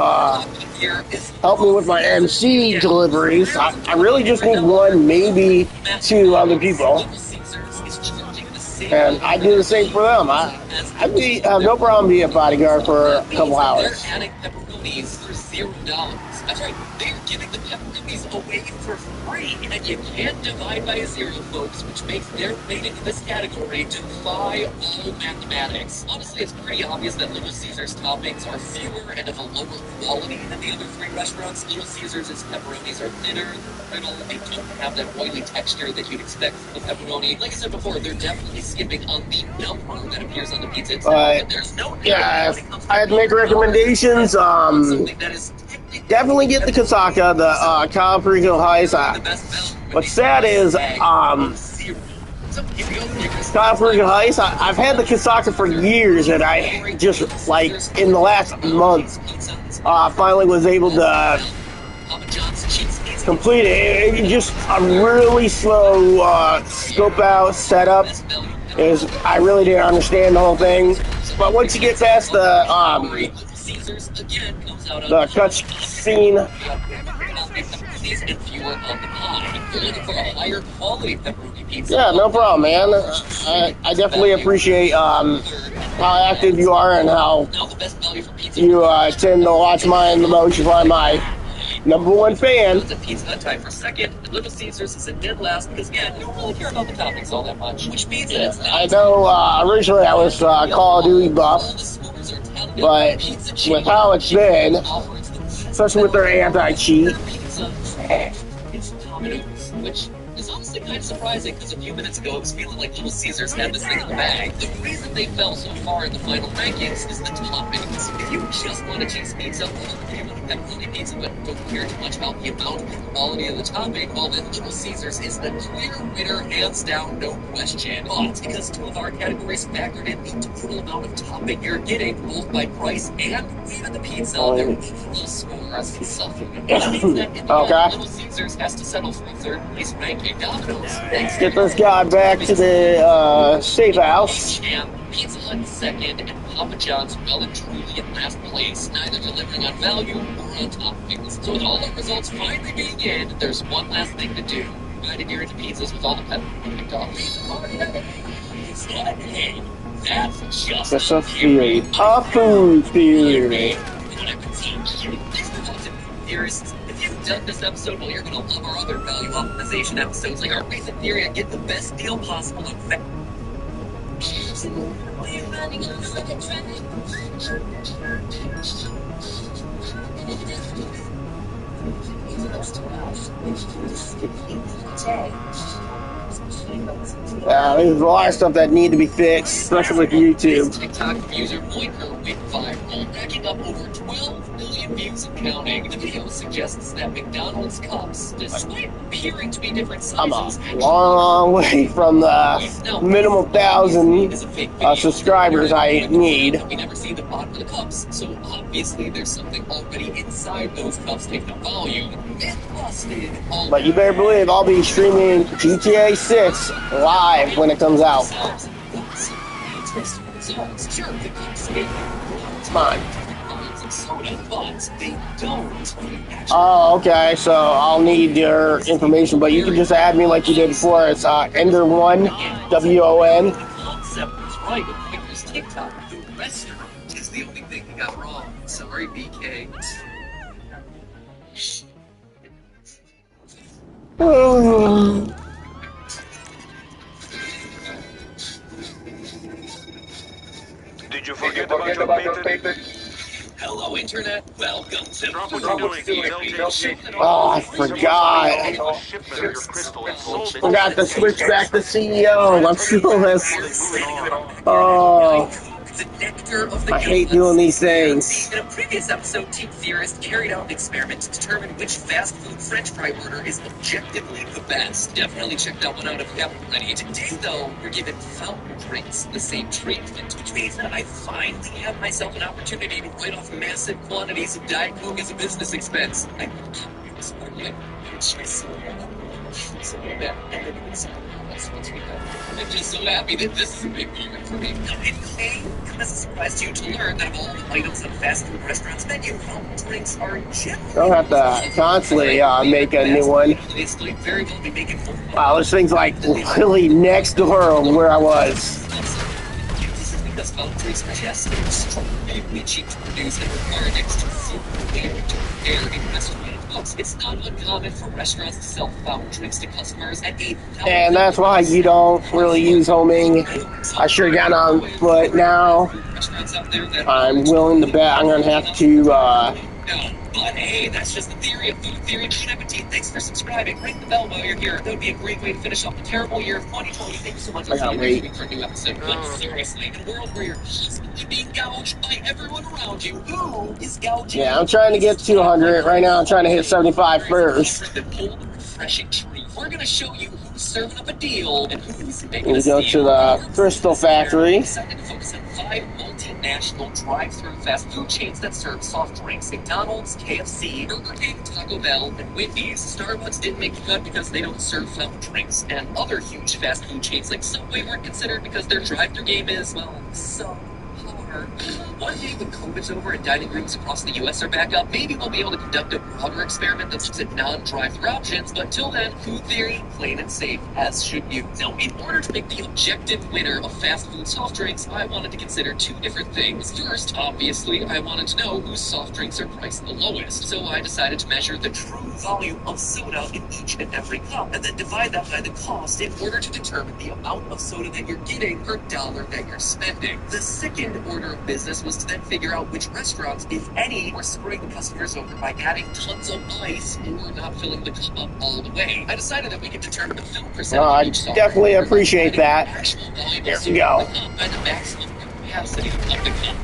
help me with my MC deliveries, I really just need one, maybe two other people. And I do the same for them. I have no problem being a bodyguard for a couple hours. They're adding pepperonis for $0. That's right, they're giving the pepperonis away for free. And you can't divide by 0, folks, which makes their rating in this category defy all mathematics. Honestly, it's pretty obvious that Little Caesars toppings are fewer and of a lower quality than the other 3 restaurants. Little Caesars' pepperonis are thinner, brittle, they don't have that oily texture that you'd expect from the pepperoni. Like I said before, they're definitely skipping on the number that appears on the pizza itself. But there's no if I had to make recommendations, definitely get the Kasaka, the California Heights. What's sad is, California Heights, I've had the Kasaka for years, and I just, like, in the last month, finally was able to complete it. It's just a really slow scope out setup. I really didn't understand the whole thing. But once you get past the cutscene, yeah, no problem, man. I definitely appreciate how active you are and how you tend to watch mine the most. You're probably my #1 fan. Pizza Hut tied for second, and Little Caesars is in dead last because, again, you don't really care about the toppings all that much, which means that it's not. I know originally I was Call of Duty buff, but with how it's been, especially with their anti-cheat, which is honestly kind of surprising because a few minutes ago it was feeling like Little Caesars had this thing in the bag. The reason they fell so far in the final rankings is the toppings. If you just want a cheese pizza, or if you want a pepperoni pizza but don't care too much about the amount and quality of the topping, well then Little Caesars is the clear winner, hands down, no question. But because 2 of our categories factored in the total amount of topping you're getting, both by price and weight of the pizza, their overall scores suffer. Which means that in the end, Little Caesars has to settle for a 3rd place ranking. Let's get this guy back to the safe house. Pizza Hut in second, and Papa John's well and truly in last place, neither delivering on value or on toppings. So with all the results finally being in, there's one last thing to do. United you're into pizzas with all the pepperoni toppings. Hey, that's just a theory. A food theory. Theorists, if you dug this episode, well, you're gonna love our other value optimization episodes, like our recent theory on get the best deal possible in fact. There's a lot of stuff that need to be fixed, especially with YouTube. TikTok user Moiker went viral, racking up over 12 million views and counting. The video suggests that McDonald's cups, despite appearing to be different sizes, I'm a long way from the minimum 1,000 subscribers I need. We never see the bottom of the cups, so obviously there's something already inside those cups taking up volume. Myth busted. But you better believe I'll be streaming GTA 6 live when it comes out. Come on. Oh, okay, so I'll need your information, but you can just add me like you did before. It's Ender1, WON. Right, but TikTok, the restaurant is the only thing you got wrong. Sorry, BK. Did you forget about your paper? Hello, Internet. Welcome to Oh, I forgot. Forgot to switch back to CEO. I'm still this. Oh. I hate doing these things. In a previous episode, Team Theorist carried out an experiment to determine which fast food French fry order is objectively the best. Definitely checked that one out if you haven't already. Today, though, we're giving fountain drinks the same treatment, which means that I finally have myself an opportunity to write off massive quantities of Diet Coke as a business expense. I can't use it. I'm just so happy that this is a big moment for me. It may come as a surprise to you to learn that of all the items on a fast food restaurant's menu, fountain drinks are generally... I'll have to constantly make a new one. Wow, this thing's like really next door where I was. This is because fountain drinks are just extremely cheap to produce and require next to zero to prepare in restaurant. It's not uncommon for restaurants to sell fountain drinks to customers at $8. And that's why you don't really use homing. I sure got on foot now. I'm willing to bet I'm going to have to... But hey, that's just the theory of food theory. Bon appetit. Thanks for subscribing. Ring the bell while you're here. That would be a great way to finish off the terrible year of 2020. Thank you so much for waiting for a new episode. But seriously, in a world where you're constantly being gouged by everyone around you, who is gouging? Yeah, I'm trying to get to 200. Right now, I'm trying to hit 75 first. Refreshing truth. We're going to show you who's serving up a deal and who's making We a go to the Crystal Factory. Decided to focus on 5 multinational drive-thru fast food chains that serve soft drinks. McDonald's, KFC, Burger King, Taco Bell, and Wendy's. Starbucks didn't make the cut because they don't serve fountain drinks. And other huge fast food chains like Subway weren't considered because their drive-thru game is, well, so hard. One day when COVID's over and dining rooms across the U.S. are back up, maybe we'll be able to conduct a broader experiment that looks at non-drive-thru options, but till then, food theory, plain and safe, as should you. Now, in order to make the objective winner of fast food soft drinks, I wanted to consider 2 different things. First, obviously, I wanted to know whose soft drinks are priced the lowest, so I decided to measure the true volume of soda in each and every cup, and then divide that by the cost in order to determine the amount of soda that you're getting per dollar that you're spending. The second order of business was to then figure out which restaurants, if any, were screwing the customers over by adding tons of ice or not filling the cup up all the way. I decided that we could determine the fill percentage I of each soft definitely drink appreciate that. actual volume There of we soda go. in the cup by the maximum capacity of the cup.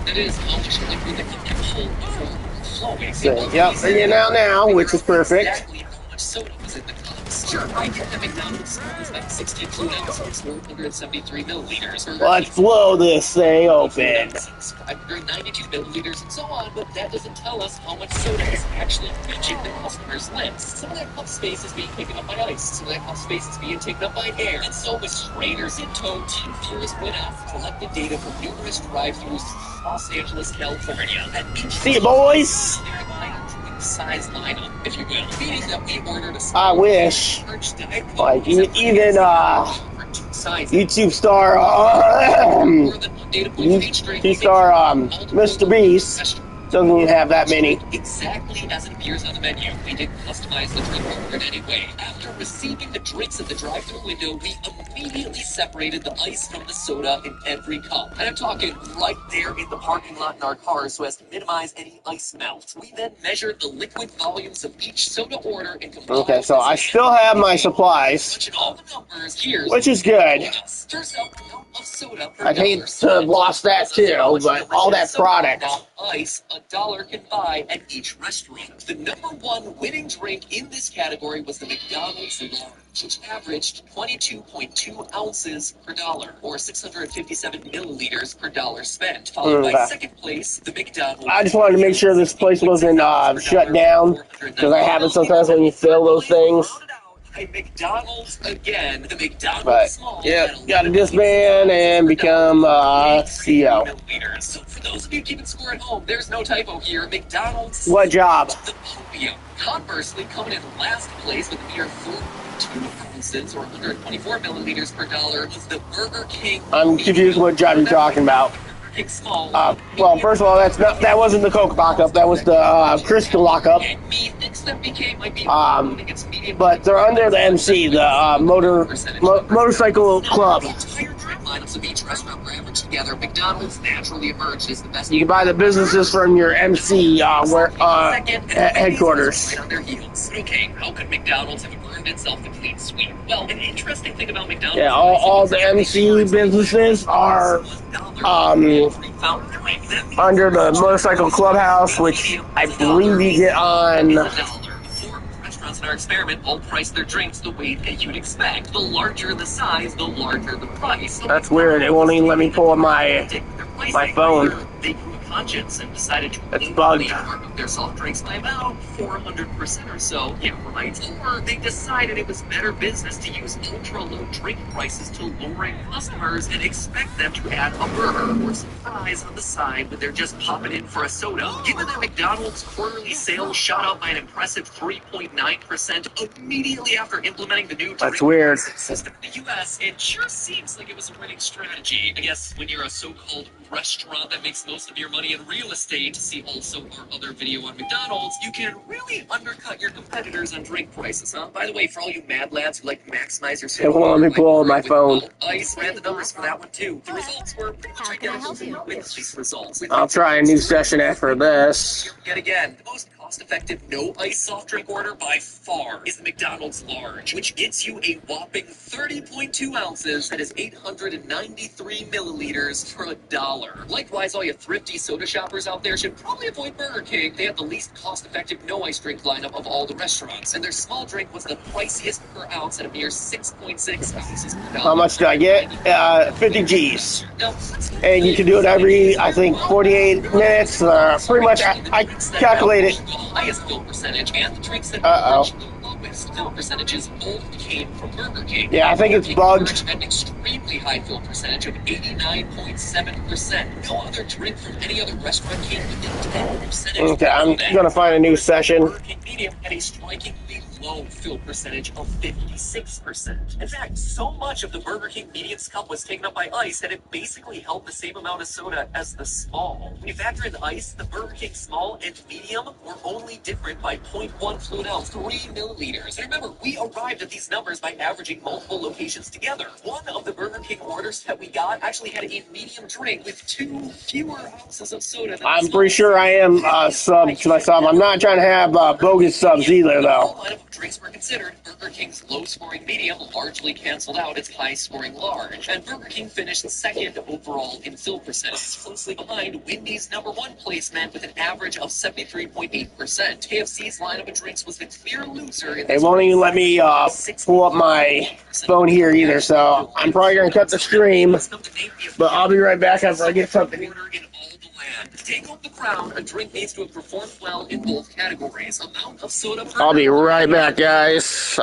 That is, how much liquid the cup can hold before flowing. So, yep, figuring out now, which is perfect. Exactly how much soda was in the cups. Sure, I get that McDonald's is like 62 ounces, 473 milliliters. Let's blow this thing open. 592 milliliters and so on, but that doesn't tell us how much soda is actually reaching the customer's lips. Some of that cup space is being taken up by ice, some of that cup space is being taken up by air, and so with strainers in tow, Team Theorist went out and collected data from numerous drive-thrus in Los Angeles, California. And each See you, boys. size lineup, if you will, meaning that we ordered a I wish. Like, even YouTube star, YouTube star, Mr. Beast Doesn't even have that many. Exactly as it appears on the menu. We didn't customize the drink order in any way. After receiving the drinks at the drive-thru window, we immediately separated the ice from the soda in every cup. And I'm talking right there in the parking lot in our cars so as to minimize any ice melt. We then measured the liquid volumes of each soda order and combined. Okay, so I still have my supplies, all the numbers. Here's which is good. First up, count of soda per I'd hate dollar to have lost that spent. too, but all that product. Now, ice, $1 can buy at each restaurant. The number one winning drink in this category was the McDonald's Large, which averaged 22.2 ounces per dollar, or 657 milliliters per dollar spent. Followed by second place, the McDonald's. I just wanted to make sure this place wasn't shut down, because I have it sometimes when you fill those things. A McDonald's again, the McDonald's small. Yeah, got to disband and become CEO. So for those of you keeping score at home, there's no typo here. McDonald's. What job? The podium. Conversely, coming in last place with a mere 42 ounces or 124 milliliters per dollar was the Burger King. I'm confused what job you're talking about. Well, first of all, that wasn't the Coke lockup. That was the Crystal lockup. But they're under the MC, the motorcycle club. Lineups of each restaurant were averaged together. McDonald's naturally emerged as the best. You can buy the businesses from your MC headquarters. Right on their heels. Okay, how could McDonald's have earned itself a clean sweep? Well, an interesting thing about McDonald's. Yeah, all the MC businesses are under the motorcycle clubhouse, which I believe you get on. In our experiment, all price their drinks the way that you'd expect. The larger the size, the larger the price. That's weird. It won't even let me pull up my phone. They grew a conscience and decided to It's bugged. mark their soft drinks by about 400% or so. Yeah, right. Or they decided it was better business to use ultra-low drink prices to lure customers and expect them to add a burger or some fries on the side when they're just popping in for a soda. Given that McDonald's quarterly sales shot up by an impressive 3.9% immediately after implementing the new That's weird. system in the U.S., it sure seems like it was a winning strategy. I guess when you're a so-called restaurant that makes most of your money in real estate, see also our other video on McDonald's, you can really undercut your competitors on drink prices, huh? By the way, for all you mad lads who like to maximize your It won't let me pull up my phone. Ice ran the numbers for that one too. The results were pretty much identical to these results. I'll try a new session after this. Yet again, the most cost-effective no-ice soft drink order by far is the McDonald's Large, which gets you a whopping 30.2 ounces, that is 893 milliliters for $1. Likewise, all you thrifty soda shoppers out there should probably avoid Burger King. They have the least cost-effective no-ice drink lineup of all the restaurants, and their small drink was the priciest per ounce at a mere 6.6 ounces per dollar. How much did I get? 50 G's. And you can do it every, I think, 48 minutes. Pretty much, I calculated. Highest fill percentage and the drinks that the lowest fill percentages both came from Burger King. Yeah, I think it's bugged. An extremely high fill percentage of 89.7%. No other drink from any other restaurant came within 10%. Okay, I'm gonna find a new session. Burger King Medium had a strikingly low fill percentage of 56%. In fact, so much of the Burger King Medium's cup was taken up by ice that it basically held the same amount of soda as the small. When you factor in the ice, the Burger King small and medium were only different by 0.1 fluid ounce, 3 milliliters. And remember, we arrived at these numbers by averaging multiple locations together. One of the Burger King orders that we got actually had a medium drink with 2 fewer ounces of soda than I'm pretty sure I am subbed to myself. I'm not trying to have bogus subs either, though. Drinks were considered. Burger King's low-scoring medium largely canceled out its high-scoring large, and Burger King finished second overall in fill percentage, closely behind Wendy's #1 placement with an average of 73.8%. KFC's lineup of drinks was the clear loser. They won't even let me pull up my phone here either, so I'm probably going to cut the stream, but I'll be right back after I get something. Take home the crown, a drink needs to have performed well in both categories. Amount of soda per I'll be right back, guys.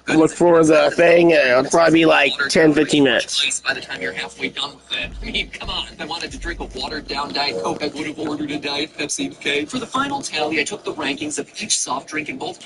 Look for the thing. It'll probably be like 10-15 minutes. By the time you're halfway done with it. I mean, come on. If I wanted to drink a watered-down Diet Coke, I would have ordered a Diet Pepsi, okay? For the final tally, I took the rankings of each soft drink in both